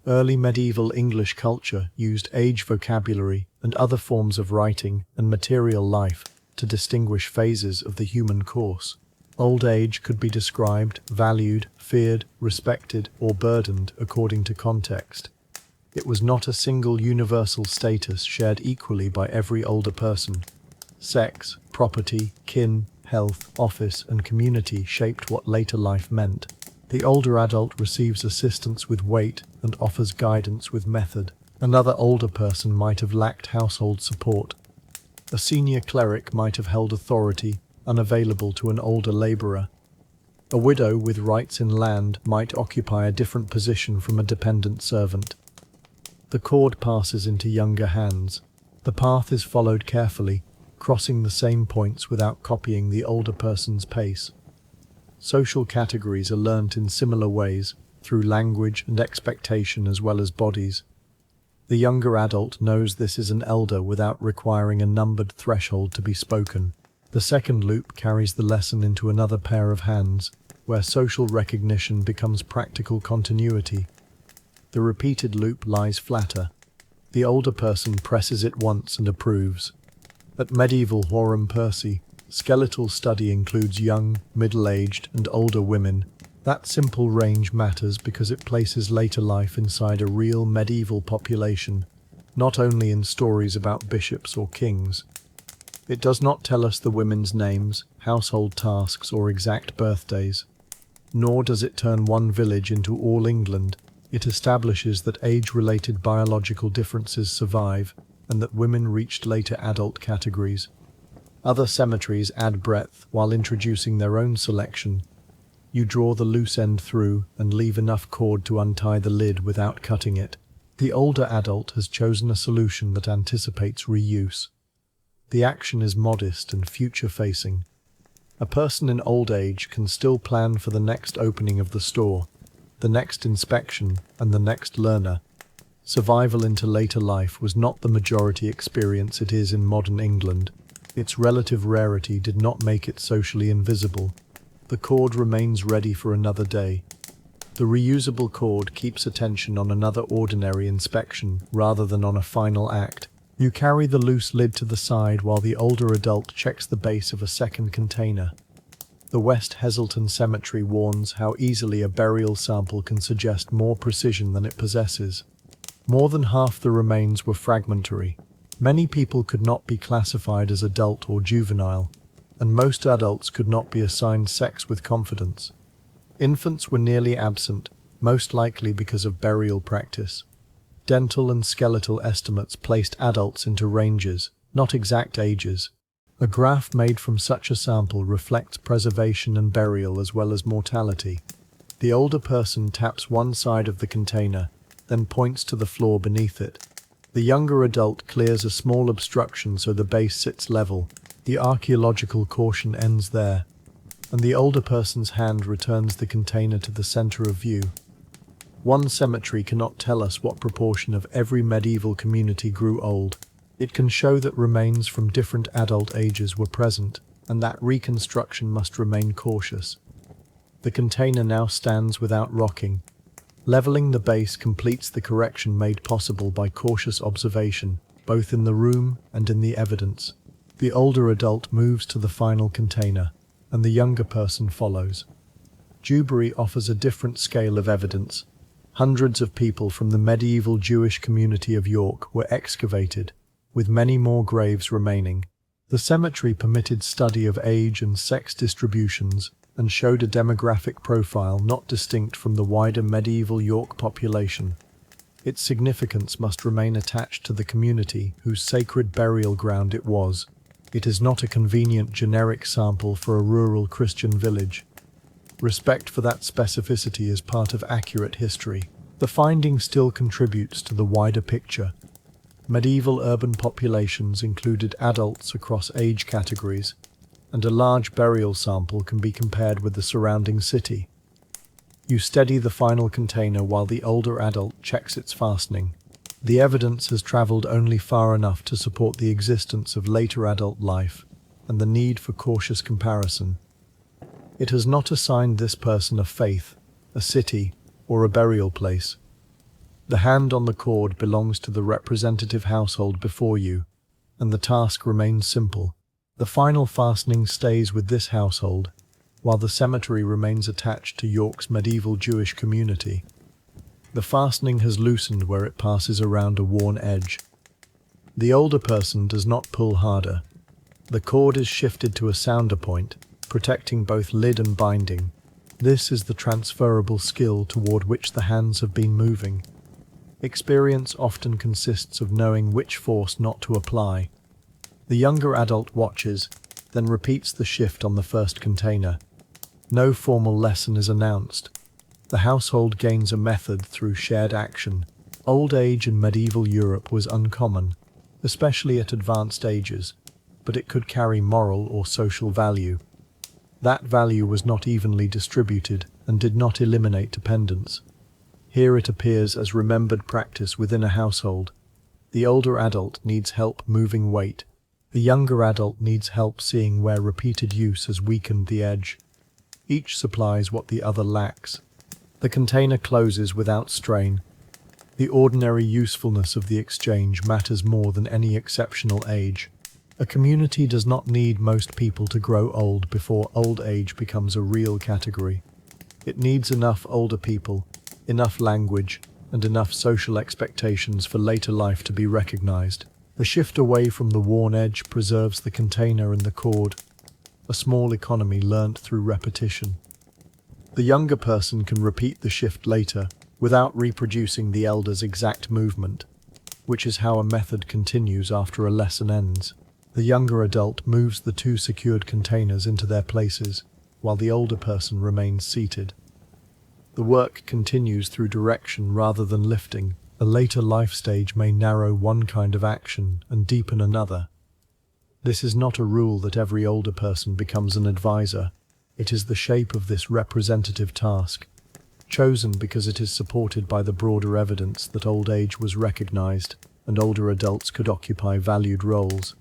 Early medieval English culture used age vocabulary and other forms of writing and material life to distinguish phases of the human course. Old age could be described, valued, feared, respected, or burdened according to context. It was not a single universal status shared equally by every older person. Sex, property, kin, health, office, and community shaped what later life meant. The older adult receives assistance with weight and offers guidance with method. Another older person might have lacked household support. A senior cleric might have held authority, unavailable to an older labourer. A widow with rights in land might occupy a different position from a dependent servant. The cord passes into younger hands. The path is followed carefully, crossing the same points without copying the older person's pace. Social categories are learnt in similar ways, through language and expectation as well as bodies. The younger adult knows this is an elder without requiring a numbered threshold to be spoken. The second loop carries the lesson into another pair of hands, where social recognition becomes practical continuity. The repeated loop lies flatter. The older person presses it once and approves. At medieval Horum Percy, skeletal study includes young, middle-aged, and older women. That simple range matters because it places later life inside a real medieval population, not only in stories about bishops or kings. It does not tell us the women's names, household tasks, or exact birthdays. Nor does it turn one village into all England. It establishes that age-related biological differences survive, and that women reached later adult categories. Other cemeteries add breadth while introducing their own selection. You draw the loose end through and leave enough cord to untie the lid without cutting it. The older adult has chosen a solution that anticipates reuse. The action is modest and future-facing. A person in old age can still plan for the next opening of the store, the next inspection, and the next learner. Survival into later life was not the majority experience it is in modern England. Its relative rarity did not make it socially invisible. The cord remains ready for another day. The reusable cord keeps attention on another ordinary inspection rather than on a final act. You carry the loose lid to the side while the older adult checks the base of a second container. The West Heselton Cemetery warns how easily a burial sample can suggest more precision than it possesses. More than half the remains were fragmentary. Many people could not be classified as adult or juvenile, and most adults could not be assigned sex with confidence. Infants were nearly absent, most likely because of burial practice. Dental and skeletal estimates placed adults into ranges, not exact ages. A graph made from such a sample reflects preservation and burial as well as mortality. The older person taps one side of the container, then points to the floor beneath it. The younger adult clears a small obstruction so the base sits level. The archaeological caution ends there, and the older person's hand returns the container to the center of view. One cemetery cannot tell us what proportion of every medieval community grew old. It can show that remains from different adult ages were present, and that reconstruction must remain cautious. The container now stands without rocking. Leveling the base completes the correction made possible by cautious observation, both in the room and in the evidence. The older adult moves to the final container, and the younger person follows. Dewberry offers a different scale of evidence. Hundreds of people from the medieval Jewish community of York were excavated, with many more graves remaining. The cemetery permitted study of age and sex distributions and showed a demographic profile not distinct from the wider medieval York population. Its significance must remain attached to the community whose sacred burial ground it was. It is not a convenient generic sample for a rural Christian village. Respect for that specificity is part of accurate history. The finding still contributes to the wider picture. Medieval urban populations included adults across age categories, and a large burial sample can be compared with the surrounding city. You steady the final container while the older adult checks its fastening. The evidence has traveled only far enough to support the existence of later adult life and the need for cautious comparison. It has not assigned this person a faith, a city, or a burial place. The hand on the cord belongs to the representative household before you, and the task remains simple. The final fastening stays with this household, while the cemetery remains attached to York's medieval Jewish community. The fastening has loosened where it passes around a worn edge. The older person does not pull harder. The cord is shifted to a sounder point, protecting both lid and binding. This is the transferable skill toward which the hands have been moving. Experience often consists of knowing which force not to apply. The younger adult watches, then repeats the shift on the first container. No formal lesson is announced. The household gains a method through shared action. Old age in medieval Europe was uncommon, especially at advanced ages, but it could carry moral or social value. That value was not evenly distributed and did not eliminate dependence. Here it appears as remembered practice within a household. The older adult needs help moving weight. The younger adult needs help seeing where repeated use has weakened the edge. Each supplies what the other lacks. The container closes without strain. The ordinary usefulness of the exchange matters more than any exceptional age. A community does not need most people to grow old before old age becomes a real category. It needs enough older people, enough language, and enough social expectations for later life to be recognized. The shift away from the worn edge preserves the container and the cord, a small economy learnt through repetition. The younger person can repeat the shift later without reproducing the elder's exact movement, which is how a method continues after a lesson ends. The younger adult moves the two secured containers into their places, while the older person remains seated. The work continues through direction rather than lifting. A later life stage may narrow one kind of action and deepen another. This is not a rule that every older person becomes an advisor. It is the shape of this representative task, chosen because it is supported by the broader evidence that old age was recognized and older adults could occupy valued roles.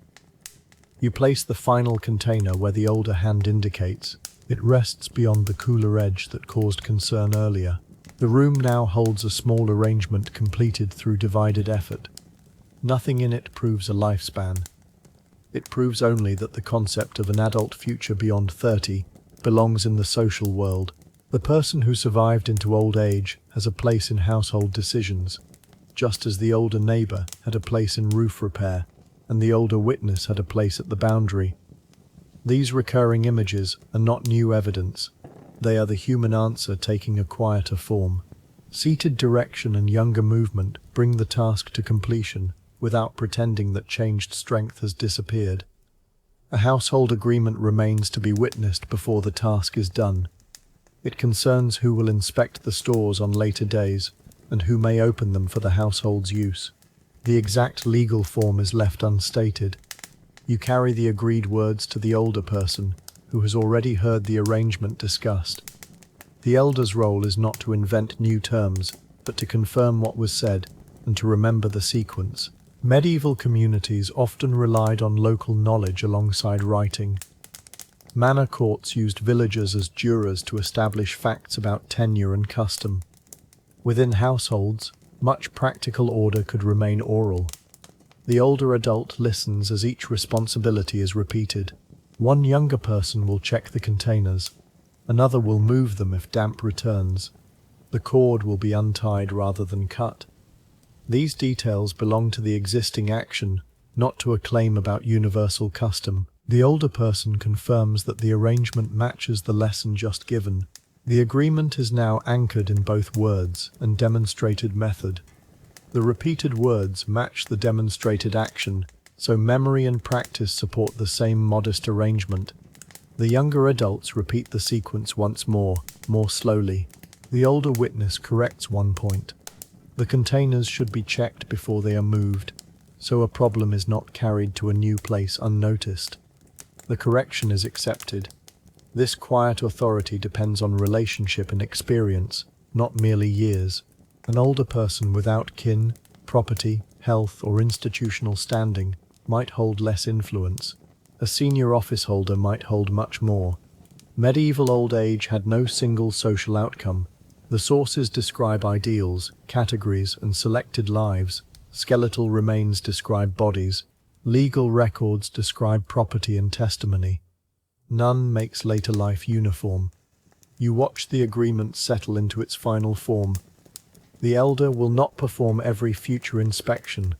You place the final container where the older hand indicates. It rests beyond the cooler edge that caused concern earlier. The room now holds a small arrangement completed through divided effort. Nothing in it proves a lifespan. It proves only that the concept of an adult future beyond 30 belongs in the social world. The person who survived into old age has a place in household decisions, just as the older neighbor had a place in roof repair, and the older witness had a place at the boundary. These recurring images are not new evidence. They are the human answer taking a quieter form. Seated direction and younger movement bring the task to completion without pretending that changed strength has disappeared. A household agreement remains to be witnessed before the task is done. It concerns who will inspect the stores on later days and who may open them for the household's use. The exact legal form is left unstated. You carry the agreed words to the older person, who has already heard the arrangement discussed. The elder's role is not to invent new terms, but to confirm what was said and to remember the sequence. Medieval communities often relied on local knowledge alongside writing. Manor courts used villagers as jurors to establish facts about tenure and custom. Within households, much practical order could remain oral. The older adult listens as each responsibility is repeated. One younger person will check the containers. Another will move them if damp returns. The cord will be untied rather than cut. These details belong to the existing action, not to a claim about universal custom. The older person confirms that the arrangement matches the lesson just given. The agreement is now anchored in both words and demonstrated method. The repeated words match the demonstrated action, so memory and practice support the same modest arrangement. The younger adults repeat the sequence once more slowly. The older witness corrects one point. The containers should be checked before they are moved, so a problem is not carried to a new place unnoticed. The correction is accepted. This quiet authority depends on relationship and experience, not merely years. An older person without kin, property, health, or institutional standing might hold less influence. A senior office holder might hold much more. Medieval old age had no single social outcome. The sources describe ideals, categories, and selected lives. Skeletal remains describe bodies. Legal records describe property and testimony. None makes later life uniform. You watch the agreement settle into its final form. The elder will not perform every future inspection.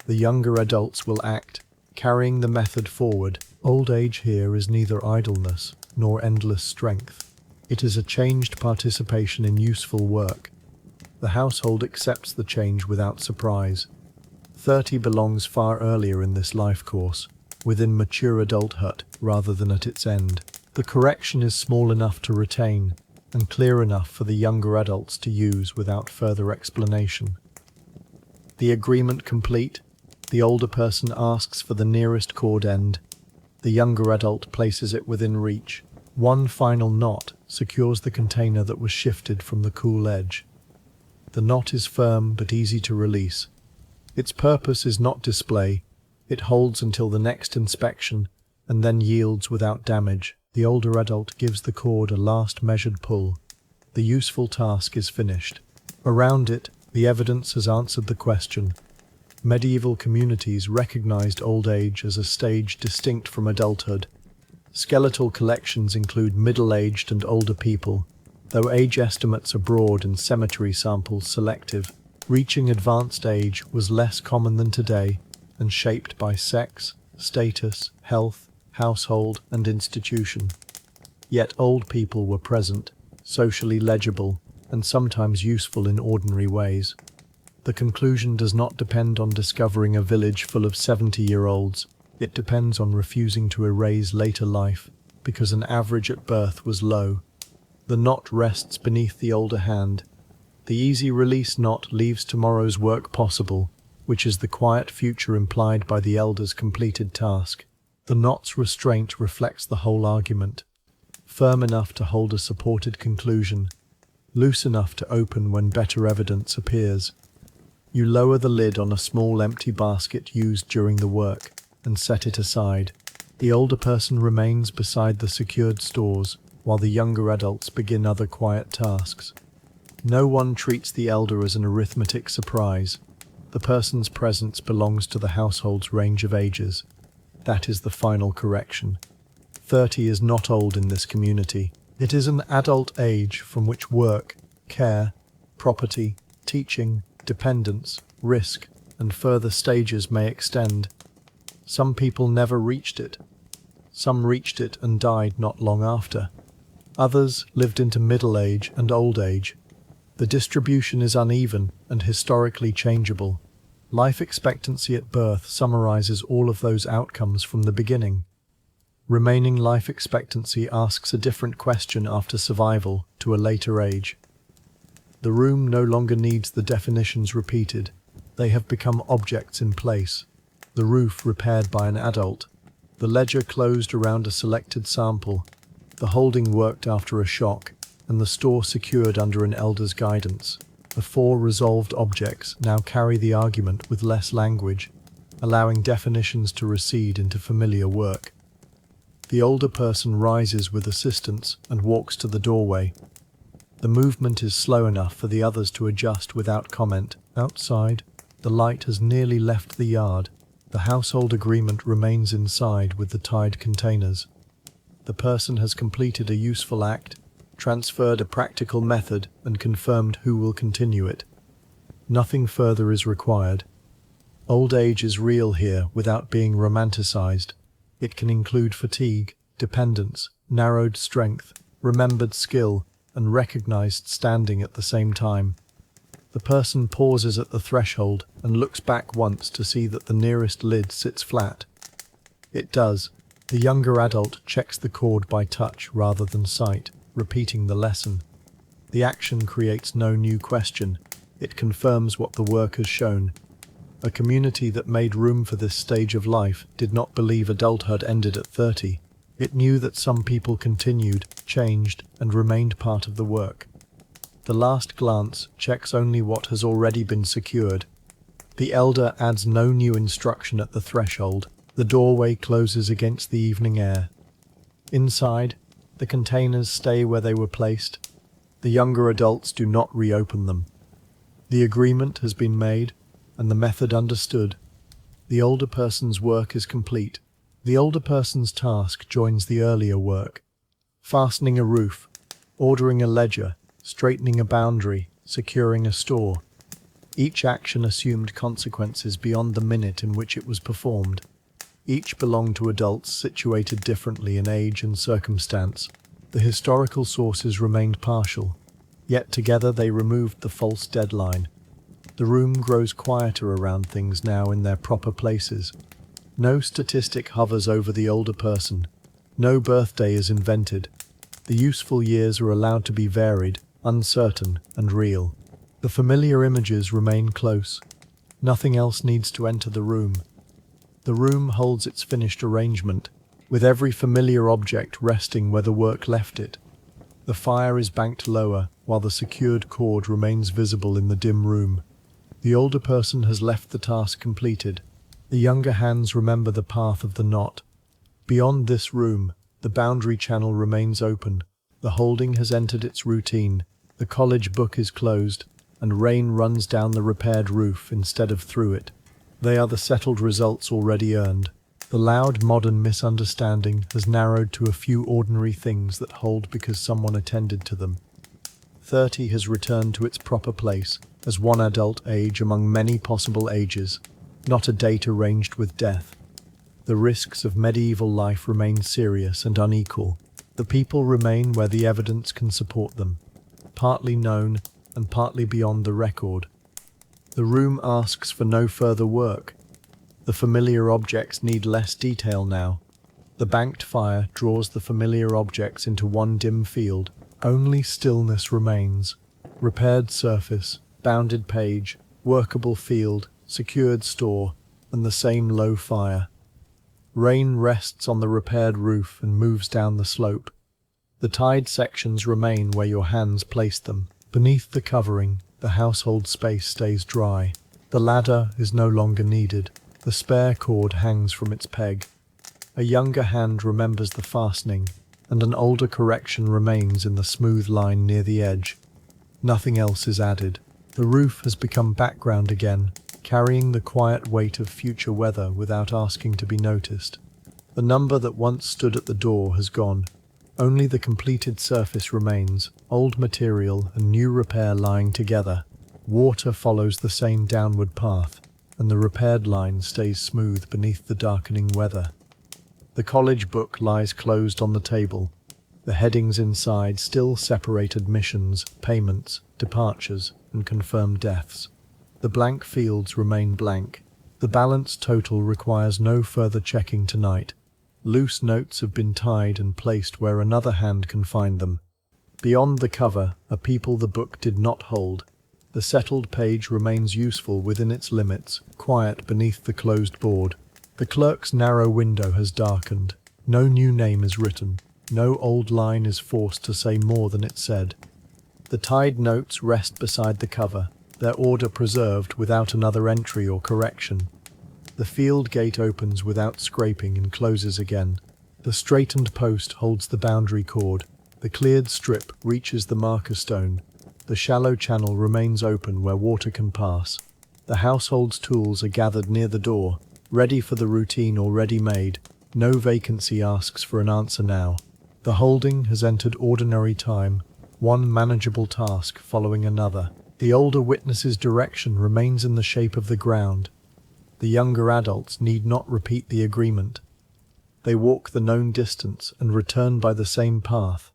The younger adults will act, carrying the method forward. Old age here is neither idleness nor endless strength. It is a changed participation in useful work. The household accepts the change without surprise. 30 belongs far earlier in this life course, within mature adulthood rather than at its end. The correction is small enough to retain and clear enough for the younger adults to use without further explanation. The agreement complete, the older person asks for the nearest cord end. The younger adult places it within reach. One final knot secures the container that was shifted from the cool edge. The knot is firm but easy to release. Its purpose is not display. It holds until the next inspection and then yields without damage. The older adult gives the cord a last measured pull. The useful task is finished. Around it, the evidence has answered the question. Medieval communities recognized old age as a stage distinct from adulthood. Skeletal collections include middle-aged and older people, though age estimates are broad and cemetery samples selective. Reaching advanced age was less common than today and shaped by sex, status, health, household, and institution. Yet old people were present, socially legible, and sometimes useful in ordinary ways. The conclusion does not depend on discovering a village full of 70-year-olds. It depends on refusing to erase later life, because an average at birth was low. The knot rests beneath the older hand. The easy release knot leaves tomorrow's work possible, which is the quiet future implied by the elder's completed task. The knot's restraint reflects the whole argument. Firm enough to hold a supported conclusion, loose enough to open when better evidence appears. You lower the lid on a small empty basket used during the work and set it aside. The older person remains beside the secured stores, while the younger adults begin other quiet tasks. No one treats the elder as an arithmetic surprise. The person's presence belongs to the household's range of ages. That is the final correction. 30 is not old in this community. It is an adult age from which work, care, property, teaching, dependence, risk, and further stages may extend. Some people never reached it. Some reached it and died not long after. Others lived into middle age and old age. The distribution is uneven and historically changeable. Life expectancy at birth summarizes all of those outcomes from the beginning. Remaining life expectancy asks a different question after survival to a later age. The room no longer needs the definitions repeated. They have become objects in place. The roof repaired by an adult. The ledger closed around a selected sample. The holding worked after a shock, and the store secured under an elder's guidance. The 4 resolved objects now carry the argument with less language, allowing definitions to recede into familiar work. The older person rises with assistance and walks to the doorway. The movement is slow enough for the others to adjust without comment. Outside, the light has nearly left the yard. The household agreement remains inside with the tied containers. The person has completed a useful act, transferred a practical method, and confirmed who will continue it. Nothing further is required. Old age is real here without being romanticized. It can include fatigue, dependence, narrowed strength, remembered skill, and recognized standing at the same time. The person pauses at the threshold and looks back once to see that the nearest lid sits flat. It does. The younger adult checks the cord by touch rather than sight, repeating the lesson. The action creates no new question. It confirms what the work has shown. A community that made room for this stage of life did not believe adulthood ended at 30. It knew that some people continued, changed, and remained part of the work. The last glance checks only what has already been secured. The elder adds no new instruction at the threshold. The doorway closes against the evening air. Inside, the containers stay where they were placed. The younger adults do not reopen them. The agreement has been made, and the method understood. The older person's work is complete. The older person's task joins the earlier work. Fastening a roof, ordering a ledger, straightening a boundary, securing a store. Each action assumed consequences beyond the minute in which it was performed. Each belonged to adults situated differently in age and circumstance. The historical sources remained partial, yet together they removed the false deadline. The room grows quieter around things now in their proper places. No statistic hovers over the older person. No birthday is invented. The useful years are allowed to be varied, uncertain, and real. The familiar images remain close. Nothing else needs to enter the room. The room holds its finished arrangement, with every familiar object resting where the work left it. The fire is banked lower, while the secured cord remains visible in the dim room. The older person has left the task completed. The younger hands remember the path of the knot. Beyond this room, the boundary channel remains open. The holding has entered its routine. The college book is closed, and rain runs down the repaired roof instead of through it. They are the settled results already earned. The loud modern misunderstanding has narrowed to a few ordinary things that hold because someone attended to them. 30 has returned to its proper place as one adult age among many possible ages, not a date arranged with death. The risks of medieval life remain serious and unequal. The people remain where the evidence can support them, partly known and partly beyond the record. The room asks for no further work. The familiar objects need less detail now. The banked fire draws the familiar objects into one dim field. Only stillness remains. Repaired surface, bounded page, workable field, secured store, and the same low fire. Rain rests on the repaired roof and moves down the slope. The tied sections remain where your hands placed them. Beneath the covering, the household space stays dry. The ladder is no longer needed. The spare cord hangs from its peg. A younger hand remembers the fastening, and an older correction remains in the smooth line near the edge. Nothing else is added. The roof has become background again, carrying the quiet weight of future weather without asking to be noticed. The number that once stood at the door has gone. Only the completed surface remains, old material and new repair lying together. Water follows the same downward path, and the repaired line stays smooth beneath the darkening weather. The college book lies closed on the table. The headings inside still separate admissions, payments, departures, and confirmed deaths. The blank fields remain blank. The balance total requires no further checking tonight. Loose notes have been tied and placed where another hand can find them. Beyond the cover, a people the book did not hold. The settled page remains useful within its limits, quiet beneath the closed board. The clerk's narrow window has darkened. No new name is written. No old line is forced to say more than it said. The tied notes rest beside the cover, their order preserved without another entry or correction. The field gate opens without scraping and closes again. The straightened post holds the boundary cord. The cleared strip reaches the marker stone. The shallow channel remains open where water can pass. The household's tools are gathered near the door, ready for the routine already made. No vacancy asks for an answer now. The holding has entered ordinary time, one manageable task following another. The older witness's direction remains in the shape of the ground. The younger adults need not repeat the agreement. They walk the known distance and return by the same path.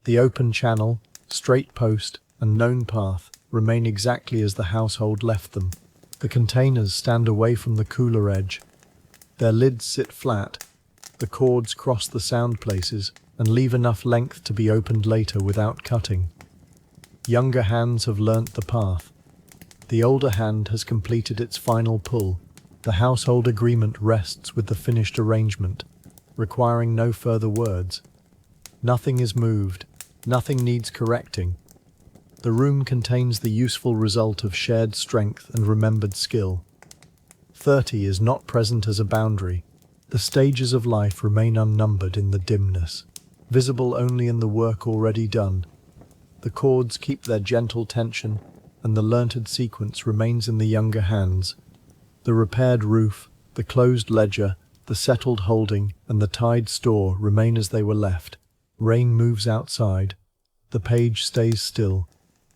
The open channel, straight post, and known path remain exactly as the household left them. The containers stand away from the cooler edge. Their lids sit flat. The cords cross the sound places and leave enough length to be opened later without cutting. Younger hands have learnt the path. The older hand has completed its final pull. The household agreement rests with the finished arrangement, requiring no further words. Nothing is moved. Nothing needs correcting. The room contains the useful result of shared strength and remembered skill. 30 is not present as a boundary. The stages of life remain unnumbered in the dimness, visible only in the work already done. The chords keep their gentle tension, and the learned sequence remains in the younger hands. The repaired roof, the closed ledger, the settled holding, and the tied store remain as they were left. Rain moves outside. The page stays still.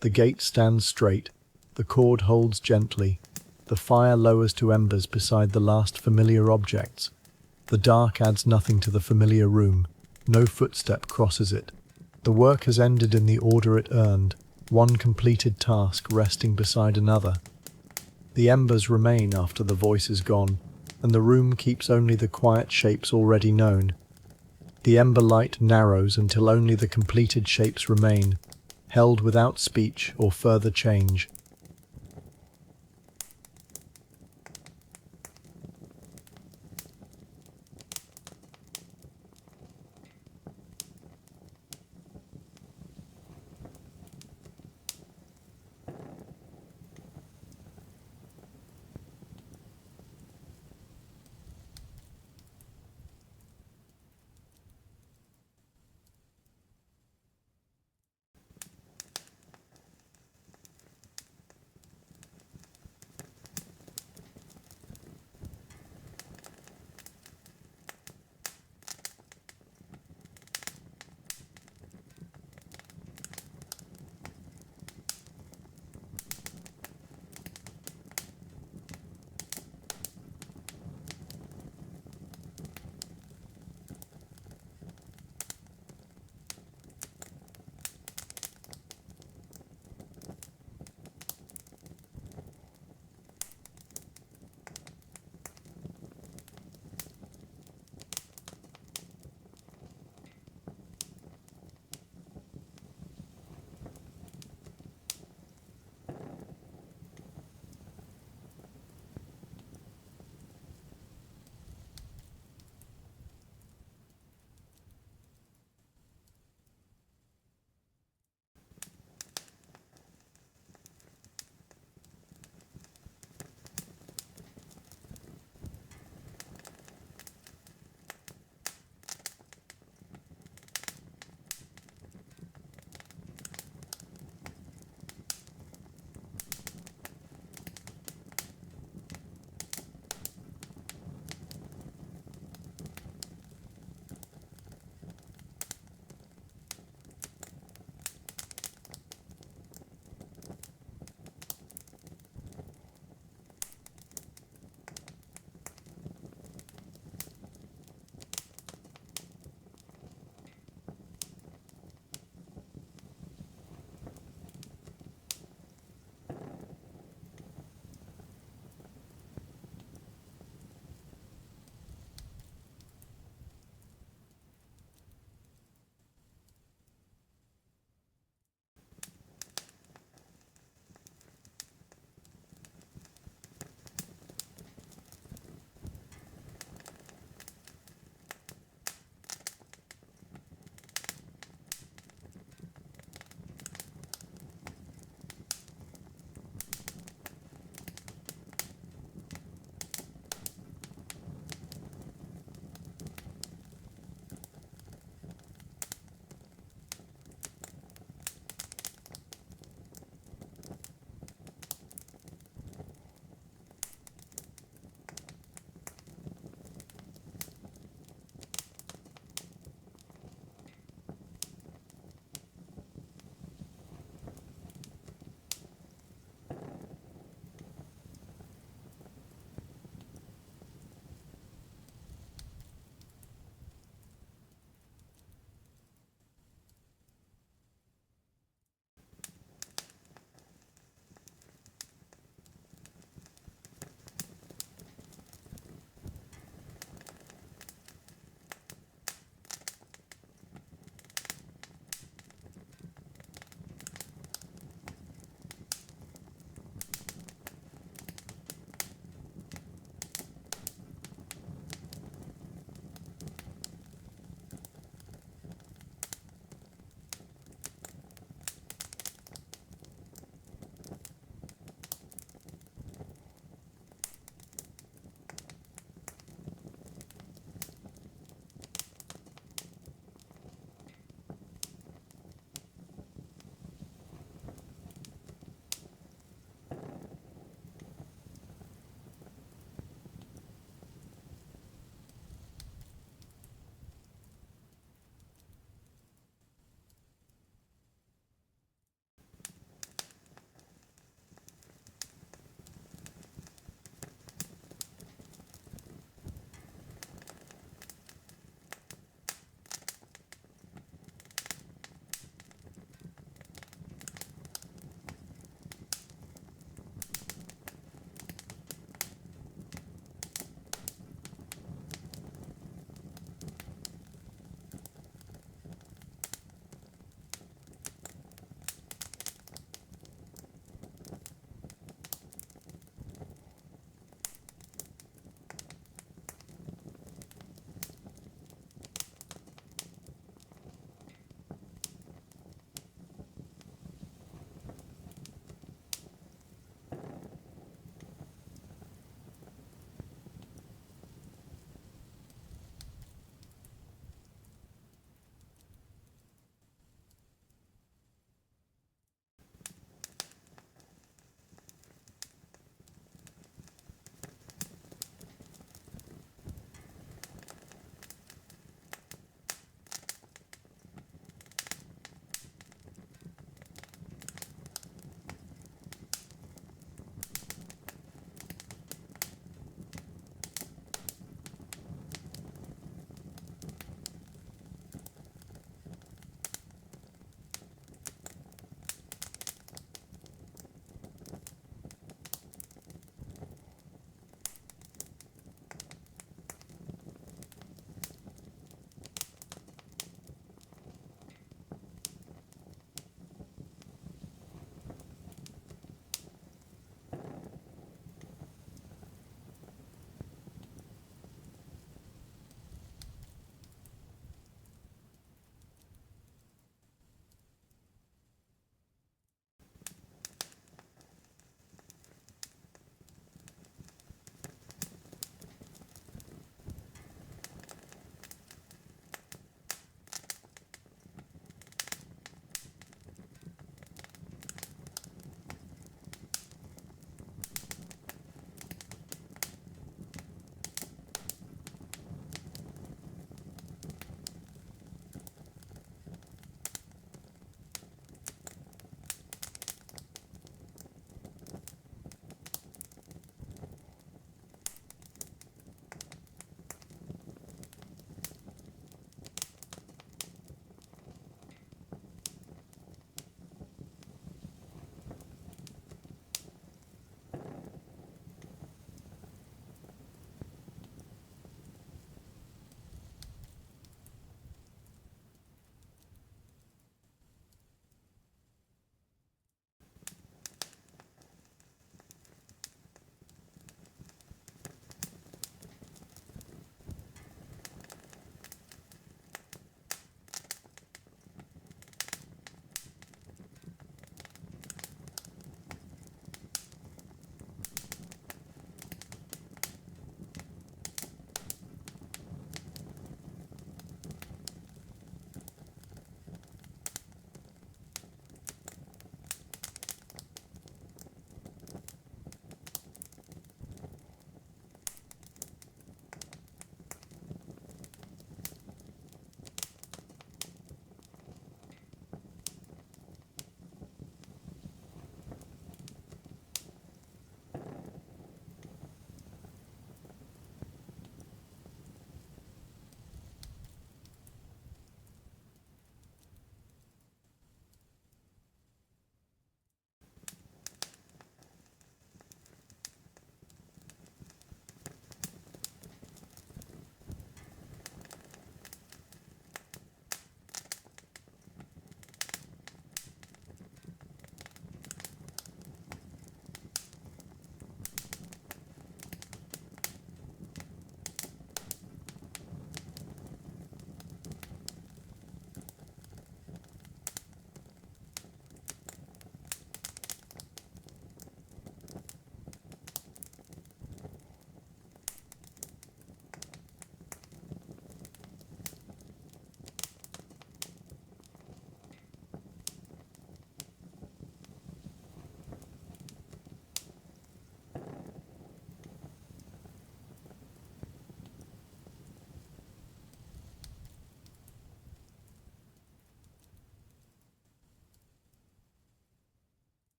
The gate stands straight. The cord holds gently. The fire lowers to embers beside the last familiar objects. The dark adds nothing to the familiar room. No footstep crosses it. The work has ended in the order it earned, one completed task resting beside another. The embers remain after the voice is gone, and the room keeps only the quiet shapes already known. The ember light narrows until only the completed shapes remain, held without speech or further change.